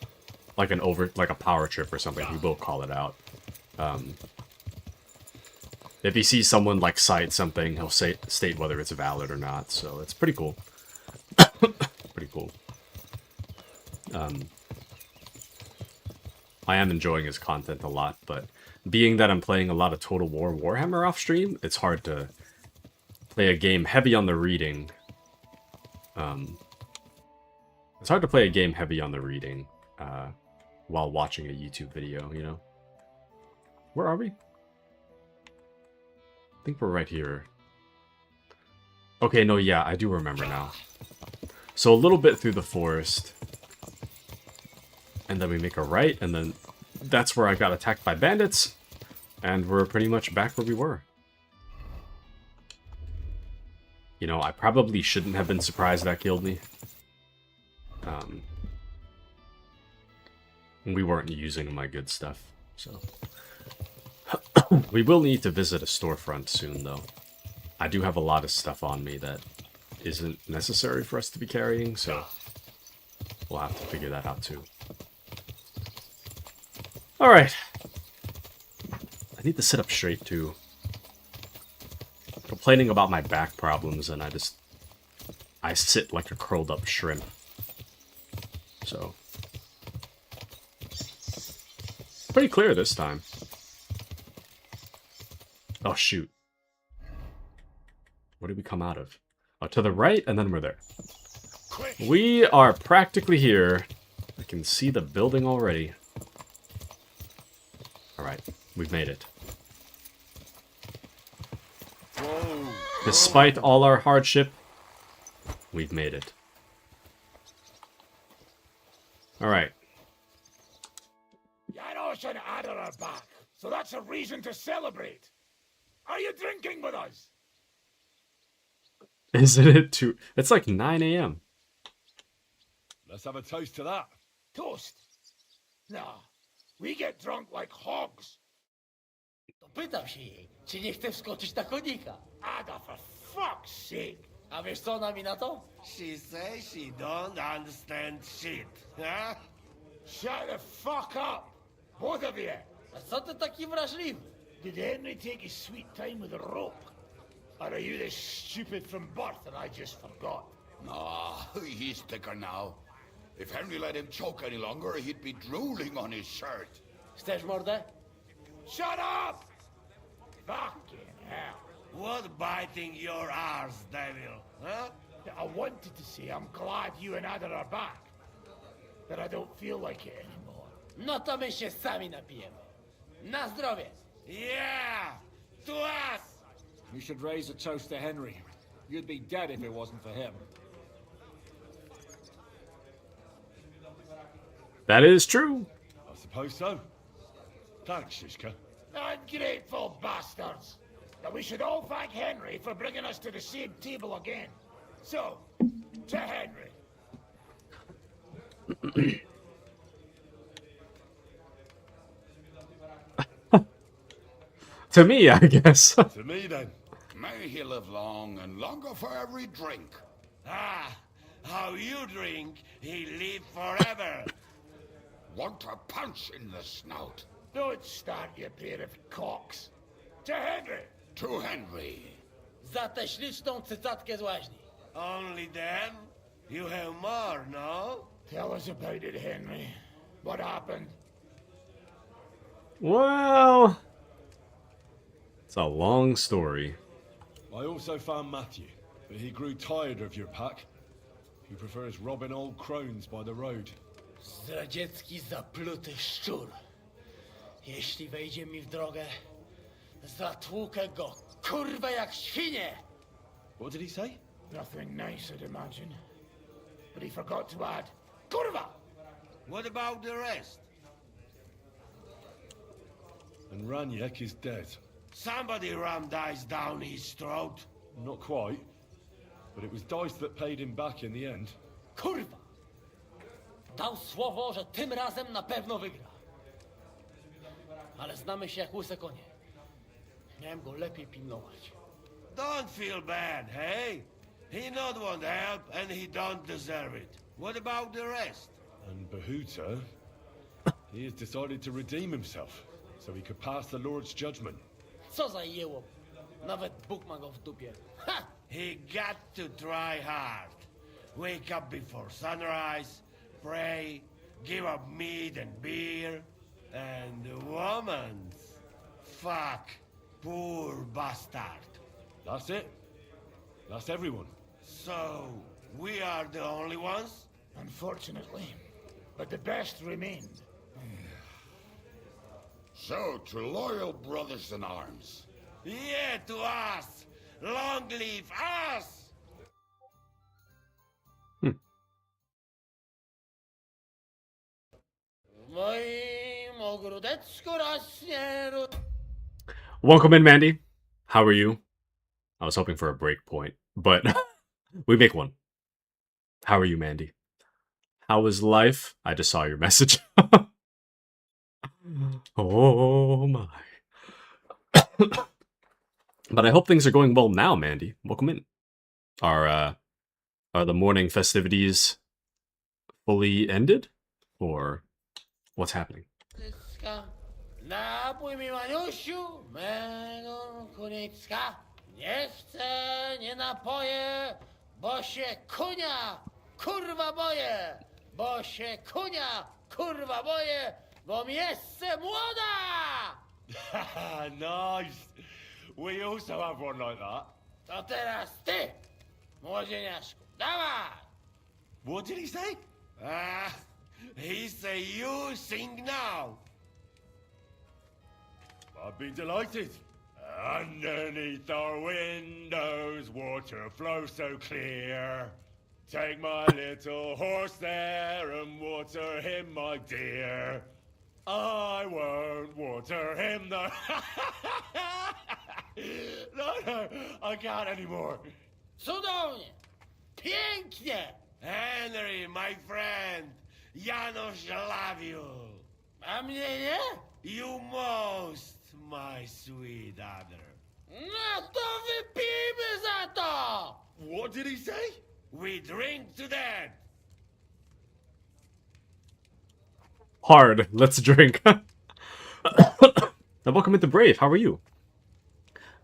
a power trip or something, he will call it out. If he sees someone like cite something, he'll state whether it's valid or not. So it's pretty cool. Pretty cool. I am enjoying his content a lot, but being that I'm playing a lot of Total War Warhammer off stream, it's hard to play a game heavy on the reading It's hard to play a game heavy on the reading while watching a YouTube video, you know? Where are we? I think we're right here. Okay, no, yeah, I do remember now. So a little bit through the forest. And then we make a right, and then that's where I got attacked by bandits. And we're pretty much back where we were. You know, I probably shouldn't have been surprised that killed me. We weren't using my good stuff, so... We will need to visit a storefront soon, though. I do have a lot of stuff on me that isn't necessary for us to be carrying, so... We'll have to figure that out, too. Alright. I need to sit up straight, too. Complaining about my back problems, and I sit like a curled up shrimp. So. Pretty clear this time. Oh, shoot. What did we come out of? Oh, to the right, and then we're there. We are practically here. I can see the building already. Alright, we've made it. Whoa. Despite all our hardship, we've made it. Alright. Yarosh and Adder are back, so that's a reason to celebrate. Are you drinking with us? Isn't it too... It's like 9 a.m. Let's have a toast to that. Toast? Nah, we get drunk like hogs. To pytam się jej, czy nie chce wskoczyć na konika? Ada, for fuck's sake. A wiesz co ona mi na to? She says she don't understand shit, huh? Shut the fuck up, both of you. A co ty taki wrażliwy? Did Henry take his sweet time with a rope? Or are you this stupid from birth that I just forgot? Nah, he's thicker now. If Henry let him choke any longer, he'd be drooling on his shirt. Chcesz mordę? Shut up! Fucking hell. What biting your arse, devil, huh? I wanted to say I'm glad you and Ada are back. But I don't feel like it anymore. No to my się sami napijemy. Na zdrowie! Yeah! To us! You should raise a toast to Henry. You'd be dead if it wasn't for him. That is true. I suppose so. Thanks, Shishka. Ungrateful bastards! Now we should all thank Henry for bringing us to the same table again. So, to Henry. To me, I guess. To me, then. May he live long and longer for every drink. Ah, how you drink, he live forever. Want a punch in the snout. Don't start, you pair of cocks. To Henry. To Henry. Za tę śliczną cycatkę z łaźni. Only them? You have more, no? Tell us about it, Henry. What happened? Well... It's a long story. I also found Matthew, but he grew tired of your pack. He prefers robbing old crones by the road. Zdradziecki, zapluty szczur. Jeśli wejdzie mi w drogę, zatłukę go, kurwa, jak świnie! What did he say? Nothing nice, I'd imagine. But he forgot to add, kurwa! What about the rest? And Raniek is dead. Somebody rammed dice down his throat. Not quite. But it was dice that paid him back in the end. Kurwa! Dał słowo, że tym razem na pewno wygra. Ale znamy się jak łyse konie. Miałem go lepiej pilnować. Don't feel bad, hey? He not want help and he don't deserve it. What about the rest? And Bahuta, he has decided to redeem himself, so he could pass the Lord's judgment. Co za jełop. Nawet Bóg ma go w dupie. Ha! He got to try hard. Wake up before sunrise, pray, give up meat and beer, and the woman's. Fuck, poor bastard. That's it. That's everyone. So, we are the only ones? unfortunately. But the best remained. So, to loyal brothers in arms. Yeah, to us! Long live us! Welcome in, Mandy. How are you? I was hoping for a break point, but we make one. How are you, Mandy? How is life? I just saw your message. Oh my. But I hope things are going well now, Mandy. Welcome in. Are the morning festivities fully ended? Or what's happening? Napój mi Maniusiu, mego kunicka. Nie chcę, nie napoję, bo się kunia, kurwa boję. Bo się kunia, kurwa boję, bo miejsce młoda! Nice. We also have one like that. To teraz ty, młodzieniaszku, dawaj! What did he say? He say you sing now. I've been delighted. Underneath our windows, water flows so clear. Take my little horse there and water him, my dear. I won't water him, though. No, I can't anymore. Cudownie, pięknie. Henry, my friend, Janusz love you. A mnie nie? You most, my sweet other. No to wypijmy za to! What did he say? We drink to that. Hard. Let's drink. And welcome into Brave. How are you?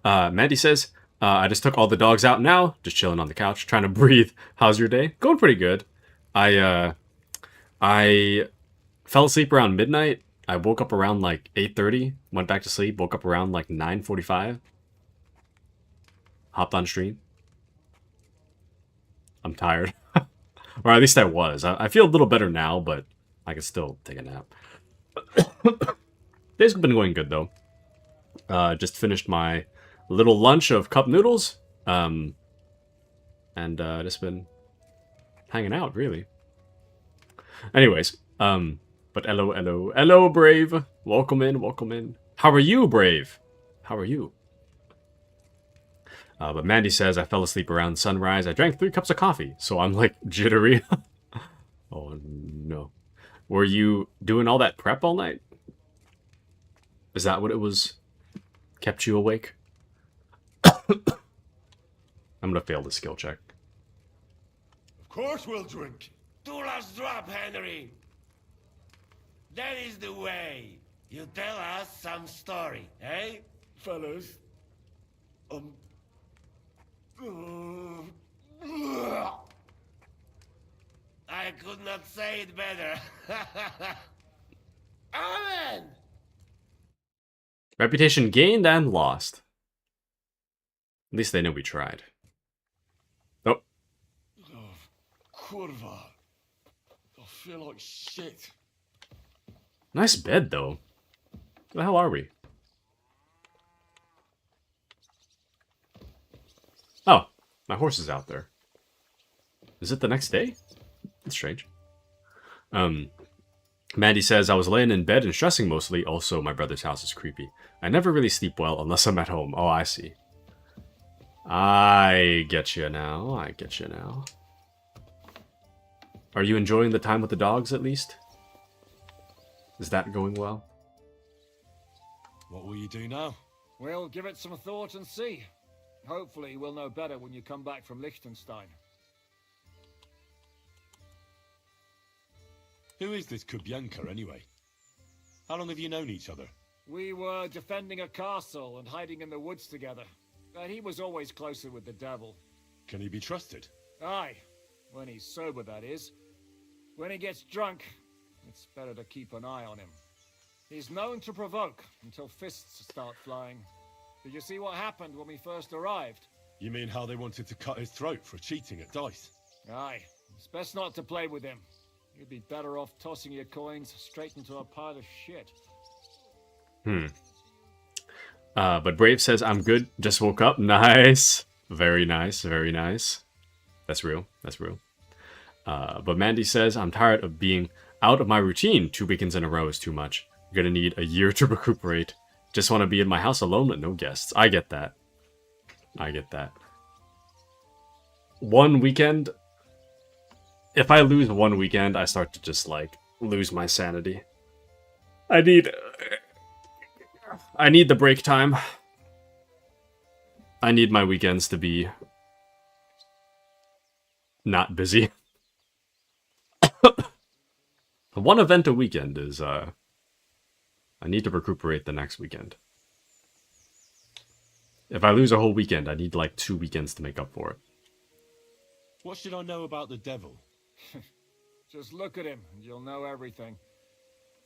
Mandy says, I just took all the dogs out now. Just chilling on the couch, trying to breathe. How's your day? Going pretty good. I fell asleep around midnight. I woke up around like 8:30. Went back to sleep. Woke up around like 9:45. Hopped on stream. I'm tired. Or at least I was. I feel a little better now, but I can still take a nap. Day's been going good, though. Just finished my little lunch of cup noodles. And just been hanging out, really. Anyways, but hello, Brave. Welcome in, welcome in. How are you, Brave? How are you? But Mandy says, I fell asleep around sunrise. I drank 3 cups of coffee, so I'm like jittery. Oh no. Were you doing all that prep all night? Is that what it was? Kept you awake? I'm gonna fail the skill check. Of course we'll drink. Two last drop, Henry. That is the way. You tell us some story, eh? Fellas. I could not say it better. Amen! Reputation gained and lost. At least they know we tried. Oh. Kurva. I feel like shit. Nice bed, though. Where the hell are we? Oh, my horse is out there. Is it the next day? That's strange. Mandy says, I was laying in bed and stressing mostly. Also, my brother's house is creepy. I never really sleep well unless I'm at home. Oh, I see. I get you now. I get you now. Are you enjoying the time with the dogs, at least? Is that going well? What will you do now? We'll give it some thought and see. Hopefully we'll know better when you come back from Liechtenstein. Who is this Kubyanka, anyway? How long have you known each other? We were defending a castle and hiding in the woods together. But he was always closer with the devil. Can he be trusted? Aye. When he's sober, that is. When he gets drunk, it's better to keep an eye on him. He's known to provoke until fists start flying. Did you see what happened when we first arrived? You mean how they wanted to cut his throat for cheating at dice? Aye. It's best not to play with him. You'd be better off tossing your coins straight into a pile of shit. But Brave says, I'm good, just woke up. Nice. Very nice, very nice. That's real, that's real. But Mandy says, I'm tired of being out of my routine. 2 weekends in a row is too much. I'm gonna need a year to recuperate. Just want to be in my house alone with no guests. I get that. I get that. One weekend... If I lose one weekend, I start to just, like, lose my sanity. I need the break time. I need my weekends to be not busy. One event a weekend is, I need to recuperate the next weekend. If I lose a whole weekend, I need, like, 2 weekends to make up for it. What should I know about the devil? Just look at him, and you'll know everything.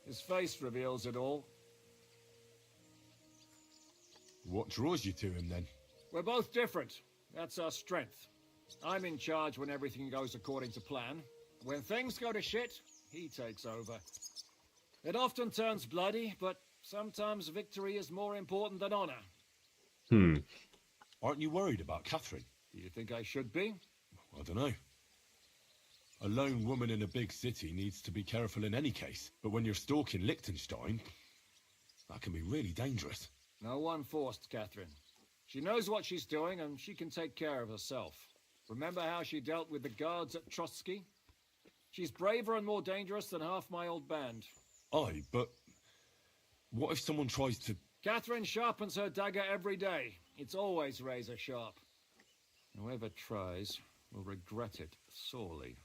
His face reveals it all. What draws you to him, then? We're both different. That's our strength. I'm in charge when everything goes according to plan. When things go to shit, he takes over. It often turns bloody, but sometimes victory is more important than honor. Aren't you worried about Catherine? Do you think I should be? I don't know. A lone woman in a big city needs to be careful in any case. But when you're stalking Liechtenstein, that can be really dangerous. No one forced Catherine. She knows what she's doing, and she can take care of herself. Remember how she dealt with the guards at Trotsky? She's braver and more dangerous than half my old band. Aye, but what if someone tries to... Catherine sharpens her dagger every day. It's always razor sharp. Whoever tries will regret it sorely.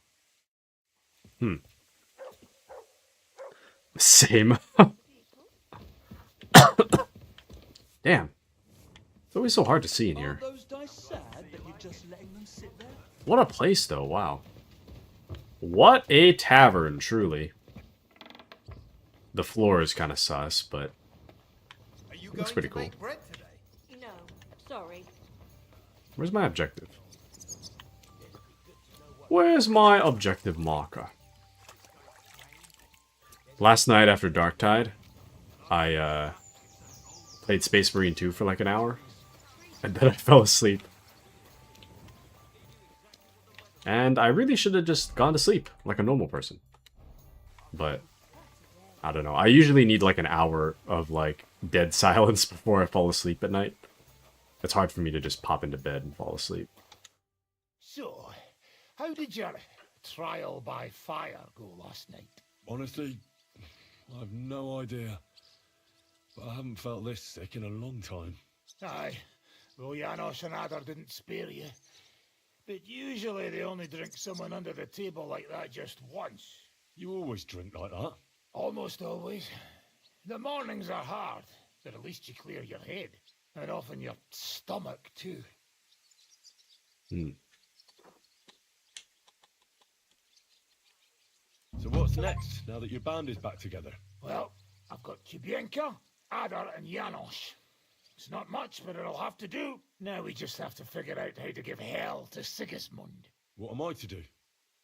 Same. Damn. It's always so hard to see in here. Those dice sad that you're just letting them sit there? What a place, though. Wow. What a tavern, truly. The floor is kind of sus, but it looks pretty cool. No, sorry. Where's my objective? Where's my objective marker? Last night after Darktide, I played Space Marine 2 for like an hour, and then I fell asleep. And I really should have just gone to sleep like a normal person. But I don't know. I usually need like an hour of like dead silence before I fall asleep at night. It's hard for me to just pop into bed and fall asleep. So, how did your trial by fire go last night? Honestly, I have no idea. But I haven't felt this sick in a long time. Aye, well, Janos and Adar didn't spare you. But usually they only drink someone under the table like that just once. You always drink like that? Almost always. The mornings are hard, but at least you clear your head. And often your stomach, too. So what's next, now that your band is back together? Well, I've got Kubienka, Adar, and Janos. It's not much, but it'll have to do. Now we just have to figure out how to give hell to Sigismund. What am I to do?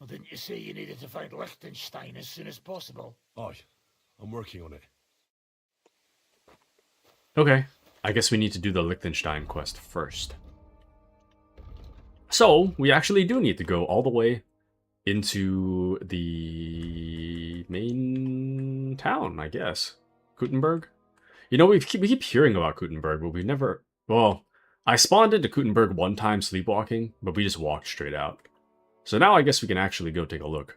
Well, didn't you say you needed to find Liechtenstein as soon as possible? Aye, I'm working on it. Okay, I guess we need to do the Liechtenstein quest first. So, we actually do need to go all the way into the main town, I guess. Kuttenberg? You know, we keep hearing about Kuttenberg, but we've never... Well, I spawned into Kuttenberg one time sleepwalking, but we just walked straight out. So now I guess we can actually go take a look.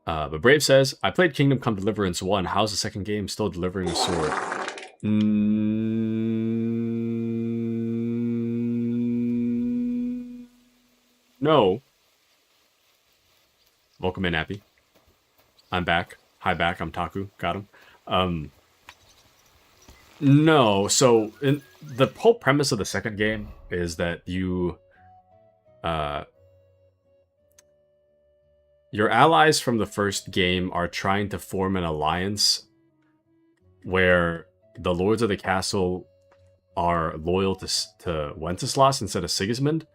But Brave says, I played Kingdom Come Deliverance 1. How's the second game still delivering a sword? No. Welcome in, Appy. I'm back. Hi, back. I'm Taku. Got him. No. So, the whole premise of the second game is that you... your allies from the first game are trying to form an alliance where the lords of the castle are loyal to Wenceslas instead of Sigismund.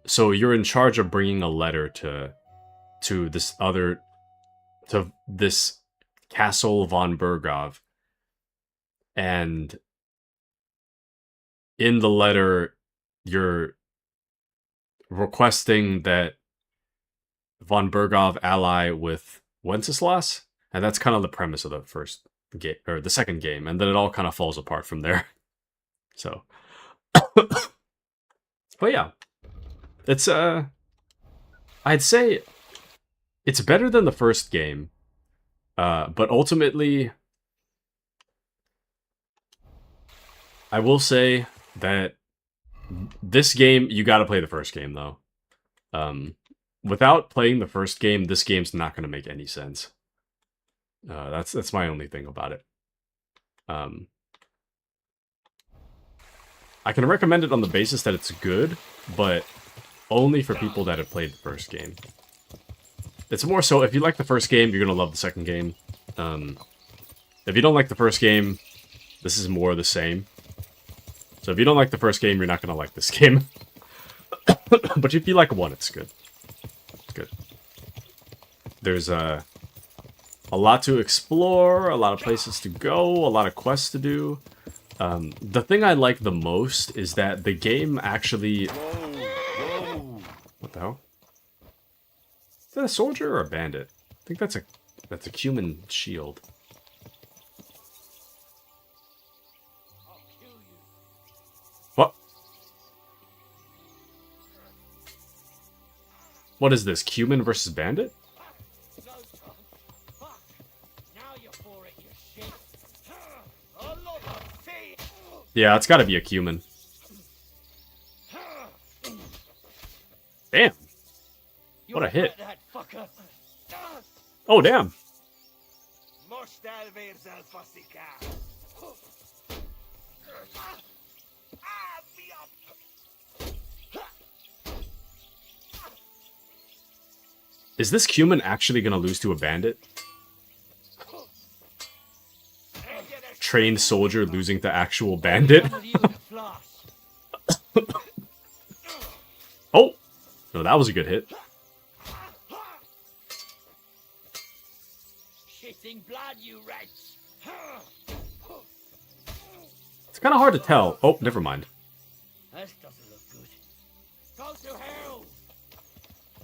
So you're in charge of bringing a letter to to this Castle von Burgov, and in the letter you're requesting that von Burgov ally with Wenceslas, and that's kind of the premise of the first game or the second game, and then it all kind of falls apart from there. So, but yeah, it's I'd say it's better than the first game, but ultimately, I will say that this game, you got to play the first game though. Without playing the first game, this game's not going to make any sense. That's my only thing about it. I can recommend it on the basis that it's good, but only for people that have played the first game. It's more so, if you like the first game, you're going to love the second game. If you don't like the first game, this is more of the same. So if you don't like the first game, you're not going to like this game. But if you like one, it's good. It's good. There's a lot to explore, a lot of places to go, a lot of quests to do. The thing I like the most is that the game actually... What the hell? Is that a soldier or a bandit? I think that's a human shield. What? What is this? Cumin versus bandit? Yeah, it's gotta be a cumin. Damn. What a hit. Oh, damn. Is this cumin actually gonna lose to a bandit? Trained soldier losing to actual bandit? Oh! No, that was a good hit. It's kind of hard to tell. Oh, never mind.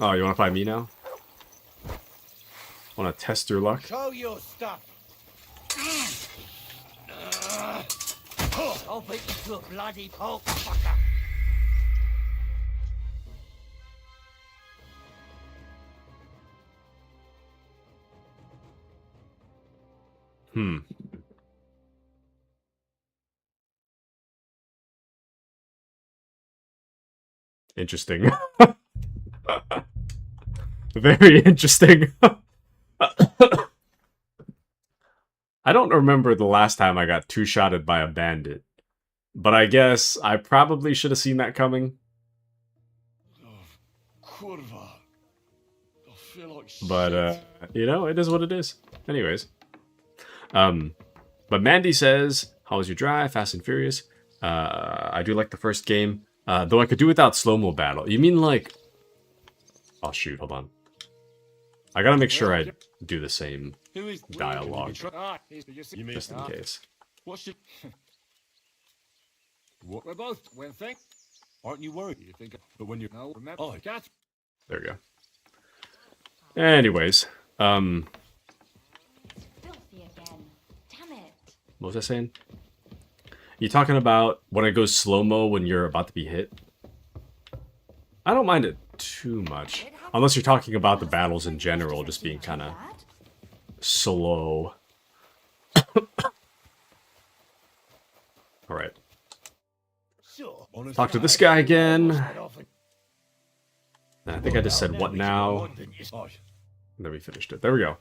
Oh, you want to fight me now? Want to test your luck? Show your stuff. I'll beat you to a bloody pulp, fucker. Interesting. Very interesting. I don't remember the last time I got two-shotted by a bandit, but I guess I probably should have seen that coming. But, you know, it is what it is. Anyways. But Mandy says, how was your drive? Fast and Furious. I do like the first game, though I could do without slow-mo battle. You mean like... Oh, shoot, hold on. I gotta make sure I do the same dialogue, just in case. We're both when think. Aren't you worried? You think, but when you No, remember, catch. There we go. Anyways, Filthy again. Damn it. what was I saying? You talking about when it goes slow-mo when you're about to be hit? I don't mind it too much. Unless you're talking about the battles in general, just being kind of slow. Alright. Talk to this guy again. I think I just said what now. And then we finished it. There we go.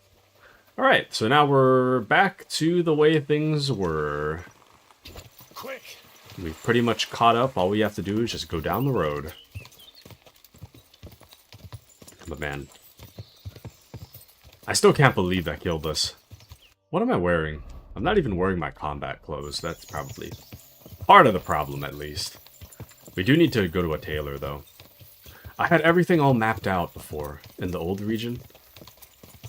Alright, so now we're back to the way things were. We've pretty much caught up. All we have to do is just go down the road. But man, I still can't believe that killed us. What am I wearing? I'm not even wearing my combat clothes. That's probably part of the problem, at least. We do need to go to a tailor, though. I had everything all mapped out before in the old region.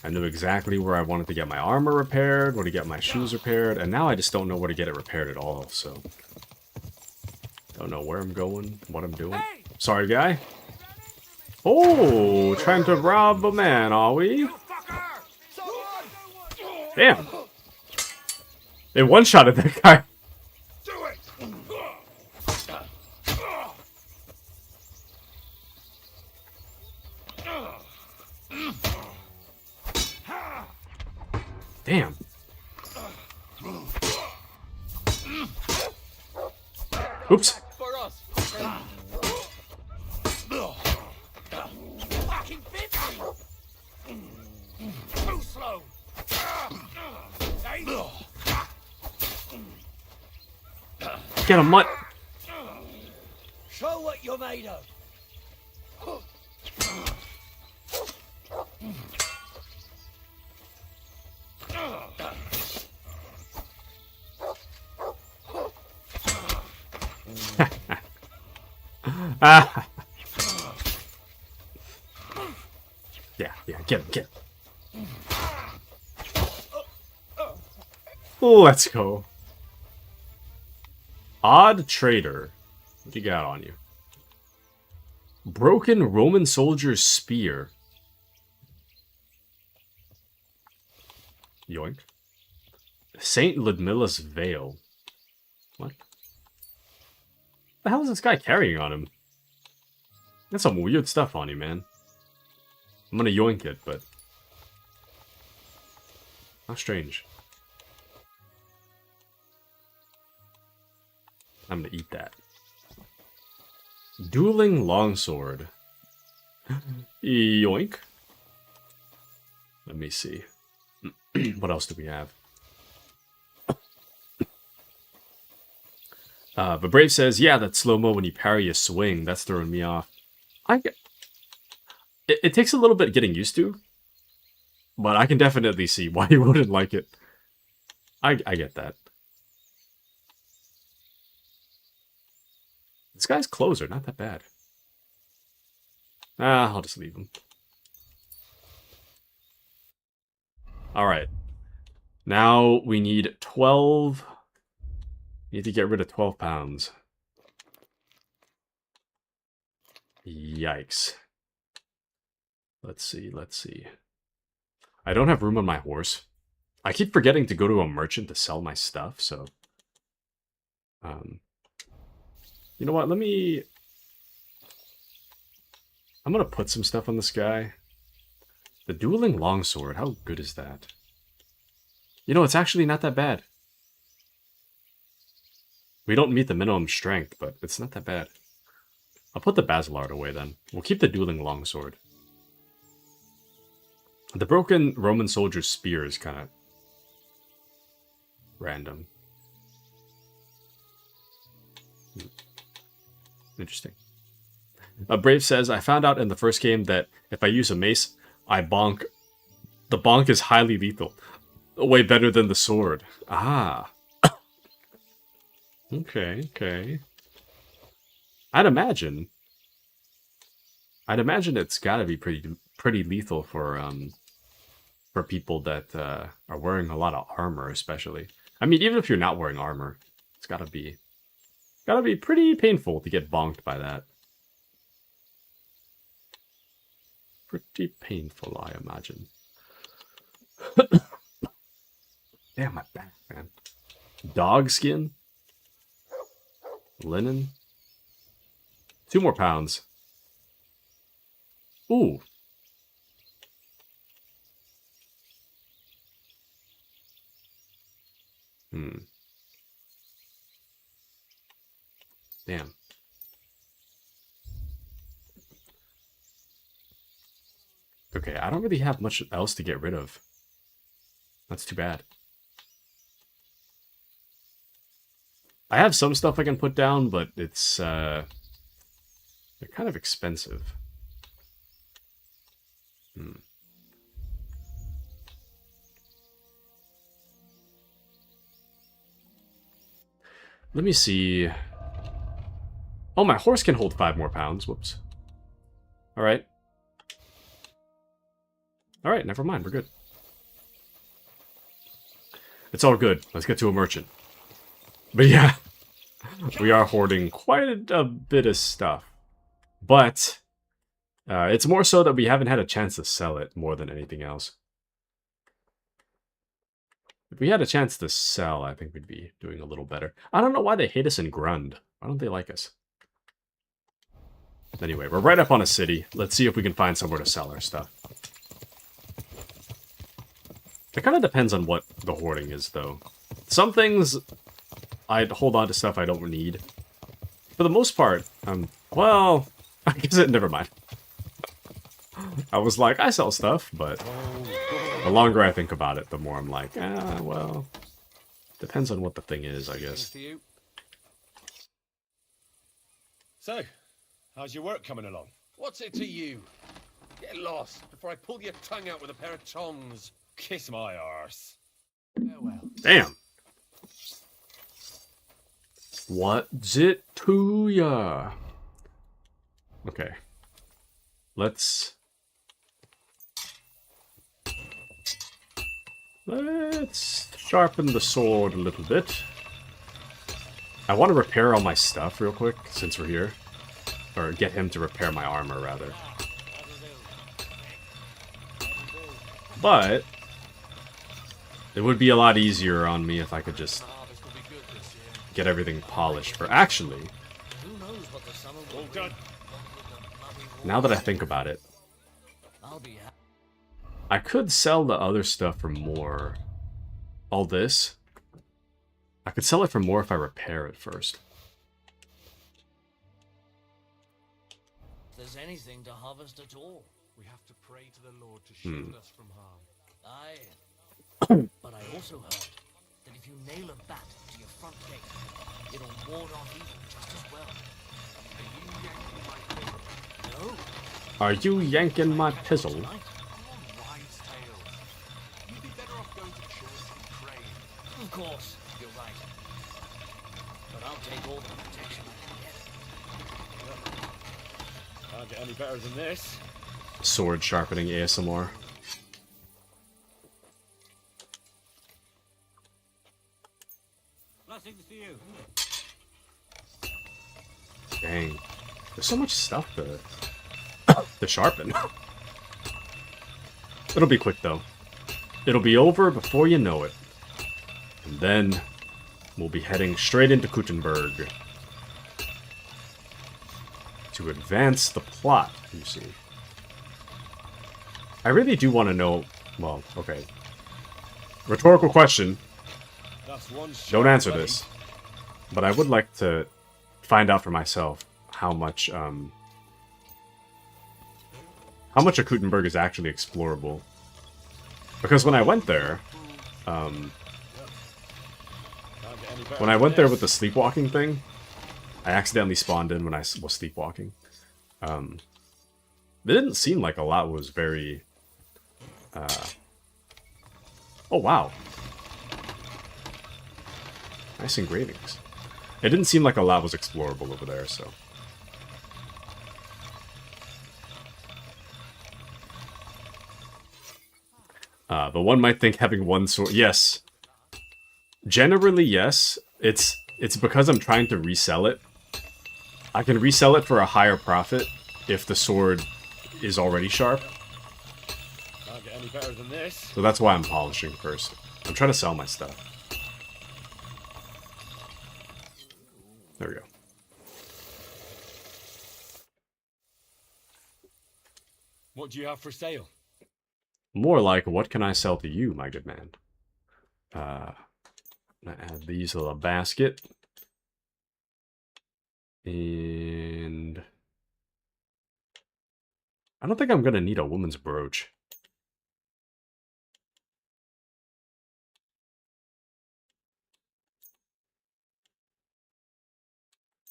I knew exactly where I wanted to get my armor repaired, where to get my shoes repaired, and now I just don't know where to get it repaired at all, so... Don't know where I'm going, what I'm doing. Sorry, guy. Oh, trying to rob a man, are we? Damn. They one-shotted that guy. Damn. Oops. Fucking 50! Too slow! Get him, mutt. Show what you're made of. Ah. Yeah, get him. Let's go. Odd trader. What you got on you? Broken Roman soldier's spear. Yoink. Saint Ludmilla's veil. What? The hell is this guy carrying on him? That's some weird stuff on you, man. I'm gonna yoink it, but... How strange. I'm gonna eat that. Dueling longsword. Yoink. Let me see. What else do we have? But Brave says, yeah, that slow-mo when you parry a swing. That's throwing me off. It takes a little bit getting used to. But I can definitely see why you wouldn't like it. I get that. This guy's clothes are not that bad. I'll just leave him. Alright. Now we need 12... Need to get rid of 12 pounds. Yikes. Let's see. I don't have room on my horse. I keep forgetting to go to a merchant to sell my stuff, so... You know what, I'm gonna put some stuff on this guy. The dueling longsword, how good is that? You know, it's actually not that bad. We don't meet the minimum strength, but it's not that bad. I'll put the Basilard away then. We'll keep the dueling longsword. The broken Roman soldier's spear is kind of random. Interesting. Brave says, I found out in the first game that if I use a mace, I bonk. The bonk is highly lethal. Way better than the sword. Ah. Okay. I'd imagine it's gotta be pretty lethal for people that are wearing a lot of armor, especially. I mean, even if you're not wearing armor, it's gotta be pretty painful to get bonked by that. Pretty painful, I imagine. Damn, my back, man. Dog skin? Linen? 2 more pounds. Ooh. Damn. Okay, I don't really have much else to get rid of. That's too bad. I have some stuff I can put down, but it's, they're kind of expensive. Let me see. Oh, my horse can hold 5 more pounds. Whoops. Alright. Alright, never mind. We're good. It's all good. Let's get to a merchant. But yeah, we are hoarding quite a bit of stuff. But it's more so that we haven't had a chance to sell it more than anything else. If we had a chance to sell, I think we'd be doing a little better. I don't know why they hate us in Grund. Why don't they like us? Anyway, we're right up on a city. Let's see if we can find somewhere to sell our stuff. It kind of depends on what the hoarding is, though. Some things, I'd hold on to stuff I don't need. For the most part, well, I guess never mind. I was like, I sell stuff, but the longer I think about it, the more I'm like, well, depends on what the thing is, I guess. So, how's your work coming along? What's it to you? Get lost before I pull your tongue out with a pair of tongs. Kiss my arse. Farewell. Damn. What's it to ya? Okay. Let's sharpen the sword a little bit. I want to repair all my stuff real quick, since we're here. Or get him to repair my armor, rather. But it would be a lot easier on me if I could just get everything polished. For actually, now that I think about it, I could sell the other stuff for more. All this, I could sell it for more if I repair it first. If there's anything to harvest at all, we have to pray to the Lord to shield us from harm. Aye. But I also heard that if you nail a bat to your front gate, it'll ward off evil just as well. Are you yanking my pizzle? Of course, you're right. But I'll take all the protection I can get. Can't get any better than this. Sword sharpening ASMR. Blessings to you. Dang. There's so much stuff to sharpen. It'll be quick, though. It'll be over before you know it. And then we'll be heading straight into Kuttenberg to advance the plot, you see. I really do want to know... Well, okay. Rhetorical question. Don't answer this. But I would like to find out for myself how much a Kuttenberg is actually explorable. Because when I went there... when I went there with the sleepwalking thing, I accidentally spawned in when I was sleepwalking. It didn't seem like a lot was very... Oh, wow. Nice engravings. It didn't seem like a lot was explorable over there, so... but one might think having one sword... Yes. Generally, yes. It's because I'm trying to resell it. I can resell it for a higher profit if the sword is already sharp. Can't get any better than this. So that's why I'm polishing first. I'm trying to sell my stuff. There we go. What do you have for sale? More like, what can I sell to you, my good man? I add these to the basket. And... I don't think I'm going to need a woman's brooch.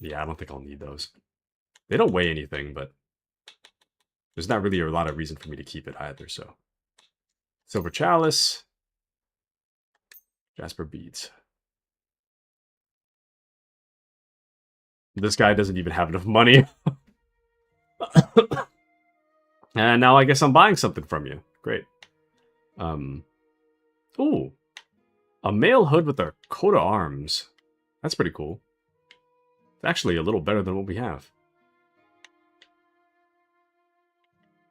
Yeah, I don't think I'll need those. They don't weigh anything, but there's not really a lot of reason for me to keep it either, so. Silver chalice. Jasper beads. This guy doesn't even have enough money. And now I guess I'm buying something from you. Great. Ooh. A male hood with a coat of arms. That's pretty cool. It's actually a little better than what we have.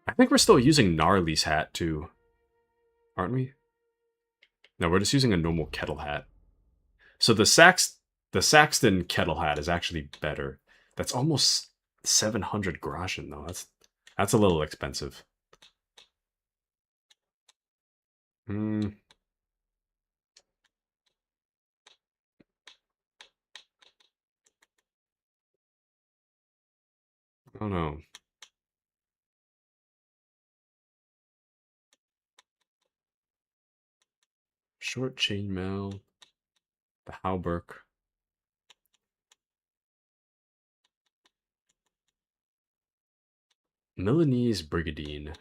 I think we're still using Gnarly's hat, too. Aren't we? No, we're just using a normal kettle hat. So the Saxton kettle hat is actually better. That's almost 700 groschen, though. That's a little expensive. Hmm. Oh no. Short chainmail. The hauberk. Milanese brigadine.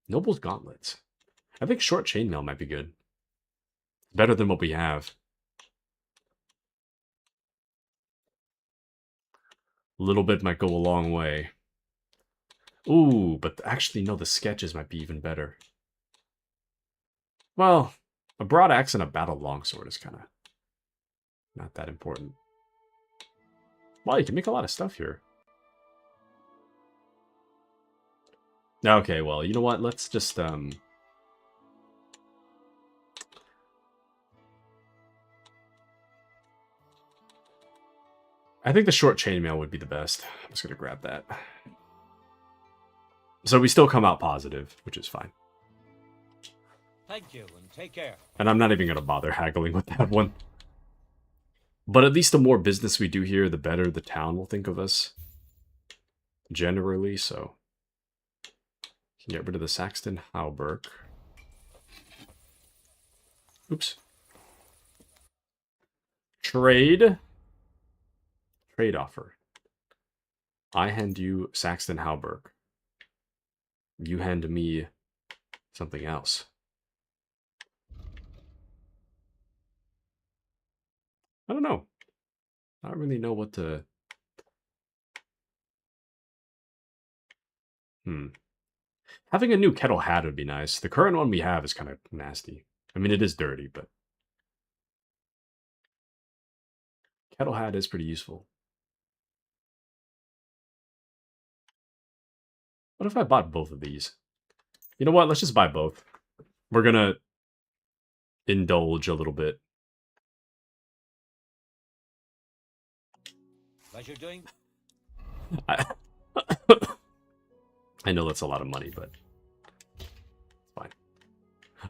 Noble's gauntlets. I think short chainmail might be good. Better than what we have. A little bit might go a long way. Ooh, but actually, no, the sketches might be even better. Well, a broad axe and a battle longsword is kind of not that important. Wow, you can make a lot of stuff here. Okay, well, you know what? Let's just, I think the short chainmail would be the best. I'm just going to grab that. So we still come out positive, which is fine. Thank you, and take care. And I'm not even going to bother haggling with that one. But at least the more business we do here, the better the town will think of us. Generally, so. Can get rid of the Saxton hauberk. Oops. Trade. Trade offer. I hand you Saxton hauberk. You hand me something else. I don't know. I don't really know what to... Having a new kettle hat would be nice. The current one we have is kind of nasty. I mean, it is dirty, but... Kettle hat is pretty useful. What if I bought both of these? You know what? Let's just buy both. We're gonna indulge a little bit. Pleasure doing. I know that's a lot of money, but it's fine.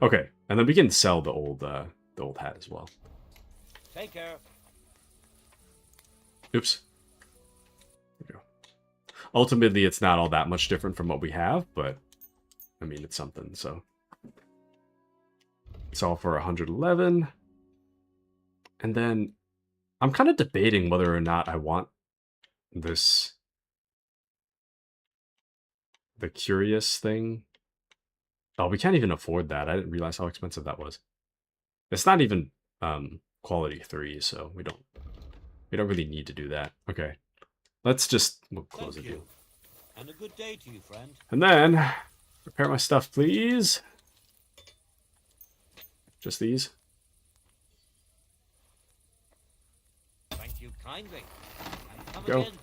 Okay, and then we can sell the old hat as well. Take care. Oops. There we go. Ultimately, it's not all that much different from what we have, but I mean, it's something, so. It's all for 111. And then I'm kind of debating whether or not I want this, the curious thing. Oh, we can't even afford that. I didn't realize how expensive that was. It's not even quality 3, so we don't really need to do that. Okay. We'll close the deal. And a good day to you, friend. And then repair my stuff, please. Just these. Thank you kindly. And come Go. again.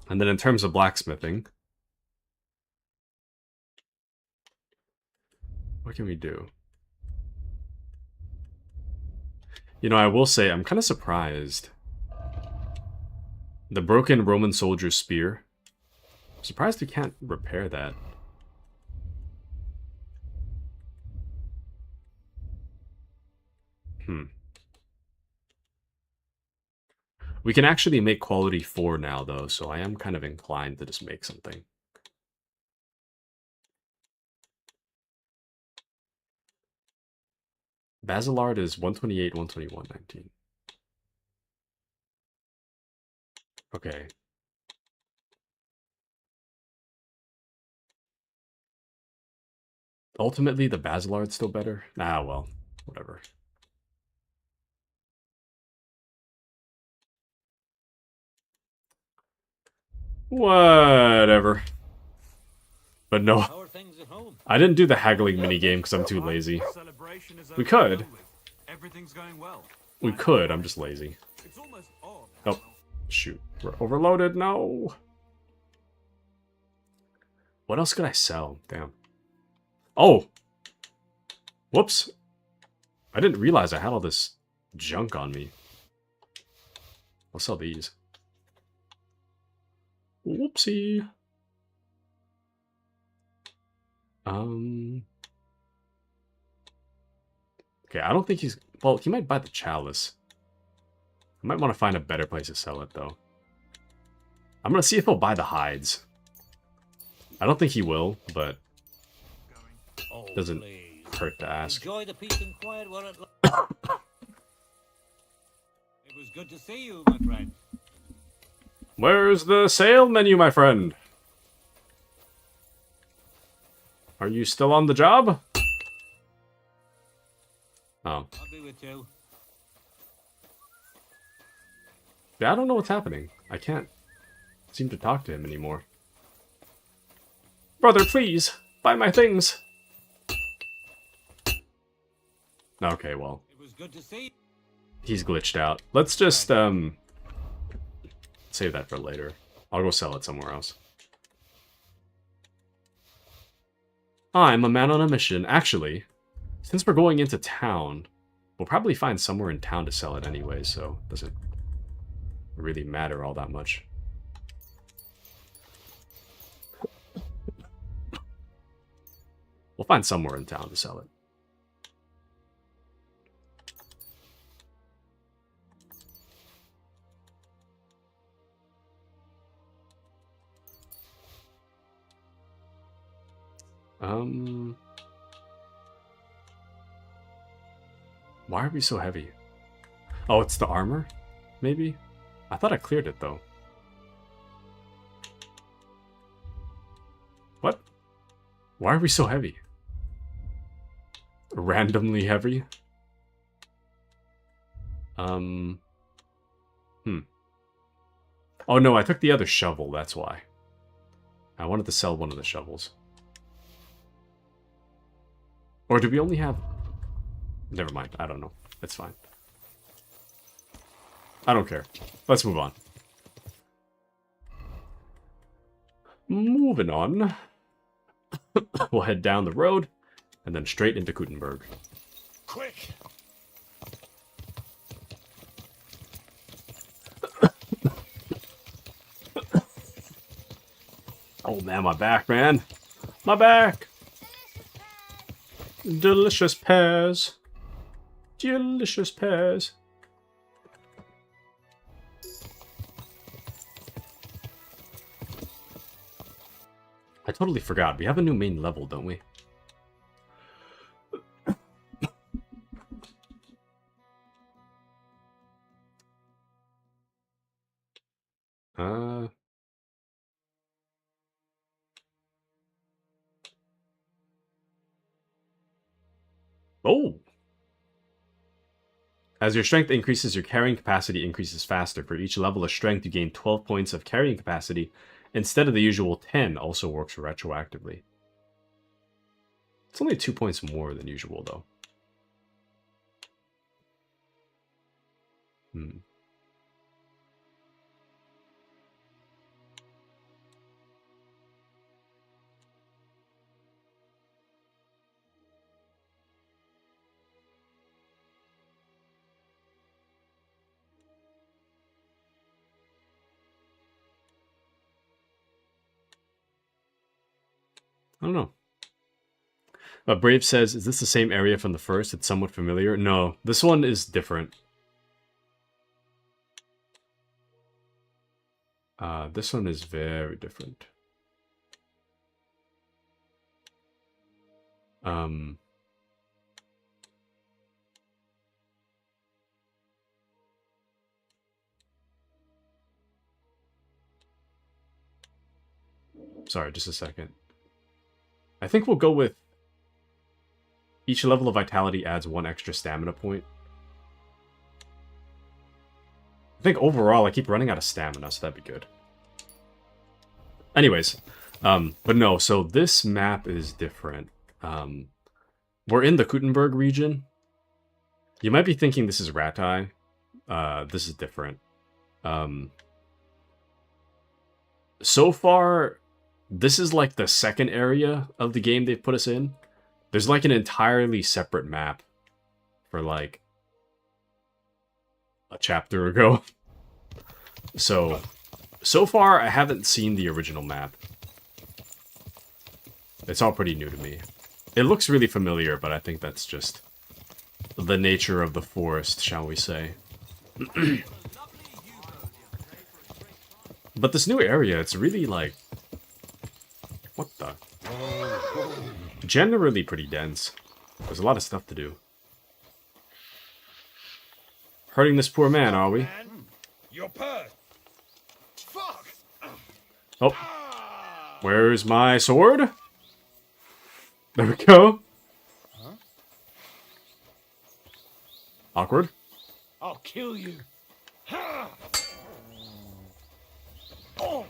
And then in terms of blacksmithing, what can we do? You know, I will say I'm kind of surprised. The broken Roman soldier's spear. I'm surprised we can't repair that. We can actually make quality 4 now, though, so I am kind of inclined to just make something. Basilard is 128, 121, 19. Okay. Ultimately, the Basilard's still better? Ah, well, whatever. Whatever. But no, I didn't do the haggling minigame because I'm too lazy. We could. Everything's going well. We could, I'm just lazy. Oh, shoot. We're overloaded, no! What else could I sell? Damn. Oh! Whoops. I didn't realize I had all this junk on me. I'll sell these. Whoopsie. Okay, I don't think he's... Well, he might buy the chalice. I might want to find a better place to sell it, though. I'm gonna see if he'll buy the hides. I don't think he will, but... doesn't hurt to ask. Enjoy the peace and quiet while it It was good to see you, my friend. Where's the sale menu, my friend? Are you still on the job? Oh. I'll be with you. Yeah, I don't know what's happening. I can't seem to talk to him anymore. Brother, please, buy my things. Okay, well. It was good to see. He's glitched out. Let's just, save that for later. I'll go sell it somewhere else. I'm a man on a mission. Actually, since we're going into town, we'll probably find somewhere in town to sell it anyway, so it doesn't really matter all that much. We'll find somewhere in town to sell it. Why are we so heavy? Oh, it's the armor? Maybe? I thought I cleared it, though. What? Why are we so heavy? Randomly heavy? Oh no, I took the other shovel, that's why. I wanted to sell one of the shovels. Or do we only have... Never mind, I don't know. It's fine. I don't care. Let's move on. Moving on. We'll head down the road, and then straight into Kutenberg. Quick! Oh man, my back, man. My back! Delicious pears. Delicious pears. I totally forgot. We have a new main level, don't we? Oh! As your strength increases, your carrying capacity increases faster. For each level of strength, you gain 12 points of carrying capacity instead of the usual 10. Also works retroactively. It's only 2 points more than usual, though. I don't know. Brave says, is this the same area from the first? It's somewhat familiar. No, this one is different. This one is very different. Sorry, just a second. I think we'll go with each level of vitality adds 1 extra stamina point. I think overall I keep running out of stamina, so that'd be good. Anyways, But no, so this map is different. We're in the Kuttenberg region. You might be thinking this is Ratai. This is different. So far, this is like the second area of the game they've put us in. There's like an entirely separate map for like a chapter ago. So far I haven't seen the original map. It's all pretty new to me. It looks really familiar, but I think that's just the nature of the forest, shall we say. But this new area, it's really like... What the? Generally pretty dense. There's a lot of stuff to do. Hurting this poor man, are we? Your purse. Fuck. Oh. Where's my sword? There we go. Huh? Awkward. I'll kill you. Oh.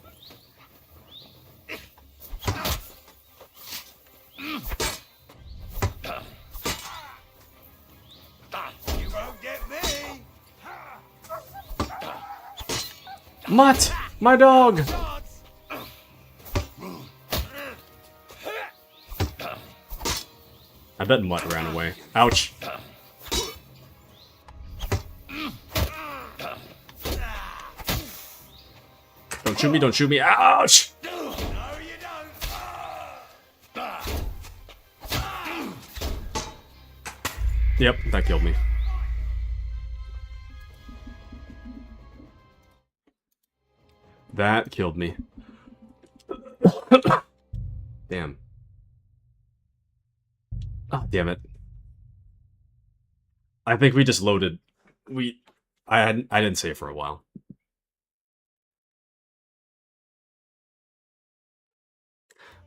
You won't get me. Mutt! My dog! I bet Mutt ran away. Ouch. Don't shoot me, don't shoot me. Ouch! Yep, that killed me. That killed me. Damn. Oh, damn it. I think we just loaded. I didn't save for a while.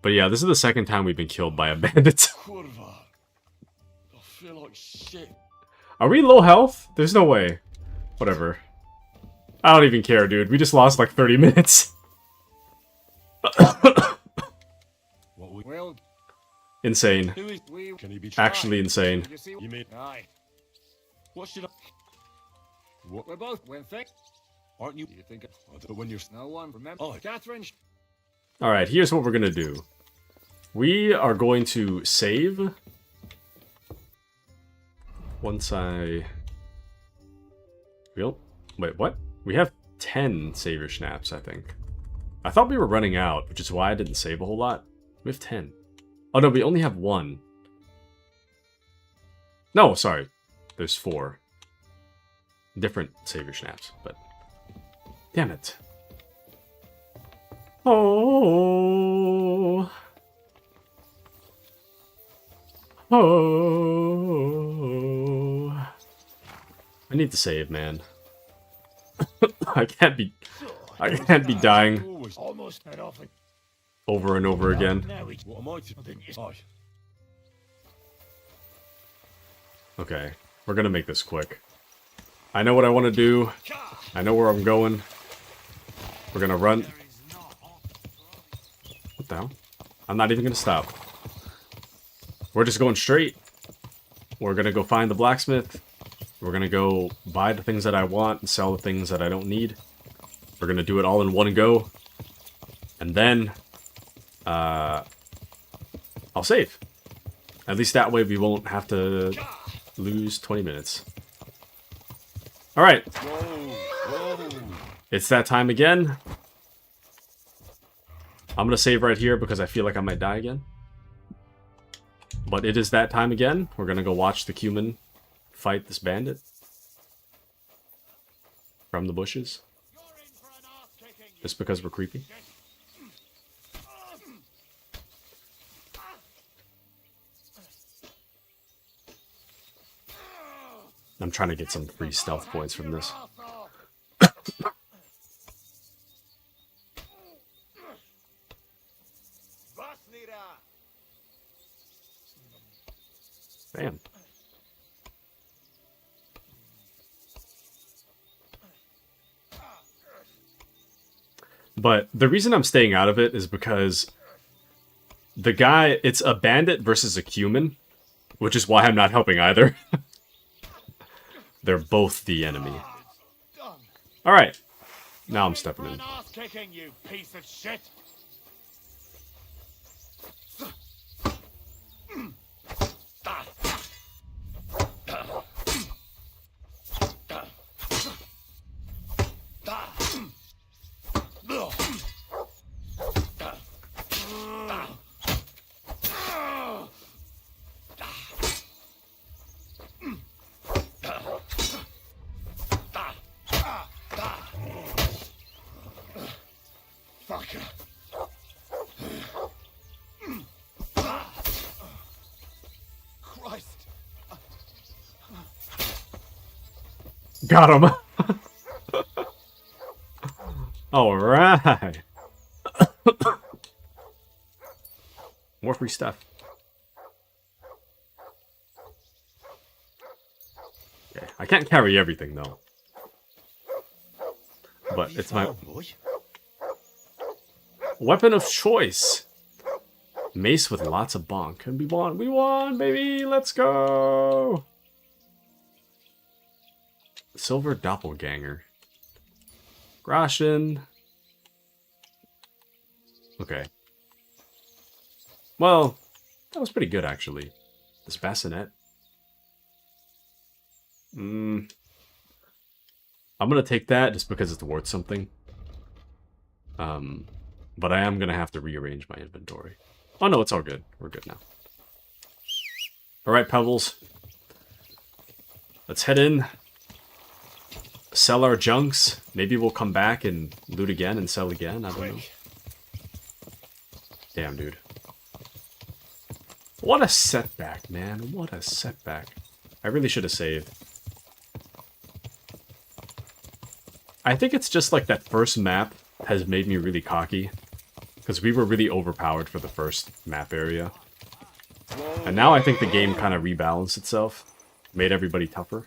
But yeah, this is the second time we've been killed by a bandit. I feel like shit. Are we low health? There's no way. Whatever. I don't even care, dude. We just lost like 30 minutes. Well, Insane. Can he be Actually insane. You mean? Aye. What should I? What? We're both when think. Aren't you? You think? But when you're No one remember. Oh. Catherine. Alright, here's what we're gonna do. We are going to save. Once I... Wait, what? We have 10 savior snaps, I think. I thought we were running out, which is why I didn't save a whole lot. We have 10. Oh no, we only have 1. No, sorry. There's 4. Different savior snaps, but... Damn it. Oh. Oh. I need to save, man. I can't be dying Almost head off it. over and over again. Now we What am I to? Aye. Okay, we're gonna make this quick. I know what I want to do. I know where I'm going. We're gonna run. What the hell? I'm not even gonna stop. We're just going straight. We're gonna go find the blacksmith. We're gonna go buy the things that I want and sell the things that I don't need. We're gonna do it all in one go. And then, I'll save. At least that way we won't have to lose 20 minutes. Alright. It's that time again. I'm gonna save right here because I feel like I might die again. But it is that time again. We're gonna go watch the Cuman fight this bandit. From the bushes. Just because we're creepy. I'm trying to get some free stealth points from this. Damn. But the reason I'm staying out of it is because The guy, it's a bandit versus a human, which is why I'm not helping either. They're both the enemy. Alright. Now I'm stepping in. Ass kicking, you piece of shit. Fucker. Christ. Got him. All right. More free stuff. Okay, I can't carry everything though. But it's my weapon of choice. Mace with lots of bonk. And we won, baby. Let's go. Silver doppelganger. Grashin. Okay. Well, that was pretty good actually. This bassinet. I'm gonna take that just because it's worth something. But I am gonna have to rearrange my inventory. Oh no, it's all good. We're good now. Alright, Pebbles. Let's head in. Sell our junks. Maybe we'll come back and loot again and sell again. I don't know. Damn, dude. What a setback, man. What a setback. I really should have saved. I think it's just like that first map has made me really cocky. Because we were really overpowered for the first map area. And now I think the game kind of rebalanced itself. Made everybody tougher.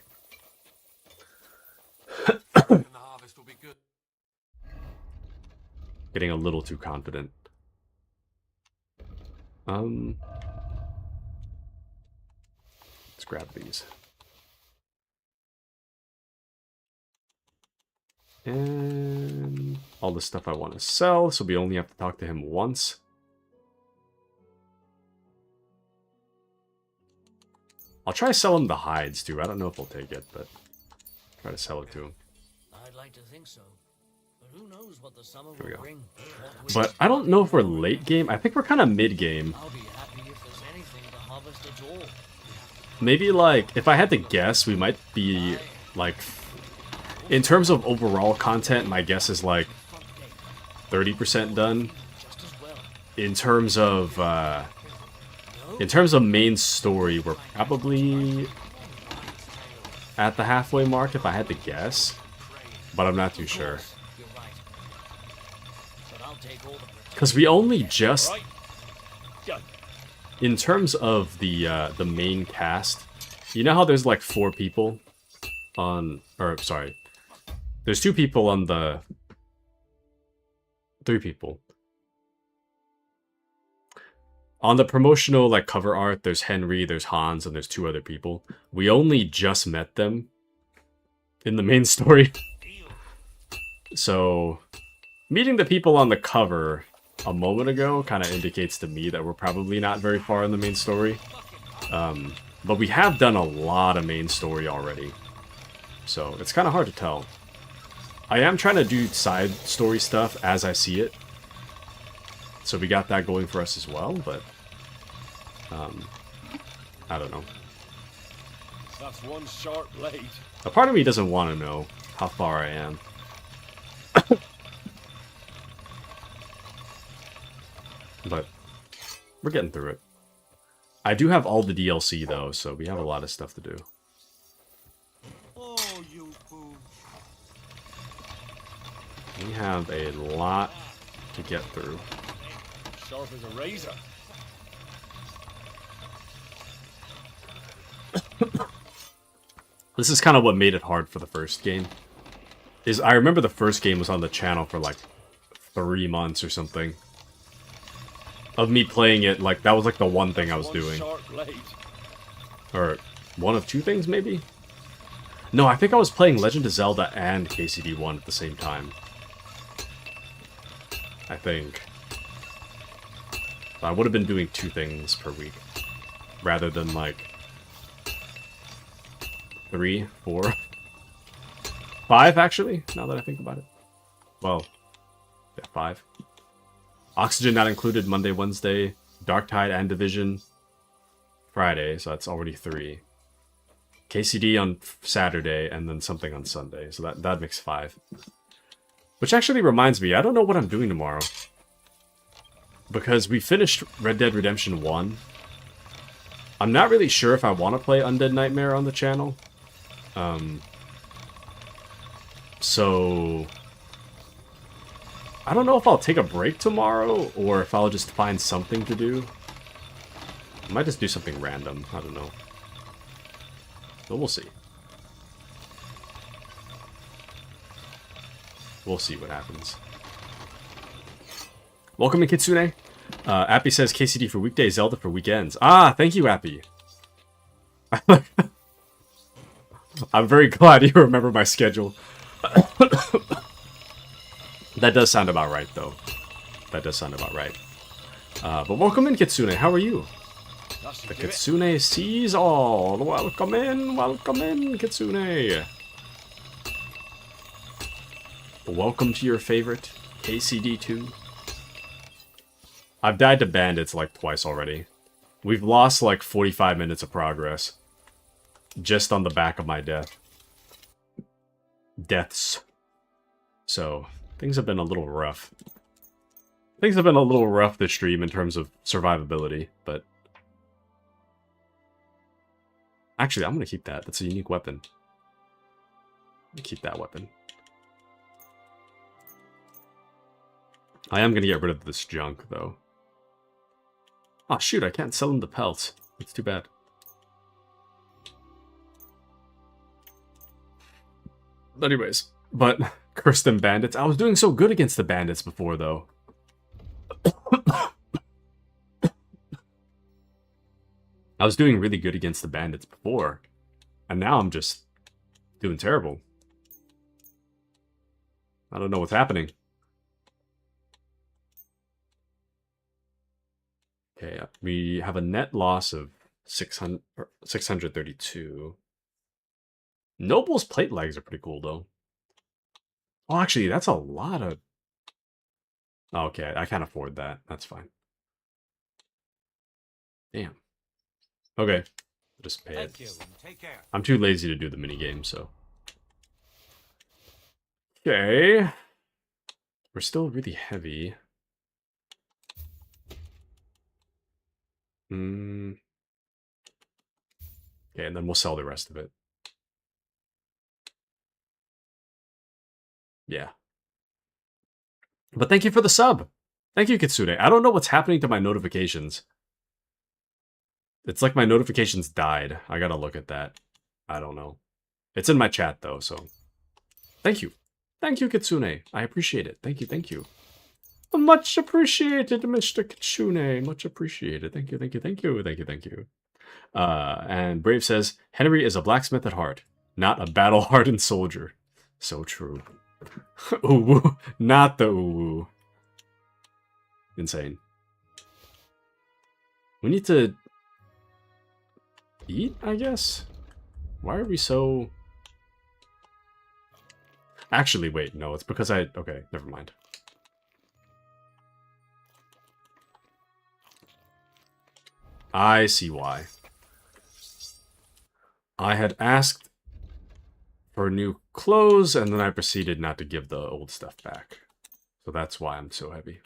Getting a little too confident. Let's grab these. And all the stuff I want to sell, so we only have to talk to him once. I'll try to sell him the hides too. I don't know if he'll take it, but try to sell it to him. I'd like to think so. But who knows what the summer Here we will go. bring. But I don't know if we're late game. I think we're kind of mid game. I'll be happy if there's anything to harvest at all. Maybe like, if I had to guess, we might be like, in terms of overall content, my guess is like 30% done. In terms of main story, we're probably at the halfway mark if I had to guess, but I'm not too sure. Because we only just, in terms of the main cast, you know how there's like 4 people on, or sorry, there's 2 people on the, 3 people. On the promotional like cover art, there's Henry, there's Hans, and there's 2 other people. We only just met them in the main story. So, meeting the people on the cover a moment ago kind of indicates to me that we're probably not very far in the main story. But we have done a lot of main story already. So, it's kind of hard to tell. I am trying to do side story stuff as I see it. So we got that going for us as well, but I don't know. That's one sharp blade. A part of me doesn't want to know how far I am. But we're getting through it. I do have all the DLC though, so we have a lot of stuff to do. Oh, you fool. We have a lot to get through. Sharp as a razor. This is kind of what made it hard for the first game. Is I remember the first game was on the channel for like 3 months or something. of me playing it, like, that was like the one thing I was doing. Or one of two things, maybe? No, I think I was playing Legend of Zelda and KCD 1 at the same time. I think. I would have been doing 2 things per week. Rather than, like, 3, 4, 5, actually, now that I think about it. Well, yeah, 5. Oxygen not included Monday, Wednesday, Dark Tide and Division Friday, so that's already 3. KCD on Saturday, and then something on Sunday, so that makes 5. Which actually reminds me, I don't know what I'm doing tomorrow. Because we finished Red Dead Redemption 1. I'm not really sure if I want to play Undead Nightmare on the channel. So I don't know if I'll take a break tomorrow, or if I'll just find something to do. I might just do something random, I don't know. But we'll see. We'll see what happens. Welcome to Kitsune. Appy says KCD for weekdays, Zelda for weekends. Ah, thank you, Appy. I'm very glad you remember my schedule. That does sound about right, though. That does sound about right. But welcome in, Kitsune. How are you? The Kitsune sees all. Welcome in, Kitsune. Welcome to your favorite KCD2. I've died to bandits like twice already. We've lost like 45 minutes of progress. Just on the back of my deaths. So, things have been a little rough. Things have been a little rough this stream in terms of survivability, but... Actually, I'm gonna keep that. That's a unique weapon. Keep that weapon. I am gonna get rid of this junk, though. Oh shoot, I can't sell him the pelts. That's too bad. Anyways, but curse them bandits. I was doing so good against the bandits before, though. I was doing really good against the bandits before. And now I'm just doing terrible. I don't know what's happening. Okay, we have a net loss of 632. Noble's plate legs are pretty cool, though. Oh, actually, that's a lot of... Okay, I can't afford that. That's fine. Damn. Okay. Just pay it. Thank you, and take care. I'm too lazy to do the minigame, so... Okay. We're still really heavy. Okay, and then we'll sell the rest of it. Yeah. But thank you for the sub. Thank you, Kitsune. I don't know what's happening to my notifications. It's like my notifications died. I gotta look at that. I don't know. It's in my chat, though, so... Thank you. Thank you, Kitsune. I appreciate it. Thank you, thank you. Much appreciated, Mr. Kitsune. Much appreciated. Thank you, thank you, thank you, thank you, thank you. And Brave says, Henry is a blacksmith at heart, not a battle-hardened soldier. So true. Ooh, not the ooh. Insane. We need to eat, I guess? Why are we so... Actually, wait, no, it's because I... Okay, never mind. I see why. I had asked for new clothes, and then I proceeded not to give the old stuff back. So that's why I'm so heavy.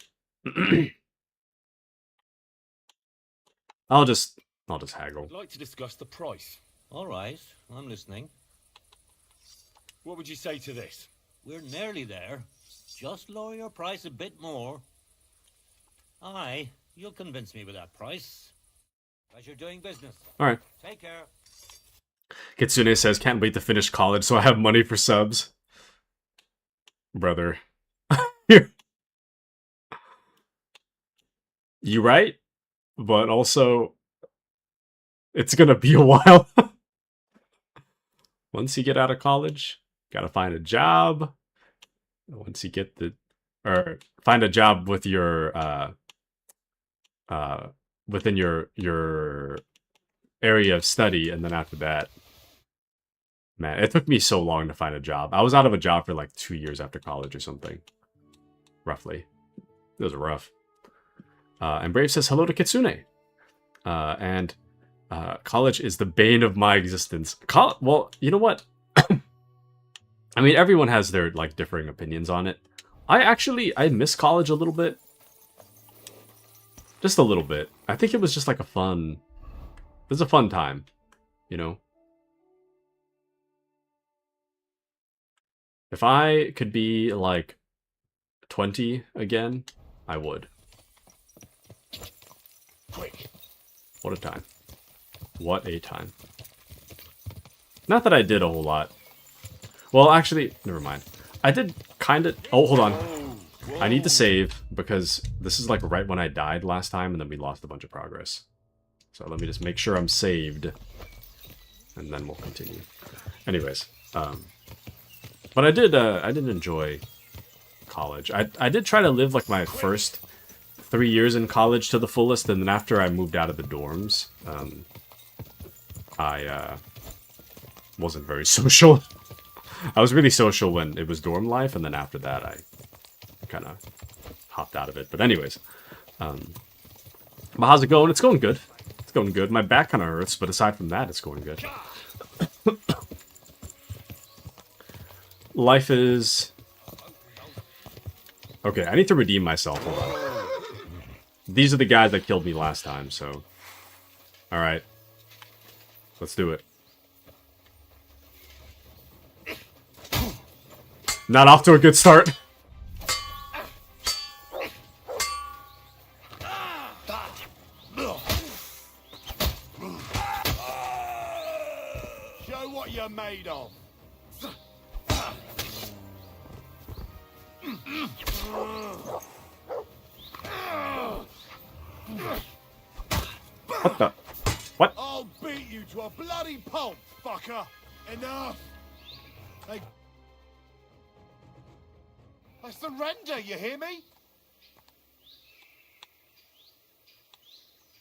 I'll just haggle. I'd like to discuss the price. All right, I'm listening. What would you say to this? We're nearly there. Just lower your price a bit more. Aye, you'll convince me with that price. Pleasure doing business. Alright. Take care. Kitsune says, can't wait to finish college so I have money for subs. Brother. You right, but also it's gonna be a while. Once you get out of college, gotta find a job. Once you get or find a job with your within your area of study, and then after that, man, it took me so long to find a job. I was out of a job for like 2 years after college or something, roughly. It was rough. And Brave says hello to Kitsune. And college is the bane of my existence. Well, you know what? I mean, everyone has their like differing opinions on it. I miss college a little bit. Just a little bit. I think it was just like it was a fun time, you know? If I could be like 20 again, I would. Quick. What a time. What a time. Not that I did a whole lot. Well, actually, never mind. I did kind of... Oh, hold on. I need to save, because this is like right when I died last time, and then we lost a bunch of progress. So let me just make sure I'm saved, and then we'll continue. Anyways, but I did enjoy college. I did try to live like my first 3 years in college to the fullest, and then after I moved out of the dorms, I wasn't very social. I was really social when it was dorm life, and then after that I kind of hopped out of it. But anyways, but how's it going? It's going good. It's going good. My back kind of hurts, but aside from that, it's going good. Life is... Okay, I need to redeem myself. Hold on. These are the guys that killed me last time, so... Alright. Let's do it. Not off to a good start. Show what you're made of. What the? What? I'll beat you to a bloody pulp, fucker. Enough. I surrender, you hear me?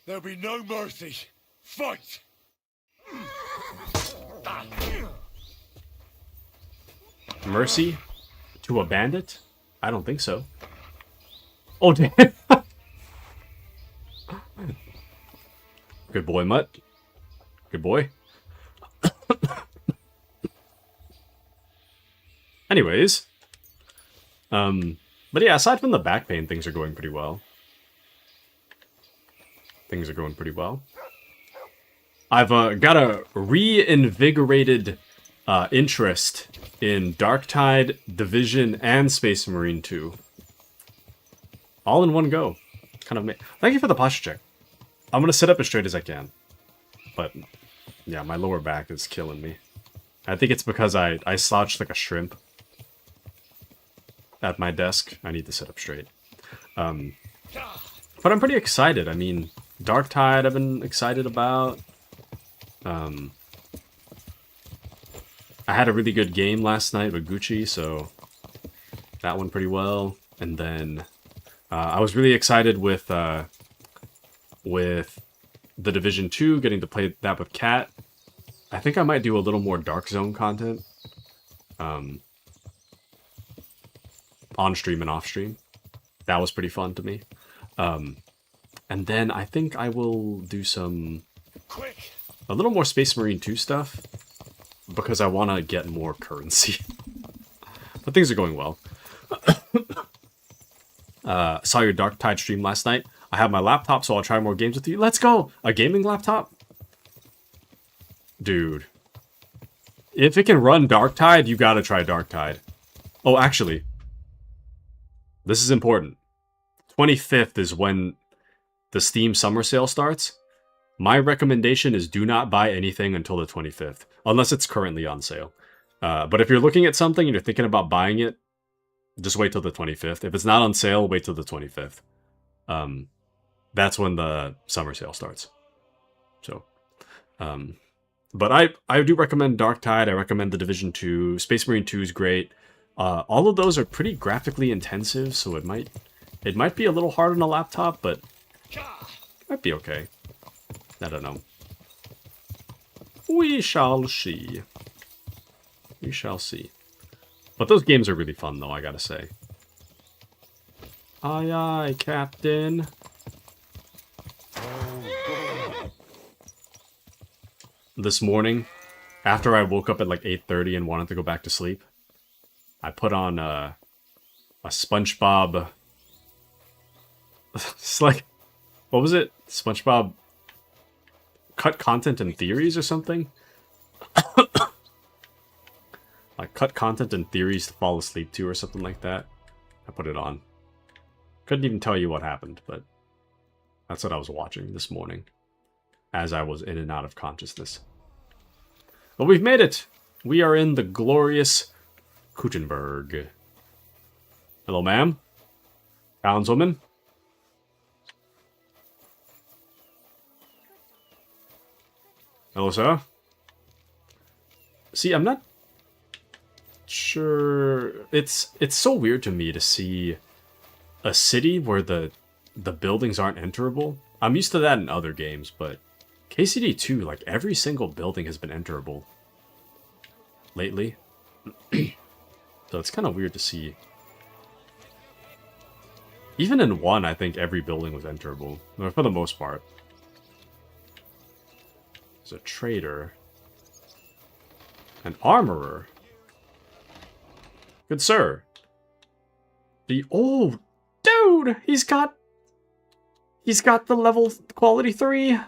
There'll be no mercy. Fight! Mercy? To a bandit? I don't think so. Oh, damn. Good boy, Mutt. Good boy. Anyways. But yeah, aside from the back pain, things are going pretty well. Things are going pretty well. I've got a reinvigorated interest in Darktide, Division, and Space Marine 2. All in one go. Kind of. Thank you for the posture check. I'm gonna sit up as straight as I can. But yeah, my lower back is killing me. I think it's because I slouched like a shrimp at my desk. I need to sit up straight. But I'm pretty excited. I mean, Darktide I've been excited about. I had a really good game last night with Gucci, so that went pretty well. And then I was really excited with the Division 2, getting to play that with Kat. I think I might do a little more Dark Zone content. On stream and off stream. That was pretty fun to me. And then I think I will do a little more Space Marine 2 stuff, because I want to get more currency. But things are going well. Saw your Darktide stream last night. I have my laptop, so I'll try more games with you. Let's go! A gaming laptop? Dude. If it can run Darktide, you gotta try Darktide. Oh, actually. This is important. 25th is when the Steam summer sale starts. My recommendation is do not buy anything until the 25th, unless it's currently on sale. But if you're looking at something and you're thinking about buying it, just wait till the 25th. If it's not on sale, wait till the 25th. that's when the summer sale starts. So, but I do recommend Dark Tide. I recommend The Division 2. Space Marine 2 is great. All of those are pretty graphically intensive, so it might be a little hard on a laptop, but it might be okay. I don't know. We shall see. We shall see. But those games are really fun, though, I gotta say. Aye, aye, Captain. This morning, after I woke up at like 8:30 and wanted to go back to sleep, I put on a SpongeBob. It's like, what was it? SpongeBob cut content and theories or something? Like cut content and theories to fall asleep to or something like that. I put it on. Couldn't even tell you what happened, but that's what I was watching this morning as I was in and out of consciousness. But we've made it! We are in the glorious Kuttenberg. Hello, ma'am? Townswoman? Hello, sir? See, I'm not sure... It's so weird to me to see a city where the buildings aren't enterable. I'm used to that in other games, but KCD 2, like, every single building has been enterable lately. So it's kind of weird to see. Even in 1, I think every building was enterable, for the most part. There's a trader. An armorer. Good sir. Oh, dude! He's got the level quality 3.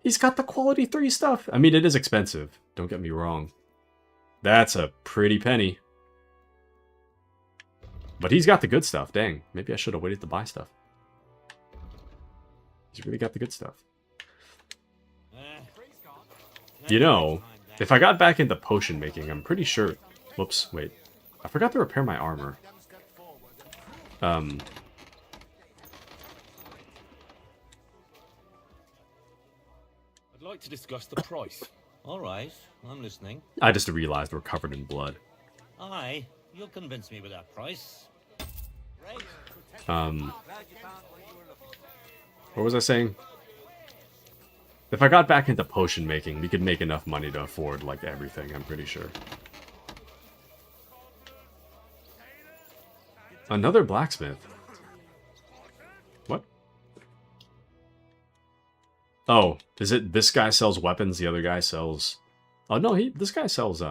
He's got the quality 3 stuff. I mean, it is expensive. Don't get me wrong. That's a pretty penny. But he's got the good stuff. Dang, maybe I should have waited to buy stuff. He's really got the good stuff. You know, if I got back into potion making, I'm pretty sure... Whoops, wait. I forgot to repair my armor. I'd like to discuss the price. All right, I'm listening. I just realized we're covered in blood. Aye, you'll convince me with that price. What was I saying? If I got back into potion making, we could make enough money to afford, like, everything, I'm pretty sure. Another blacksmith. What? Oh, is it this guy sells weapons, the other guy sells... Oh, no, this guy sells,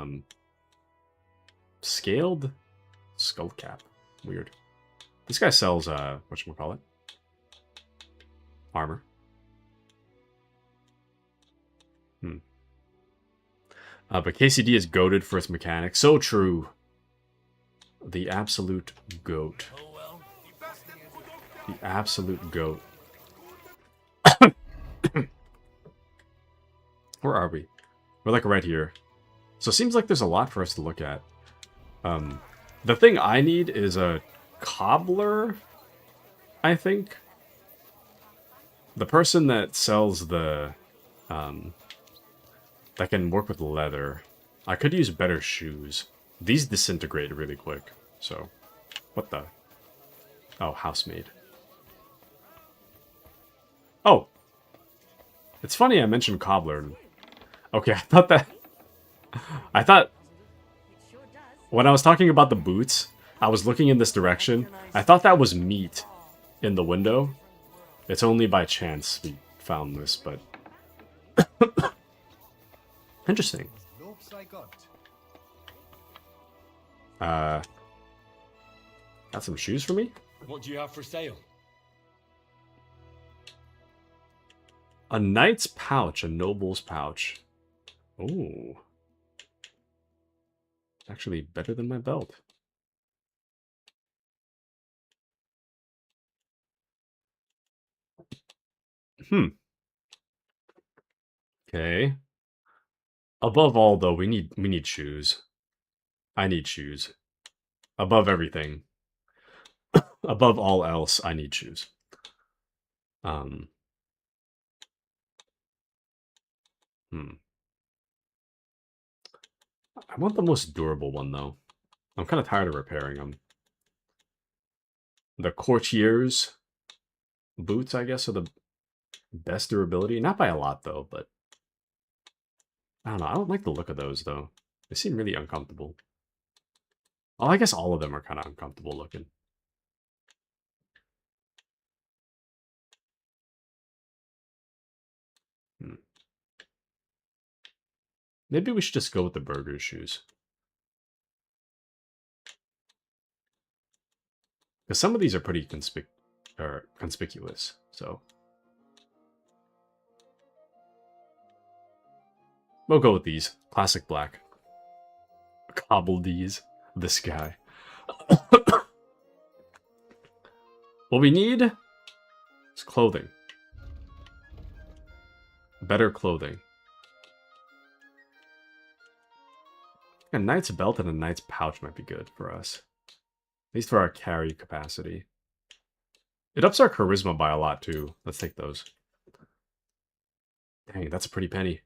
scaled skull cap. Weird. This guy sells, whatchamacallit? Armor. But KCD is goated for its mechanics. So true. The absolute goat. The absolute goat. Where are we? We're like right here. So it seems like there's a lot for us to look at. The thing I need is a cobbler, I think. The person that sells the... that can work with leather. I could use better shoes. These disintegrate really quick, so... What the... Oh, housemaid. Oh! It's funny I mentioned cobbler. Okay, I thought that... I thought... When I was talking about the boots, I was looking in this direction. I thought that was meat in the window. It's only by chance we found this, but... Interesting. Got some shoes for me? What do you have for sale? A knight's pouch, a noble's pouch. Ooh. Actually better than my belt. Okay. Above all, though, we need shoes. I need shoes. Above everything. Above all else, I need shoes. Um. I want the most durable one though. I'm kind of tired of repairing them. The Courtier's boots, I guess, are the best durability. Not by a lot though, but I don't know. I don't like the look of those though. They seem really uncomfortable. Well, I guess all of them are kind of uncomfortable looking. Maybe we should just go with the burger shoes. Because some of these are pretty conspicuous, so. We'll go with these. Classic black. Cobble these. This guy. What we need is clothing. Better clothing. A knight's belt and a knight's pouch might be good for us. At least for our carry capacity. It ups our charisma by a lot too. Let's take those. Dang, that's a pretty penny.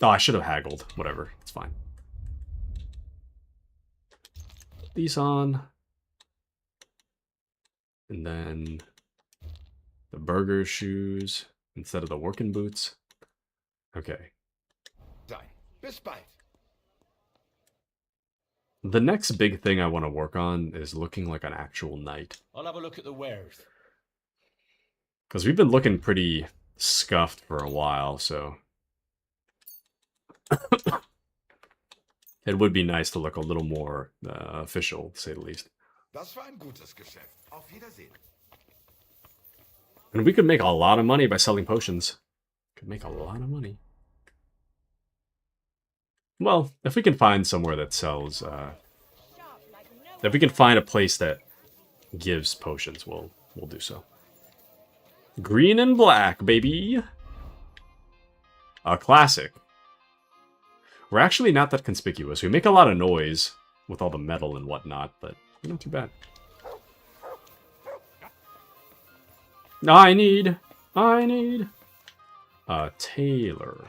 Oh, I should have haggled. Whatever, it's fine. Put these on. And then the burger shoes instead of the working boots. Okay. The next big thing I want to work on is looking like an actual knight. I'll have a look at the wares. Because we've been looking pretty scuffed for a while, so... It would be nice to look a little more official, to say the least. Das war ein gutes Geschäft. Auf Wiedersehen. And we could make a lot of money by selling potions. Could make a lot of money. Well, if we can find somewhere that sells... if we can find a place that gives potions, we'll do so. Green and black, baby! A classic. We're actually not that conspicuous. We make a lot of noise with all the metal and whatnot, but not too bad. I need a tailor.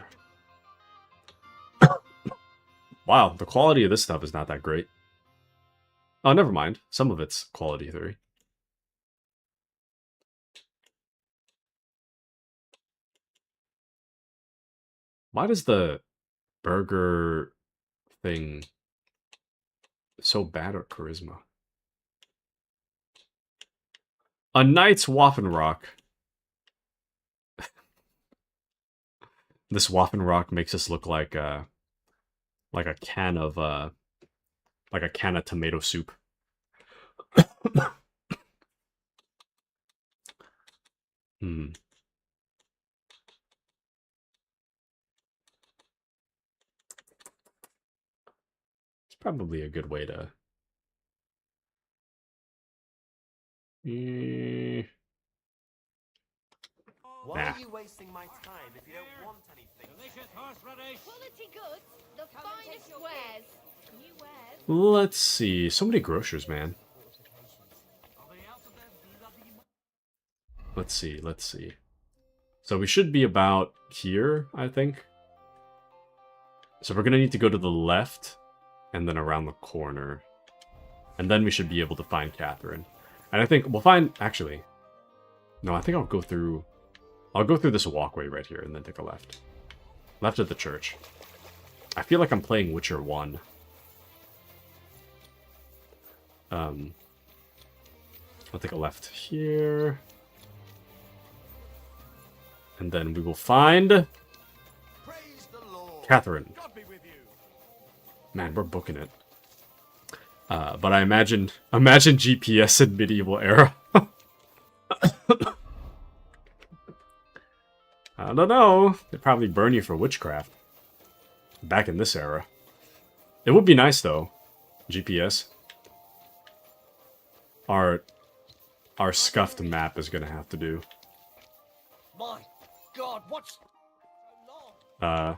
Wow, the quality of this stuff is not that great. Oh, never mind. Some of it's quality 3. Why does the burger thing so bad at charisma? A knight's Waffenrock. This Waffenrock makes us look like a can of tomato soup. It's probably a good way to... Why are you wasting my time if you don't want anything? Delicious horseradish. Quality goods, the finest wares. New wares. Let's see. So many grocers, man. Let's see. So we should be about here, I think. So we're going to need to go to the left and then around the corner. And then we should be able to find Catherine. And I think we'll find... Actually, no, I think I'll go through this walkway right here and then take a left. Left of the church. I feel like I'm playing Witcher 1. I'll take a left here. And then we will find Catherine. Man, we're booking it. But I imagine GPS in medieval era. I don't know. They'd probably burn you for witchcraft. Back in this era. It would be nice though. GPS. Our scuffed map is gonna have to do. My God, what's I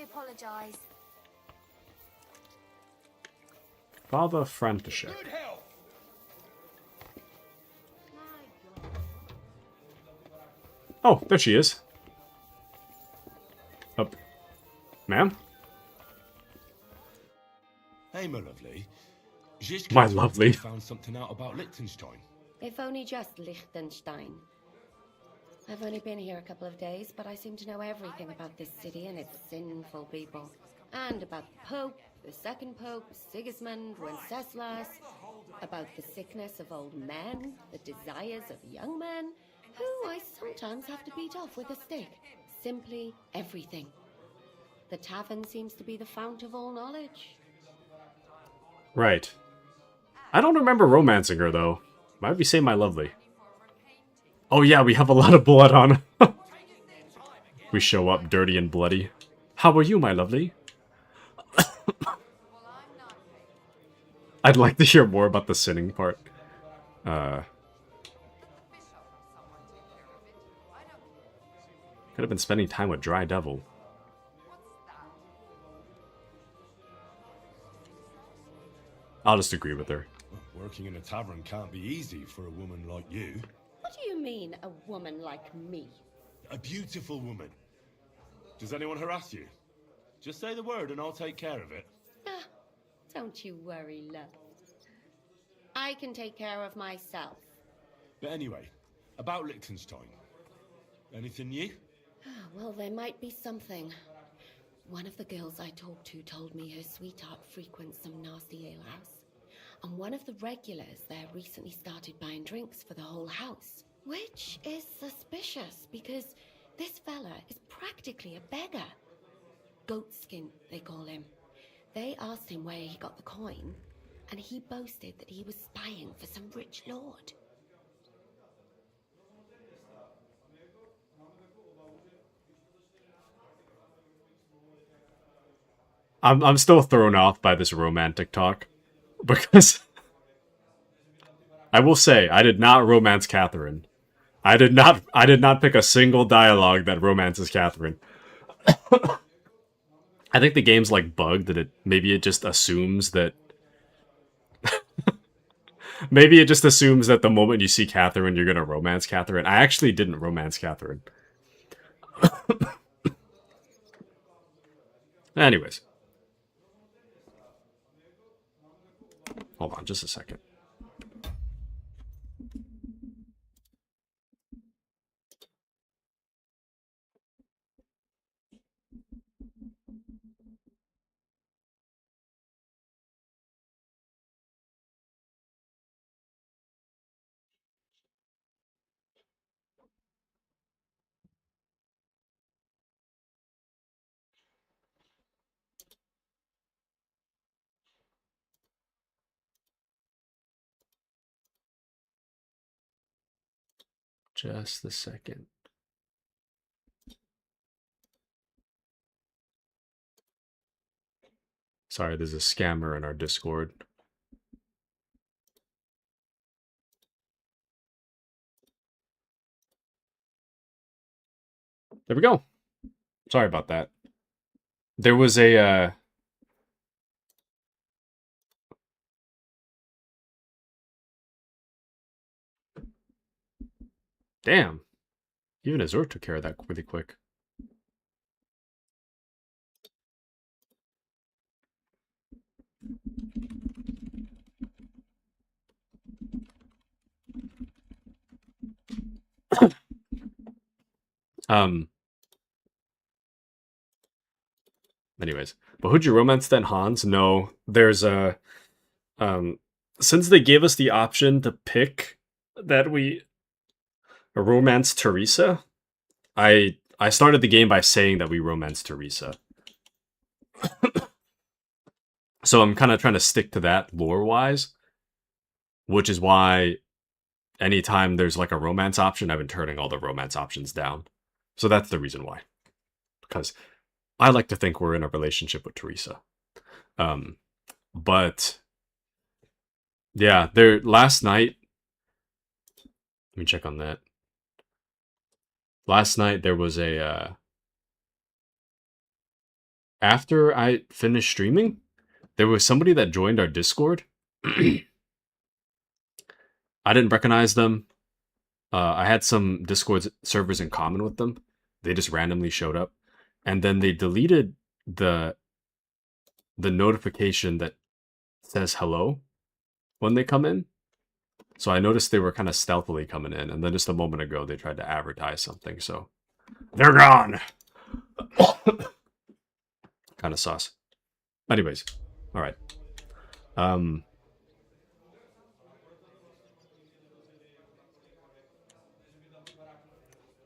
apologize. Father František. Oh, there she is. Up. Ma'am? Hey, my lovely. My lovely. Found something out about Liechtenstein. If only just Liechtenstein. I've only been here a couple of days, but I seem to know everything about this city and its sinful people. And about the Pope, the second Pope, Sigismund, Wenceslas, about the sickness of old men, the desires of young men, who I sometimes have to beat off with a stick. Simply everything. The tavern seems to be the fount of all knowledge. Right. I don't remember romancing her, though. Might be saying my lovely. Oh yeah, we have a lot of blood on. We show up dirty and bloody. How are you, my lovely? I'd like to hear more about the sinning part. Could have been spending time with Dry Devil. I'll just agree with her. Working in a tavern can't be easy for a woman like you. What do you mean, a woman like me? A beautiful woman. Does anyone harass you? Just say the word and I'll take care of it. Ah, don't you worry, love. I can take care of myself. But anyway, about Liechtenstein. Anything new? Well, there might be something. One of the girls I talked to told me her sweetheart frequents some nasty alehouse. And one of the regulars there recently started buying drinks for the whole house. Which is suspicious, because this fella is practically a beggar. Goatskin, they call him. They asked him where he got the coin, and he boasted that he was spying for some rich lord. I'm still thrown off by this romantic talk. Because I will say, I did not romance Catherine. I did not pick a single dialogue that romances Catherine. I think the game's like bugged that maybe it just assumes that maybe it just assumes that the moment you see Catherine you're gonna romance Catherine. I actually didn't romance Catherine. Anyways. Hold on just a second. Just a second. Sorry, there's a scammer in our Discord. There we go. Sorry about that. There was a damn. Even Azur took care of that really quick. Anyways, but who'd you romance then, Hans? No, there's a since they gave us the option to pick that we romance Teresa, I started the game by saying that we romance Teresa. So I'm kind of trying to stick to that lore-wise, which is why anytime there's like a romance option, I've been turning all the romance options down. So that's the reason why. Because I like to think we're in a relationship with Teresa. But yeah, last night, let me check on that. Last night there was a after I finished streaming, there was somebody that joined our Discord. I didn't recognize them. I had some Discord servers in common with them. They just randomly showed up, and then they deleted the notification that says hello when they come in. So I noticed they were kind of stealthily coming in, and then just a moment ago they tried to advertise something. So they're gone. Kind of sus. Anyways, all right.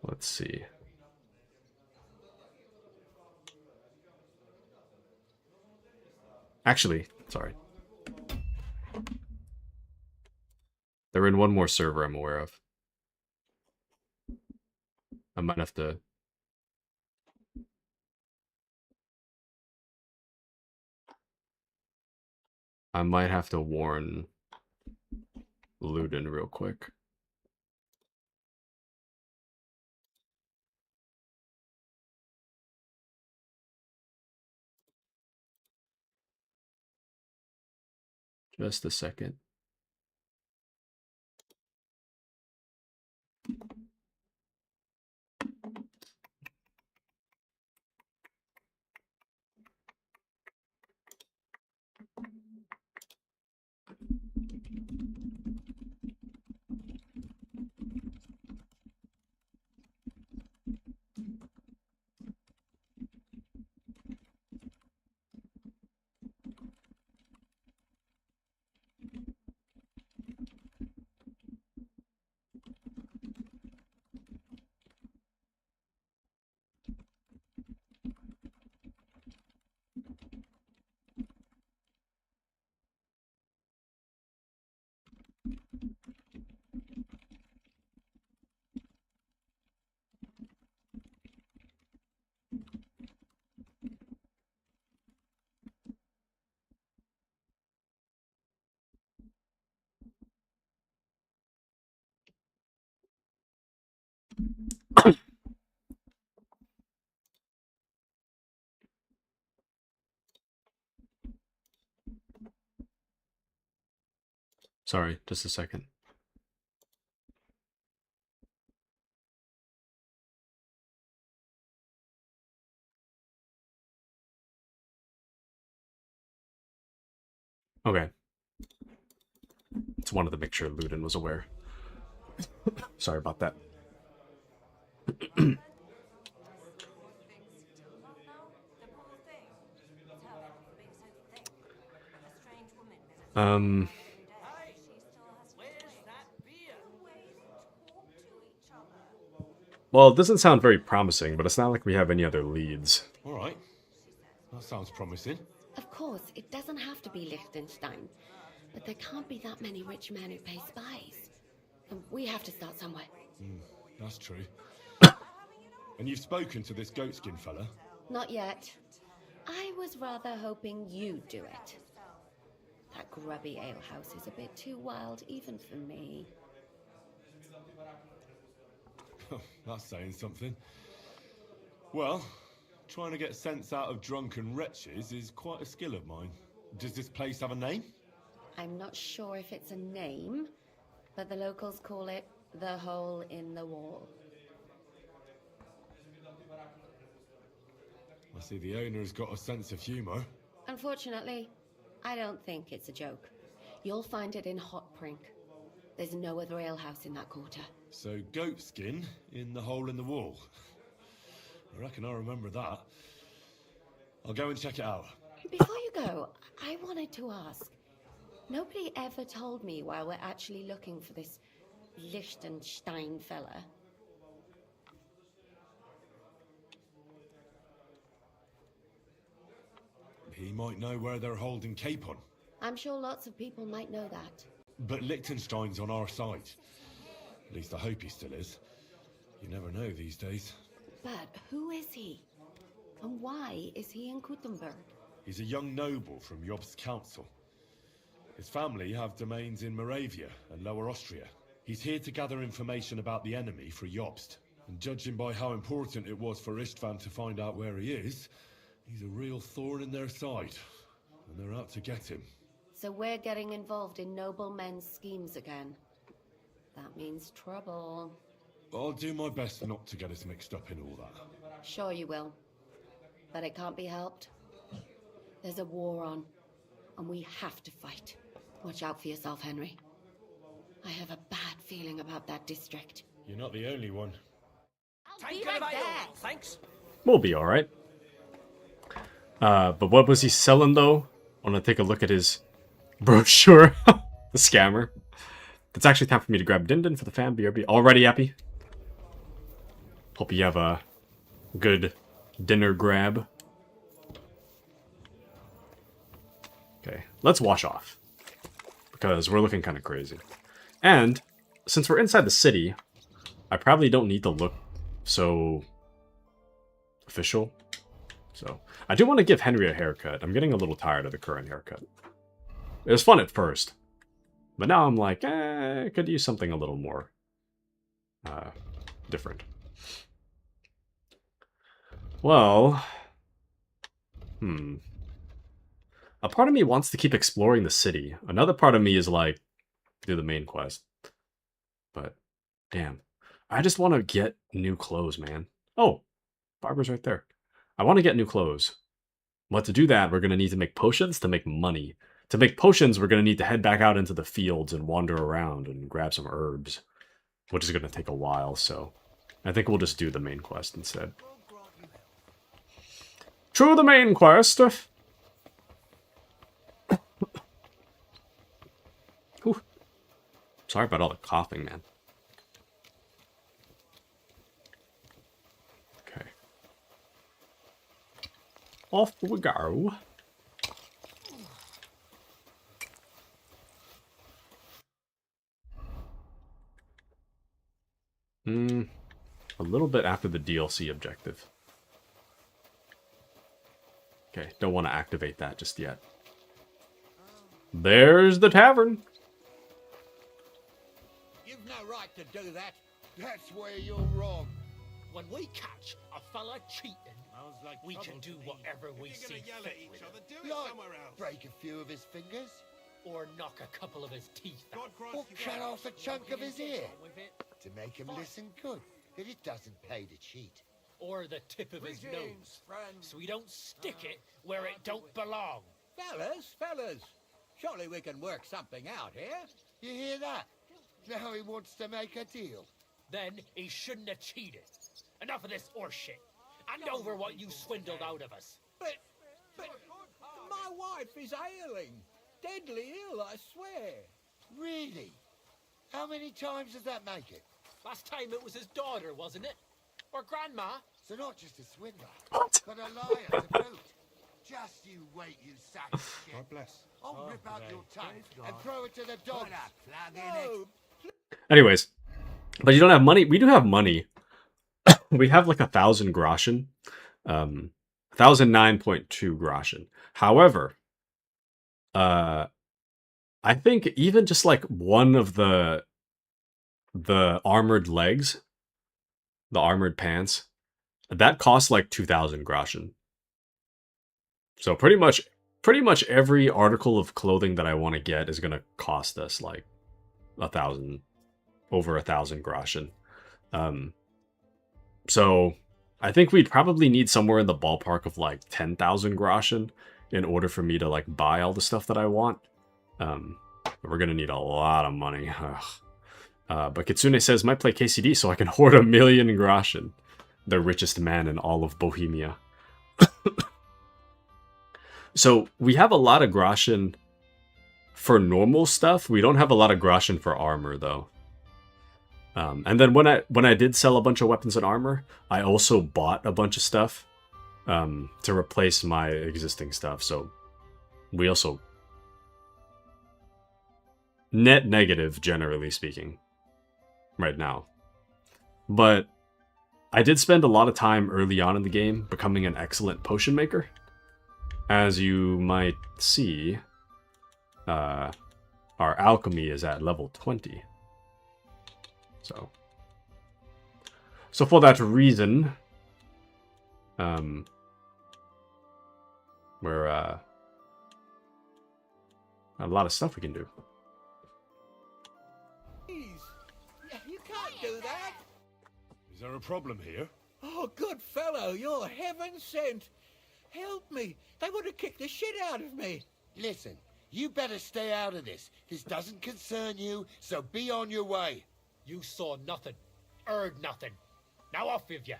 Let's see. Actually, sorry. They're in one more server I'm aware of. I might have to... I might have to warn Luden real quick. Just a second. Sorry, just a second. Okay. Just wanted to make sure Luden was aware. Sorry about that. um... Well, it doesn't sound very promising, but it's not like we have any other leads. All right. That sounds promising. Of course, it doesn't have to be Liechtenstein, but there can't be that many rich men who pay spies. And we have to start somewhere. That's true. And you've spoken to this goatskin fella? Not yet. I was rather hoping you'd do it. That grubby alehouse is a bit too wild even for me. That's saying something. Well, trying to get sense out of drunken wretches is quite a skill of mine. Does this place have a name? I'm not sure if it's a name, but the locals call it the Hole in the Wall. I see the owner has got a sense of humour. Unfortunately, I don't think it's a joke. You'll find it in Hot Prink. There's no other alehouse in that quarter. So goatskin in the hole in the wall. I reckon I remember that. I'll go and check it out. Before you go, I wanted to ask. Nobody ever told me why we're actually looking for this Liechtenstein fella. He might know where they're holding Capon. I'm sure lots of people might know that. But Liechtenstein's on our side. At least I hope he still is. You never know these days. But who is he? And why is he in Kuttenberg? He's a young noble from Jobst's council. His family have domains in Moravia and Lower Austria. He's here to gather information about the enemy for Jobst. And judging by how important it was for Istvan to find out where he is, he's a real thorn in their side. And they're out to get him. So we're getting involved in noble men's schemes again. That means trouble. I'll do my best not to get us mixed up in all that. Sure you will. But it can't be helped. There's a war on, and we have to fight. Watch out for yourself, Henry. I have a bad feeling about that district. You're not the only one. Take care of that, thanks. We'll be alright. But what was he selling, though? I want to take a look at his brochure. The scammer. It's actually time for me to grab Din Din for the fam. BRB. Already happy? Hope you have a good dinner grab. Okay, let's wash off. Because we're looking kind of crazy. And, since we're inside the city, I probably don't need to look so official. So, I do want to give Henry a haircut. I'm getting a little tired of the current haircut. It was fun at first. But now I'm like, I could use something a little more different. Well, a part of me wants to keep exploring the city. Another part of me is like, do the main quest. But, damn. I just want to get new clothes, man. Oh, Barbara's right there. I want to get new clothes. But to do that, we're going to need to make potions to make money. To make potions, we're going to need to head back out into the fields and wander around and grab some herbs. Which is going to take a while, so I think we'll just do the main quest instead. To the main quest! Whew. Sorry about all the coughing, man. Okay. Off we go. A little bit after the DLC objective. Okay, don't want to activate that just yet. There's the tavern. You've no right to do that. That's where you're wrong. When we catch a fella cheating, we can do whatever we see fit with him. Break a few of his fingers. Or knock a couple of his teeth out. Or cut off a chunk of his ear. To make him listen good. That it doesn't pay to cheat. Or the tip of his nose. So we don't stick it where it don't belong. Fellas. Surely we can work something out here. You hear that? Now he wants to make a deal. Then he shouldn't have cheated. Enough of this horseshit. Hand over what you swindled out of us. But my wife is ailing. Deadly ill, I swear. Really? How many times does that make it? Last time it was his daughter, wasn't it? Or grandma? So not just a swindler, but a liar to boot. Just you wait, you sack of shit. God bless. I'll rip out your tongue and throw it to the dogs. No. Anyways, but you don't have money? We do have money. We have like 1,000 groschen. 1,009.2 groschen. However, I think even just like one of the armored legs, the armored pants, that costs like 2,000 groschen. So pretty much every article of clothing that I want to get is gonna cost us like 1,000, over 1,000 groschen. So I think we'd probably need somewhere in the ballpark of like 10,000 groschen in order for me to like buy all the stuff that I want. We're gonna need a lot of money. But Kitsune says, might play KCD so I can hoard 1,000,000 groschen. The richest man in all of Bohemia. So we have a lot of groschen for normal stuff. We don't have a lot of groschen for armor though. And then when I did sell a bunch of weapons and armor, I also bought a bunch of stuff to replace my existing stuff. So we also net negative, generally speaking, right now. But I did spend a lot of time early on in the game becoming an excellent potion maker. As you might see, our alchemy is at level 20. So for that reason, we're a lot of stuff we can do. do that. Is there a problem here? Oh, good fellow, you're heaven sent. Help me. They would have kicked the shit out of me. Listen, you better stay out of this. This doesn't concern you, so be on your way. You saw nothing, heard nothing. Now off with you.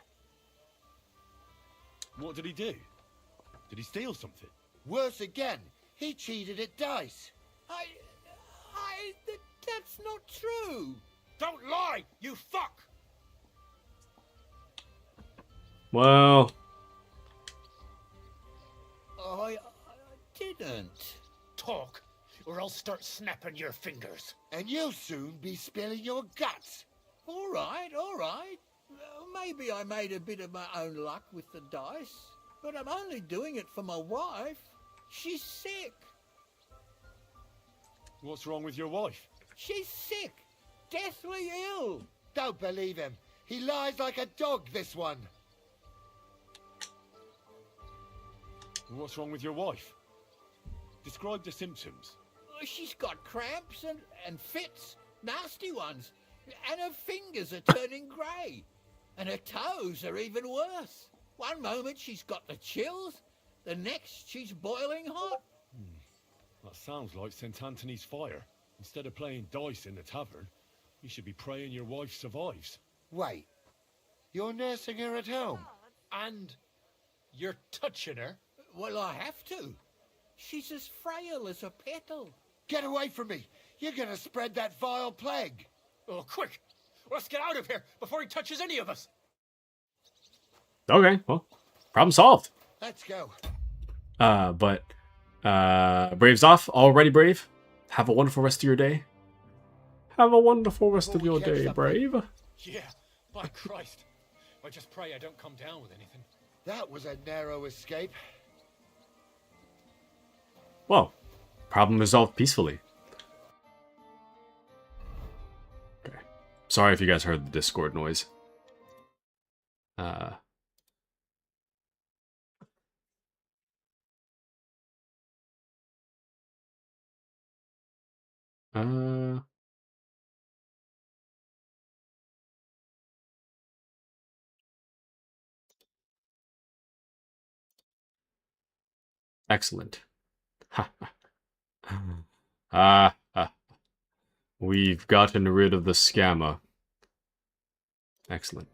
What did he do? Did he steal something? Worse again, he cheated at dice. That's not true. Don't lie, you fuck. Well, I didn't. Talk, or I'll start snapping your fingers. And you'll soon be spilling your guts. All right, all right. Maybe I made a bit of my own luck with the dice, but I'm only doing it for my wife. She's sick. What's wrong with your wife? She's sick. Deathly ill. Don't believe him. He lies like a dog, this one. What's wrong with your wife? Describe the symptoms. She's got cramps and fits, nasty ones, and her fingers are turning grey, and her toes are even worse. One moment she's got the chills, the next she's boiling hot. That sounds like St. Anthony's fire. Instead of playing dice in the tavern, you should be praying your wife survives. Wait, you're nursing her at home? And you're touching her? Well, I have to. She's as frail as a petal. Get away from me. You're going to spread that vile plague. Oh, quick. Let's get out of here before he touches any of us. okay, well, problem solved. Let's go. Brave's off. Already, Brave? Have a wonderful rest of your day. Have a wonderful rest of your day, Brave. Yeah, by Christ. I just pray I don't come down with anything. That was a narrow escape. Well, problem resolved peacefully. Okay. Sorry if you guys heard the Discord noise. Excellent. We've gotten rid of the scammer. Excellent.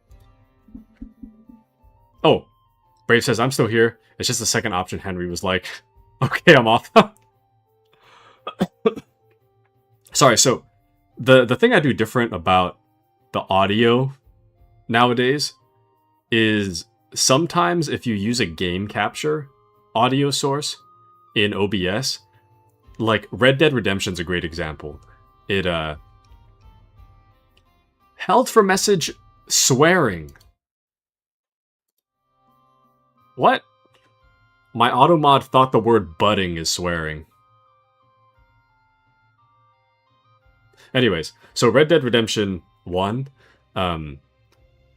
Oh, Brave says, I'm still here. It's just the second option. Henry was like, okay, I'm off. Sorry, so the thing I do different about the audio nowadays is sometimes if you use a game capture audio source in OBS, like Red Dead Redemption's a great example. It held for message swearing. What? My automod thought the word budding is swearing. Anyways, so Red Dead Redemption 1,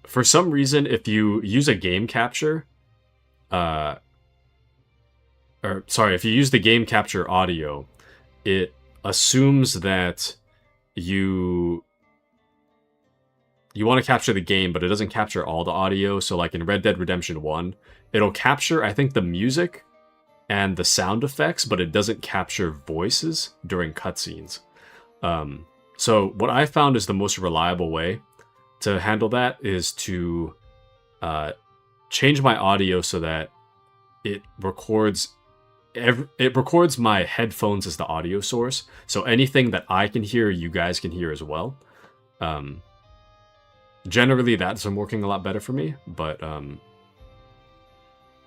for some reason, if you use a game capture, if you use the game capture audio, it assumes that you want to capture the game, but it doesn't capture all the audio. So like in Red Dead Redemption 1, it'll capture, I think, the music and the sound effects, but it doesn't capture voices during cutscenes. So what I found is the most reliable way to handle that is to change my audio so that it records my headphones as the audio source. So anything that I can hear, you guys can hear as well. Generally, that's been working a lot better for me, but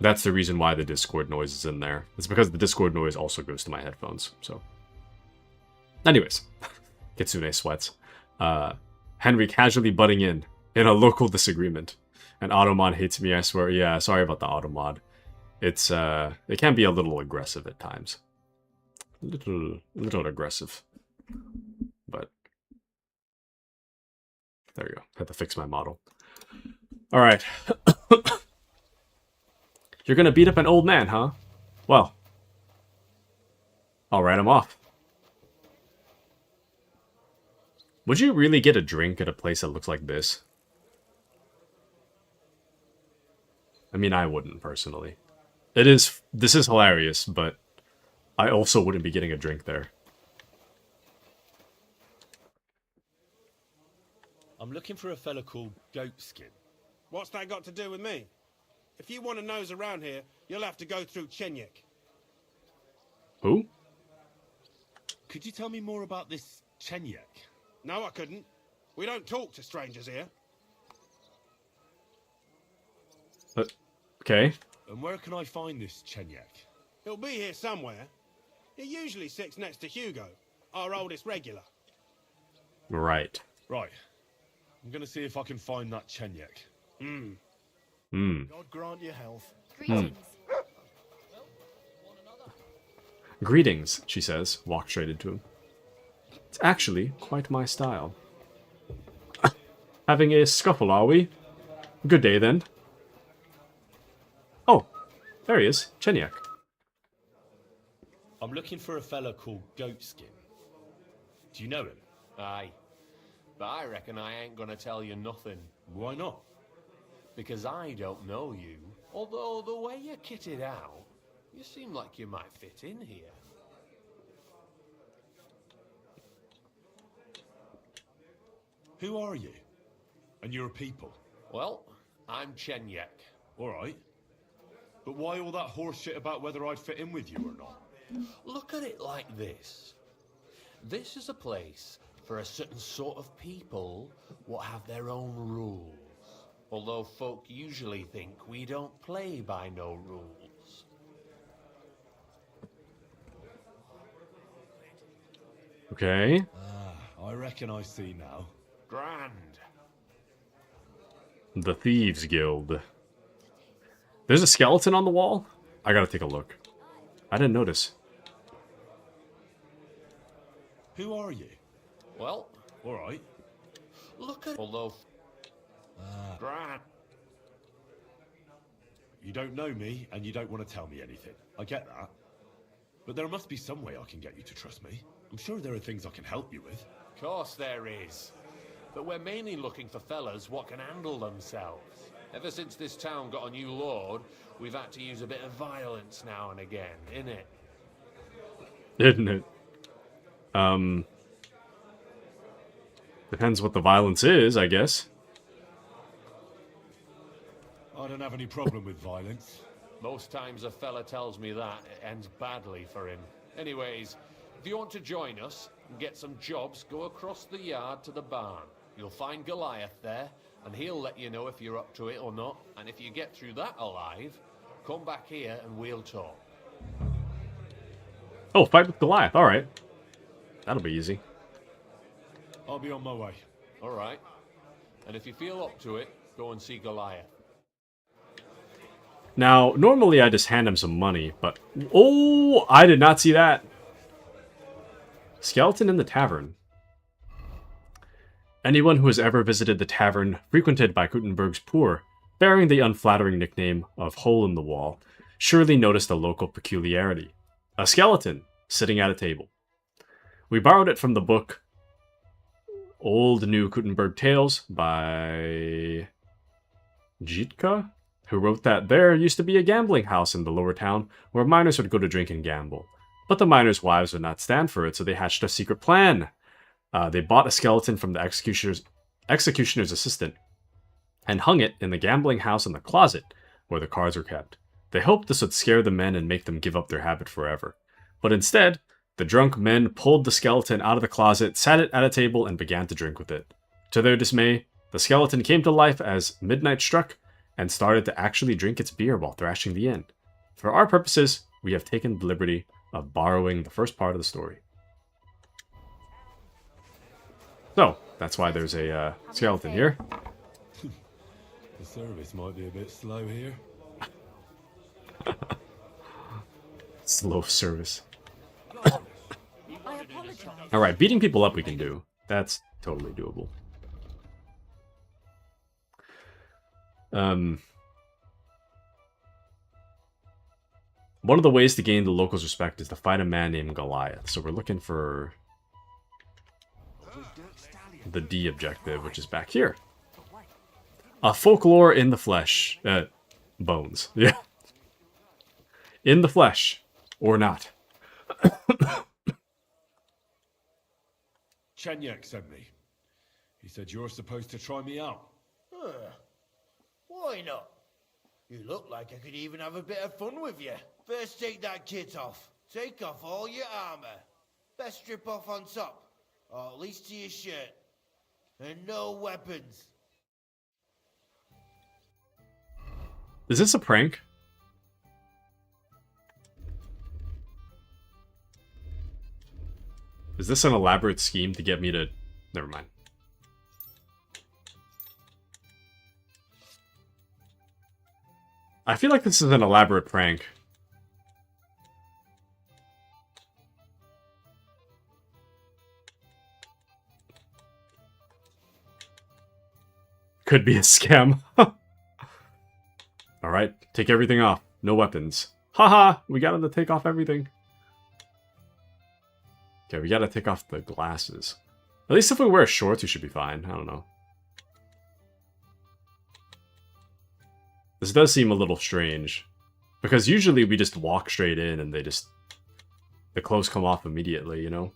that's the reason why the Discord noise is in there. It's because the Discord noise also goes to my headphones. So, anyways, Kitsune sweats. Henry casually butting in a local disagreement. And Automod hates me, I swear. Yeah, sorry about the Automod. It's it can be a little aggressive at times. Little aggressive. But there you go. Had to fix my model. Alright. You're gonna beat up an old man, huh? Well. Alright, I'm off. Would you really get a drink at a place that looks like this? I mean, I wouldn't, personally. This is hilarious, but I also wouldn't be getting a drink there. I'm looking for a fella called Goatskin. What's that got to do with me? If you want to nose around here, you'll have to go through Chenyek. Who? Could you tell me more about this Chenyek? No, I couldn't. We don't talk to strangers here. Okay. And where can I find this Chenyek? He'll be here somewhere. He usually sits next to Hugo, our oldest regular. Right. Right. I'm gonna see if I can find that Chenyek. God grant you health. Greetings. Greetings, she says, walk straight into him. It's actually quite my style. Having a scuffle, are we? Good day, then. Oh, there he is, Chenyek. I'm looking for a fella called Goatskin. Do you know him? Aye. But I reckon I ain't gonna tell you nothing. Why not? Because I don't know you. Although the way you're kitted out, you seem like you might fit in here. Who are you? And you're a people? Well, I'm Chenyek. Alright. But why all that horse shit about whether I'd fit in with you or not? Look at it like this. This is a place for a certain sort of people what have their own rules. Although folk usually think we don't play by no rules. Okay. I reckon I see now. Grand. The Thieves Guild. There's a skeleton on the wall? I gotta take a look. I didn't notice. Who are you? Well, alright. Look at although grand. You don't know me, and you don't want to tell me anything. I get that. But there must be some way I can get you to trust me. I'm sure there are things I can help you with. Of course there is. But we're mainly looking for fellas what can handle themselves. Ever since this town got a new lord, we've had to use a bit of violence now and again, innit? Isn't it? Depends what the violence is, I guess. I don't have any problem with violence. Most times a fella tells me that, it ends badly for him. Anyways, if you want to join us and get some jobs, go across the yard to the barn. You'll find Goliath there, and he'll let you know if you're up to it or not. And if you get through that alive, come back here and we'll talk. Oh, fight with Goliath. Alright. That'll be easy. I'll be on my way. Alright. And if you feel up to it, go and see Goliath. Now, normally I just hand him some money, but... Oh, I did not see that. Skeleton in the tavern. Anyone who has ever visited the tavern frequented by Gutenberg's poor, bearing the unflattering nickname of Hole in the Wall, surely noticed a local peculiarity. A skeleton sitting at a table. We borrowed it from the book Old New Gutenberg Tales by Jitka, who wrote that there used to be a gambling house in the lower town where miners would go to drink and gamble. But the miners' wives would not stand for it, so they hatched a secret plan. They bought a skeleton from the executioner's assistant and hung it in the gambling house in the closet where the cards were kept. They hoped this would scare the men and make them give up their habit forever. But instead, the drunk men pulled the skeleton out of the closet, sat it at a table, and began to drink with it. To their dismay, the skeleton came to life as midnight struck and started to actually drink its beer while thrashing the inn. For our purposes, we have taken the liberty of borrowing the first part of the story. So, that's why there's a skeleton here. The service might be a bit slow here. Slow service. Alright, beating people up we can do. That's totally doable. One of the ways to gain the locals' respect is to fight a man named Goliath. So we're looking for... the D objective, which is back here. Folklore in the flesh. Bones. Yeah. In the flesh. Or not. Chenyek sent me. He said you're supposed to try me out. Why not? You look like I could even have a bit of fun with you. First take that kit off. Take off all your armor. Best strip off on top. Or at least to your shirt. And no weapons. Is this a prank? Is this an elaborate scheme to get me to... Never mind. I feel like this is an elaborate prank. Could be a scam. Alright, take everything off. No weapons. Haha! We got him to take off everything. Okay, we gotta take off the glasses. At least if we wear shorts, we should be fine. I don't know. This does seem a little strange. Because usually we just walk straight in and the clothes come off immediately, you know?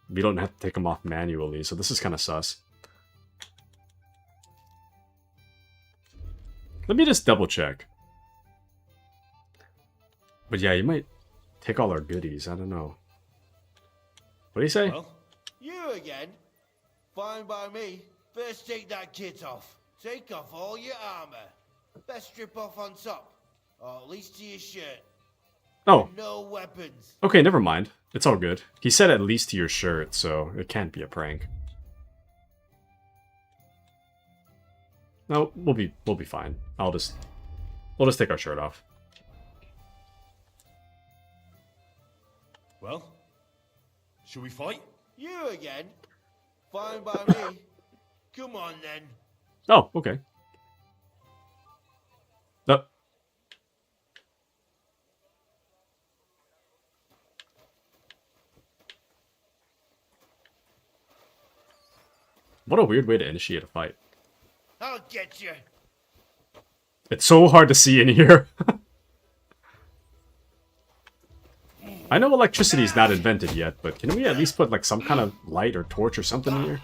We don't have to take them off manually, so this is kind of sus. Let me just double check. But yeah, you might take all our goodies. I don't know. What do you say? Well, you again? Fine by me. First take that kit off. Take off all your armor. Best strip off on top. Or at least to your shirt. Oh. And no weapons. Okay, never mind. It's all good. He said at least to your shirt, so it can't be a prank. No, we'll be fine. We'll just take our shirt off. Well, should we fight? You again? Fine by me. Come on then. Oh, okay. No. What a weird way to initiate a fight. I'll get you. It's so hard to see in here. I know electricity is not invented yet, but can we at least put like some kind of light or torch or something in here?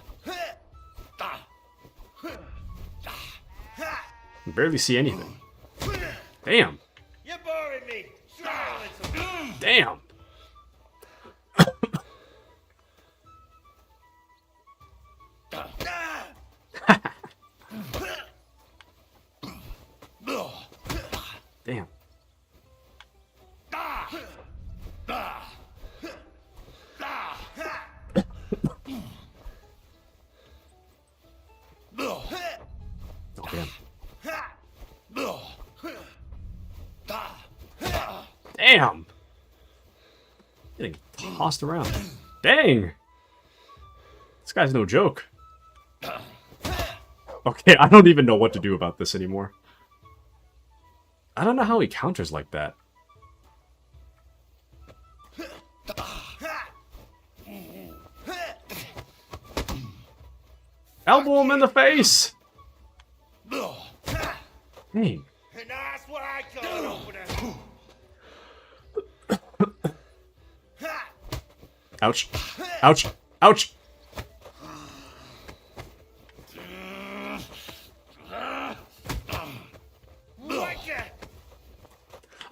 I barely see anything. Damn. You're boring me. Damn. Damn. Oh, damn. Damn! Getting tossed around. Dang! This guy's no joke. Okay, I don't even know what to do about this anymore. I don't know how he counters like that. Elbow him in the face! Dang. And that's what I call opener. Ouch. Ouch. Ouch!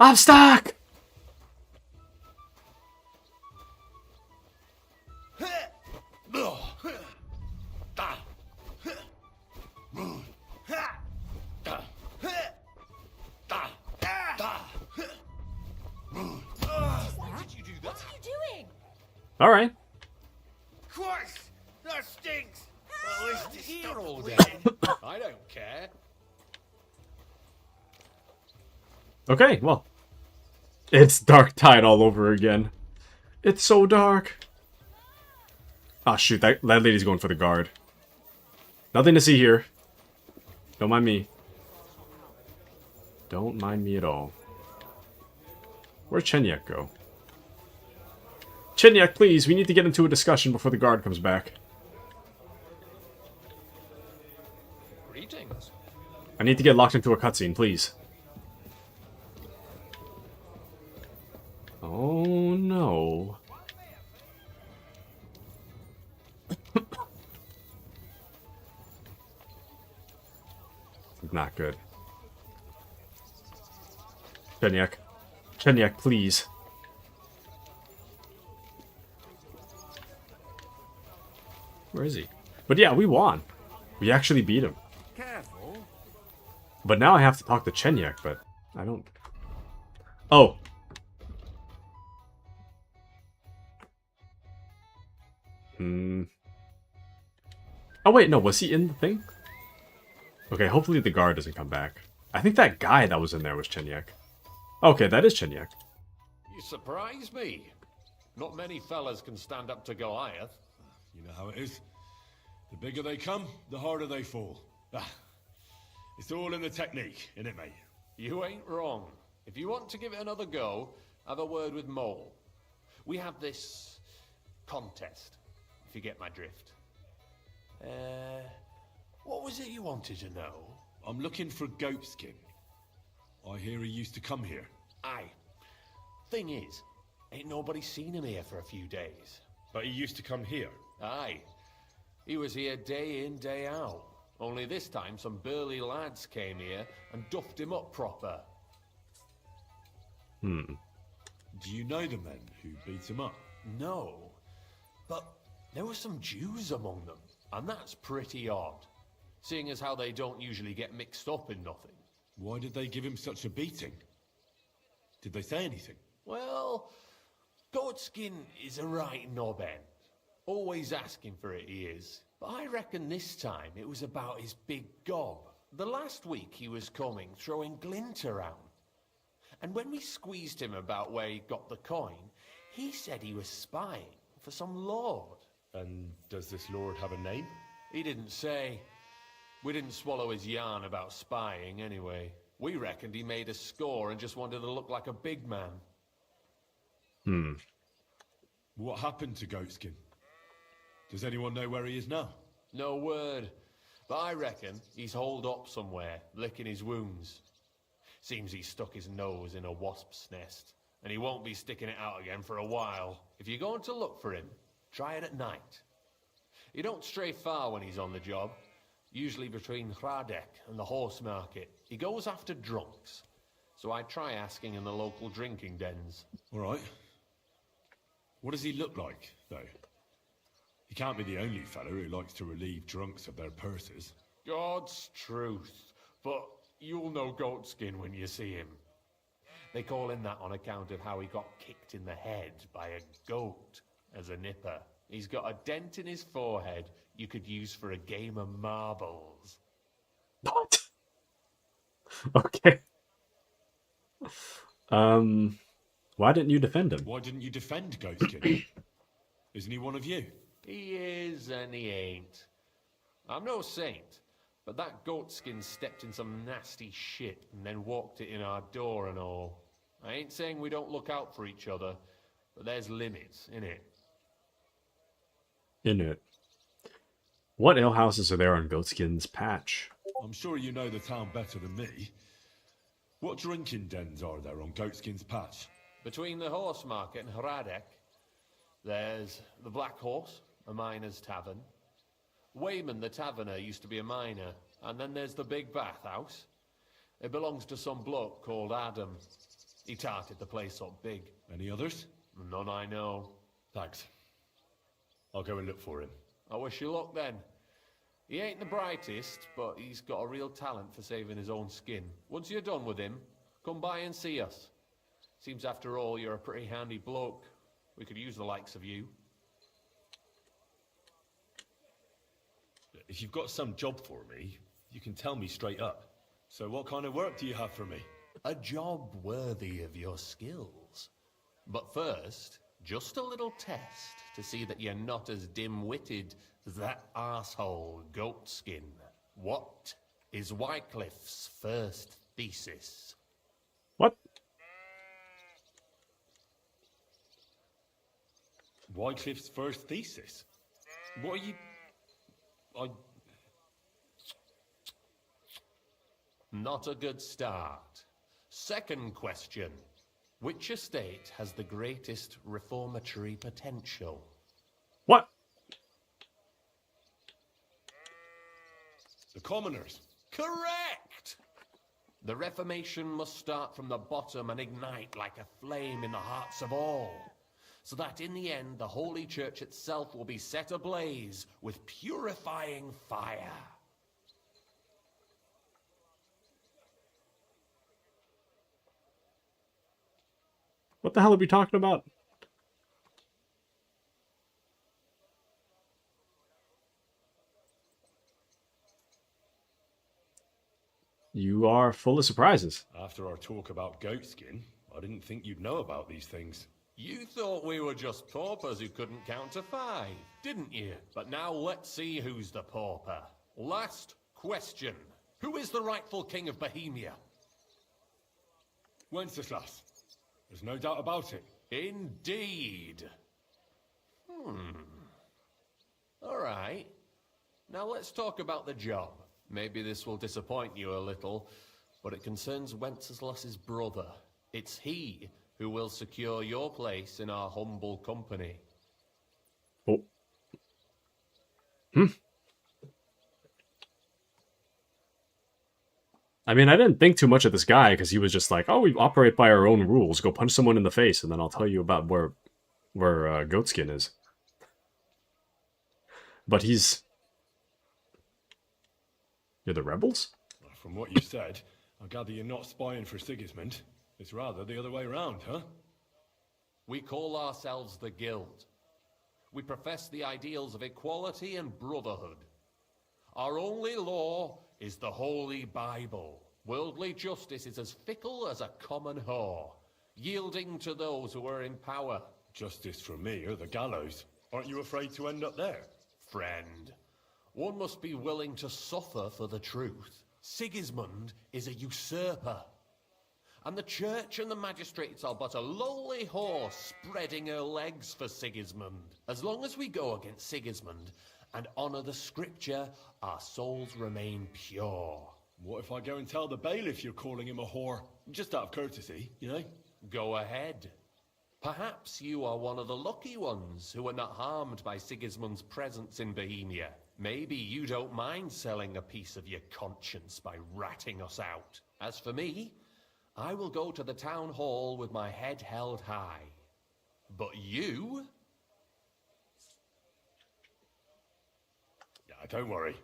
I'm stuck! All right. Christ, that stinks. At least it's Here stopped all day. bleeding. I don't care. Okay, well. It's Dark Tide all over again. It's so dark. Ah, shoot, that lady's going for the guard. Nothing to see here. Don't mind me. Don't mind me at all. Where'd Chenyek go? Chenyek, please, we need to get into a discussion before the guard comes back. I need to get locked into a cutscene, please. Oh no. Not good. Chenyak. Chenyak, please. Where is he? But yeah, we won. We actually beat him. Careful. But now I have to talk to Chenyak, but I don't... Oh! Hmm... Oh wait, no, was he in the thing? Okay, hopefully the guard doesn't come back. I think that guy that was in there was Chenyak. Okay, that is Chenyak. You surprise me. Not many fellas can stand up to Goliath. You know how it is. The bigger they come, the harder they fall. It's all in the technique, isn't it, mate? You ain't wrong. If you want to give it another go, have a word with Mole. We have this contest, if you get my drift. What was it you wanted to know? I'm looking for Goatskin. I hear he used to come here. Aye. Thing is, ain't nobody seen him here for a few days. But he used to come here? Aye. He was here day in, day out. Only this time some burly lads came here and duffed him up proper. Hmm. Do you know the men who beat him up? No. But there were some Jews among them. And that's pretty odd, seeing as how they don't usually get mixed up in nothing. Why did they give him such a beating? Did they say anything? Well, Goatskin is a right knob end. Always asking for it, he is. But I reckon this time it was about his big gob. The last week he was coming, throwing glint around. And when we squeezed him about where he got the coin, he said he was spying for some lord. And does this lord have a name? He didn't say. We didn't swallow his yarn about spying anyway. We reckoned he made a score and just wanted to look like a big man. Hmm. What happened to Goatskin? Does anyone know where he is now? No word. But I reckon he's holed up somewhere, licking his wounds. Seems he stuck his nose in a wasp's nest, and he won't be sticking it out again for a while. If you're going to look for him, try it at night. He don't stray far when he's on the job. Usually between Hradek and the horse market. He goes after drunks. So I try asking in the local drinking dens. All right. What does he look like, though? He can't be the only fella who likes to relieve drunks of their purses. God's truth. But you'll know Goatskin when you see him. They call him that on account of how he got kicked in the head by a goat as a nipper. He's got a dent in his forehead you could use for a game of marbles. What? Okay. Why didn't you defend him? Why didn't you defend Goatskin? Isn't he one of you? He is and he ain't. I'm no saint, but that Goatskin stepped in some nasty shit and then walked it in our door and all. I ain't saying we don't look out for each other, but there's limits, innit? In it. What alehouses are there on Goatskin's patch? I'm sure you know the town better than me. What drinking dens are there on Goatskin's patch? Between the horse market and Hradek, there's the Black Horse, a miner's tavern. Wayman the taverner used to be a miner, and then there's the Big Bathhouse. It belongs to some bloke called Adam. He tarted the place up big. Any others? None I know. Thanks. I'll go and look for him. I wish you luck then. He ain't the brightest, but he's got a real talent for saving his own skin. Once you're done with him, come by and see us. Seems after all you're a pretty handy bloke. We could use the likes of you. If you've got some job for me, you can tell me straight up. So what kind of work do you have for me? A job worthy of your skills. But first, just a little test to see that you're not as dim-witted as that arsehole Goatskin. What is Wycliffe's first thesis? What? Wycliffe's first thesis? What are you... Not a good start. Second question. Which estate has the greatest reformatory potential? What? The commoners. Correct! The Reformation must start from the bottom and ignite like a flame in the hearts of all, so that in the end the Holy Church itself will be set ablaze with purifying fire. What the hell are we talking about? You are full of surprises. After our talk about goatskin, I didn't think you'd know about these things. You thought we were just paupers who couldn't count to 5, didn't you? But now let's see who's the pauper. Last question. Who is the rightful king of Bohemia? Wenceslas. There's no doubt about it. Indeed. All right. Now let's talk about the job. Maybe this will disappoint you a little, but it concerns Wenceslas's brother. It's he who will secure your place in our humble company. Oh. I mean, I didn't think too much of this guy because he was just like, oh, we operate by our own rules. Go punch someone in the face, and then I'll tell you about where Goatskin is. But he's... You're the rebels? From what you said, I gather you're not spying for Sigismund. It's rather the other way around, huh? We call ourselves the Guild. We profess the ideals of equality and brotherhood. Our only law is the Holy Bible. Worldly justice is as fickle as a common whore, yielding to those who are in power. Justice for me or the gallows. Aren't you afraid to end up there? Friend, one must be willing to suffer for the truth. Sigismund is a usurper. And the church and the magistrates are but a lowly horse spreading her legs for Sigismund. As long as we go against Sigismund and honour the scripture, our souls remain pure. What if I go and tell the bailiff you're calling him a whore? Just out of courtesy, you know? Go ahead. Perhaps you are one of the lucky ones who are not harmed by Sigismund's presence in Bohemia. Maybe you don't mind selling a piece of your conscience by ratting us out. As for me, I will go to the town hall with my head held high. But you? Yeah, don't worry.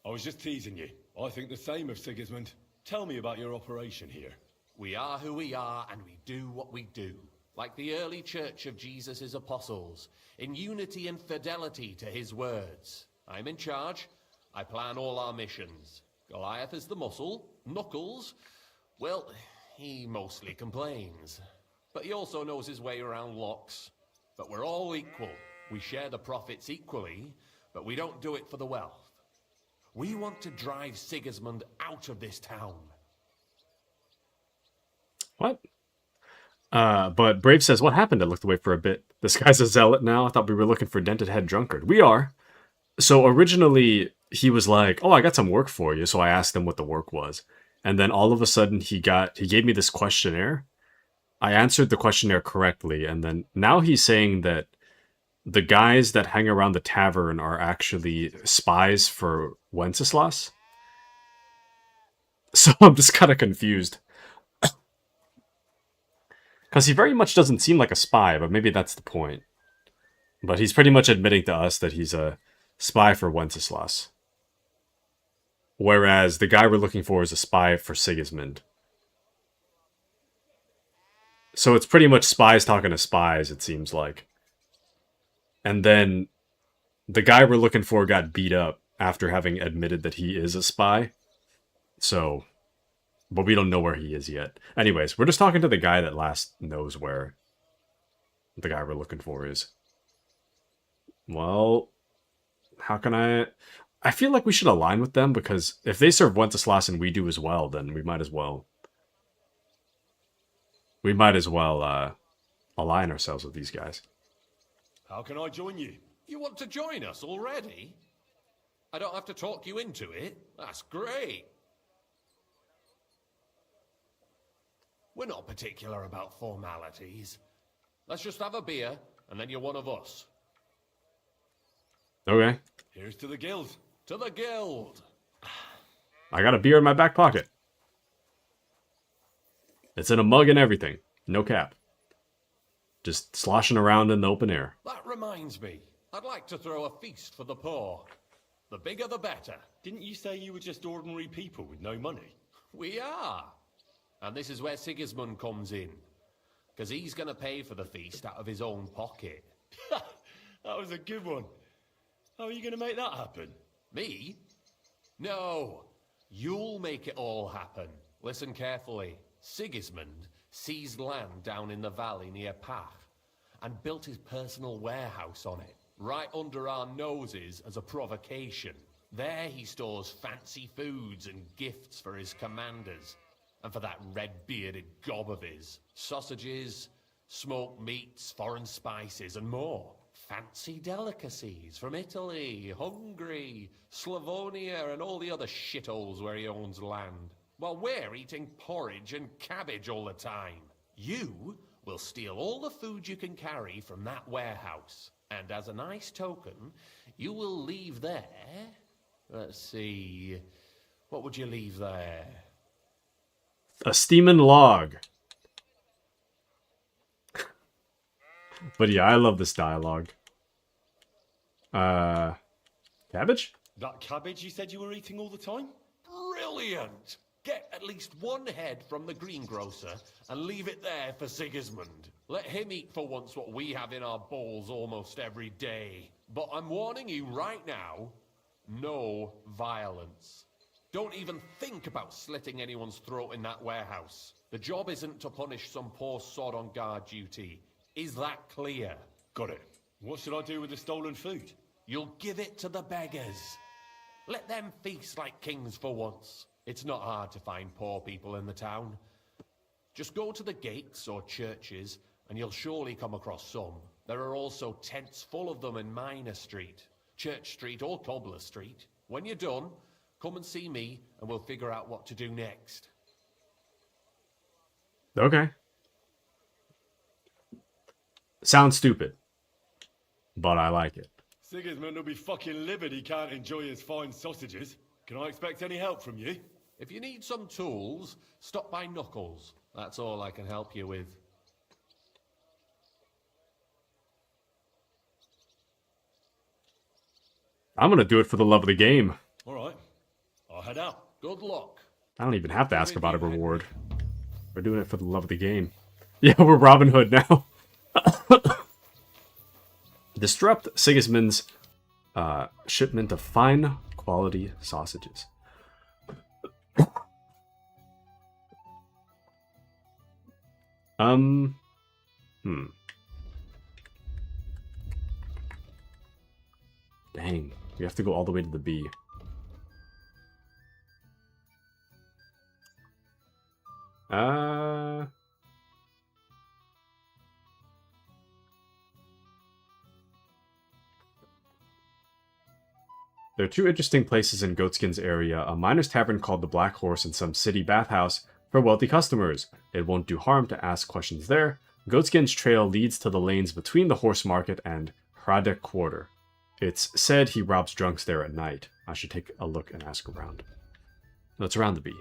I was just teasing you. I think the same of Sigismund. Tell me about your operation here. We are who we are, and we do what we do. Like the early church of Jesus' apostles, in unity and fidelity to his words. I'm in charge. I plan all our missions. Goliath is the muscle. Knuckles, well, he mostly complains. But he also knows his way around locks. But we're all equal. We share the profits equally, but we don't do it for the wealth. We want to drive Sigismund out of this town. What? But Brave says, what happened? I looked away for a bit. This guy's a zealot now. I thought we were looking for Dented Head Drunkard. We are. So originally, he was like, oh, I got some work for you. So I asked him what the work was. And then all of a sudden, he gave me this questionnaire. I answered the questionnaire correctly. And then now he's saying that the guys that hang around the tavern are actually spies for Wenceslas. So I'm just kind of confused. Because he very much doesn't seem like a spy, but maybe that's the point. But he's pretty much admitting to us that he's a spy for Wenceslas. Whereas the guy we're looking for is a spy for Sigismund. So it's pretty much spies talking to spies, it seems like. And then the guy we're looking for got beat up after having admitted that he is a spy. So... but we don't know where he is yet. Anyways, we're just talking to the guy that last knows where the guy we're looking for is. Well, how can I feel like we should align with them, because if they serve Wenceslas and we do as well, then we might as well align ourselves with these guys. How can I join you? You want to join us already? I don't have to talk you into it. That's great. We're not particular about formalities. Let's just have a beer, and then you're one of us. Okay. Here's to the guild. To the guild! I got a beer in my back pocket. It's in a mug and everything. No cap. Just sloshing around in the open air. That reminds me. I'd like to throw a feast for the poor. The bigger the better. Didn't you say you were just ordinary people with no money? We are. And this is where Sigismund comes in. Because he's going to pay for the feast out of his own pocket. That was a good one. How are you going to make that happen? Me? No. You'll make it all happen. Listen carefully. Sigismund seized land down in the valley near Pach and built his personal warehouse on it, right under our noses as a provocation. There he stores fancy foods and gifts for his commanders, and for that red-bearded gob of his. Sausages, smoked meats, foreign spices, and more. Fancy delicacies from Italy, Hungary, Slavonia, and all the other shitholes where he owns land. While we're eating porridge and cabbage all the time. You will steal all the food you can carry from that warehouse. And as a nice token, you will leave there... Let's see... What would you leave there? A steaming log. But yeah, I love this dialogue. Cabbage? That cabbage you said you were eating all the time? Brilliant! Get at least one head from the greengrocer and leave it there for Sigismund. Let him eat for once what we have in our bowls almost every day. But I'm warning you right now, no violence. Don't even think about slitting anyone's throat in that warehouse. The job isn't to punish some poor sod on guard duty. Is that clear? Got it. What should I do with the stolen food? You'll give it to the beggars. Let them feast like kings for once. It's not hard to find poor people in the town. Just go to the gates or churches, and you'll surely come across some. There are also tents full of them in Minor Street, Church Street or Cobbler Street. When you're done, come and see me, and we'll figure out what to do next. Okay. Sounds stupid, but I like it. Sigismund will be fucking livid he can't enjoy his fine sausages. Can I expect any help from you? If you need some tools, stop by Knuckles. That's all I can help you with. I'm gonna do it for the love of the game. Alright, I'll head out. Good luck. I don't even have to ask about a reward. We're doing it for the love of the game. Yeah, we're Robin Hood now. Disrupt Sigismund's shipment of fine quality sausages. Dang, we have to go all the way to the B. There are two interesting places in Goatskin's area, a miner's tavern called the Black Horse and some city bathhouse for wealthy customers. It won't do harm to ask questions there. Goatskin's trail leads to the lanes between the horse market and Hrade Quarter. It's said he robs drunks there at night. I should take a look and ask around. No, it's around the B.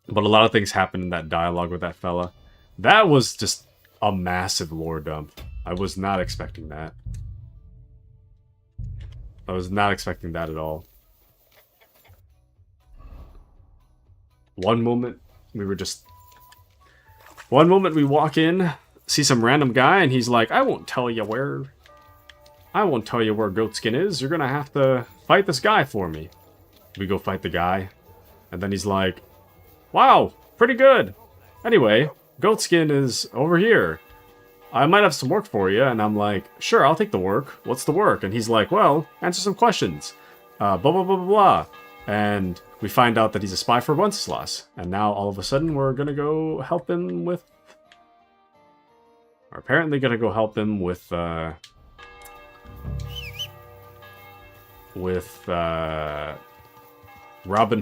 But a lot of things happen in that dialogue with that fella. That was just a massive lore dump. I was not expecting that. I was not expecting that at all. One moment we walk in, see some random guy, and he's like, I won't tell you where Goatskin is. You're gonna have to fight this guy for me. We go fight the guy, and then he's like, wow, pretty good. Anyway, Goatskin is over here. I might have some work for you. And I'm like, sure, I'll take the work. What's the work? And he's like, well, answer some questions. Blah, blah, blah, blah, blah. And we find out that he's a spy for Wenceslas. And now, all of a sudden, we're going to go help him with... We're apparently going to go help him with Robin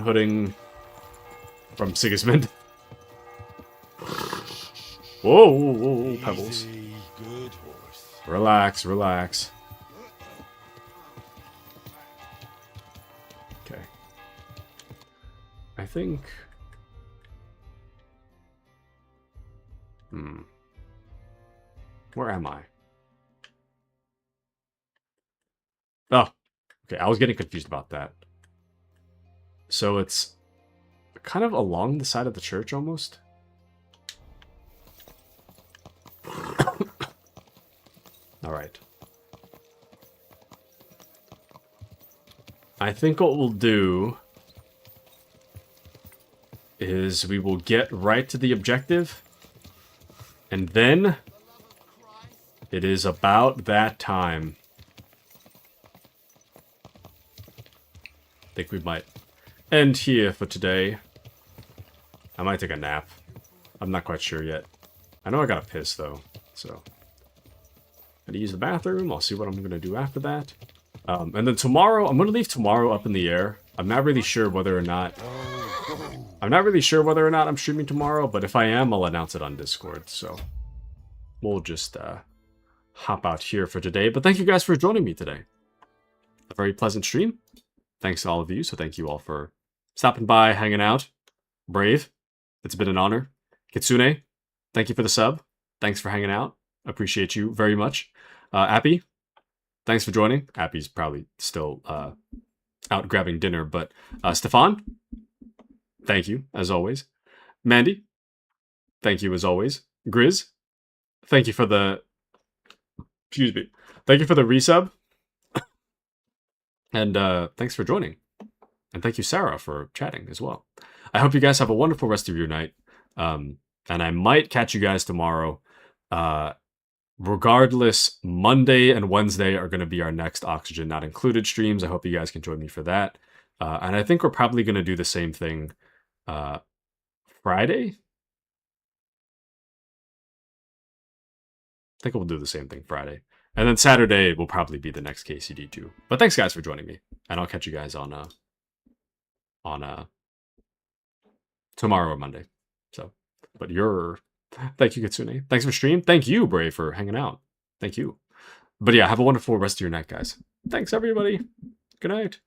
Hooding from Sigismund. Whoa, whoa, whoa, whoa, Pebbles. Easy, good horse. Relax, relax. Okay. I think... Where am I? Oh, okay, I was getting confused about that. So it's kind of along the side of the church, almost? Alright. I think what we'll do is we will get right to the objective, and then it is about that time. I think we might end here for today. I might take a nap. I'm not quite sure yet. I know I gotta piss, though, so... I'm gonna use the bathroom. I'll see what I'm gonna do after that. And then tomorrow, I'm gonna leave tomorrow up in the air. I'm not really sure whether or not... I'm streaming tomorrow, but if I am, I'll announce it on Discord, so... We'll just, hop out here for today. But thank you guys for joining me today. A very pleasant stream. Thanks to all of you, so thank you all for stopping by, hanging out. Brave, it's been an honor. Kitsune, thank you for the sub. Thanks for hanging out. Appreciate you very much. Appy, thanks for joining. Appy's probably still out grabbing dinner, but Stefan, thank you, as always. Mandy, thank you as always. Grizz, thank you for the... Excuse me. Thank you for the resub. And thanks for joining. And thank you, Sarah, for chatting as well. I hope you guys have a wonderful rest of your night. And I might catch you guys tomorrow. Regardless, Monday and Wednesday are going to be our next Oxygen Not Included streams. I hope you guys can join me for that. And I think we're probably going to do the same thing Friday. I think we'll do the same thing Friday. And then Saturday will probably be the next KCD2. But thanks, guys, for joining me. And I'll catch you guys on tomorrow or Monday. So, but thank you, Kitsune. Thanks for stream. Thank you, Brave, for hanging out. Thank you. But yeah, have a wonderful rest of your night, guys. Thanks, everybody. Good night.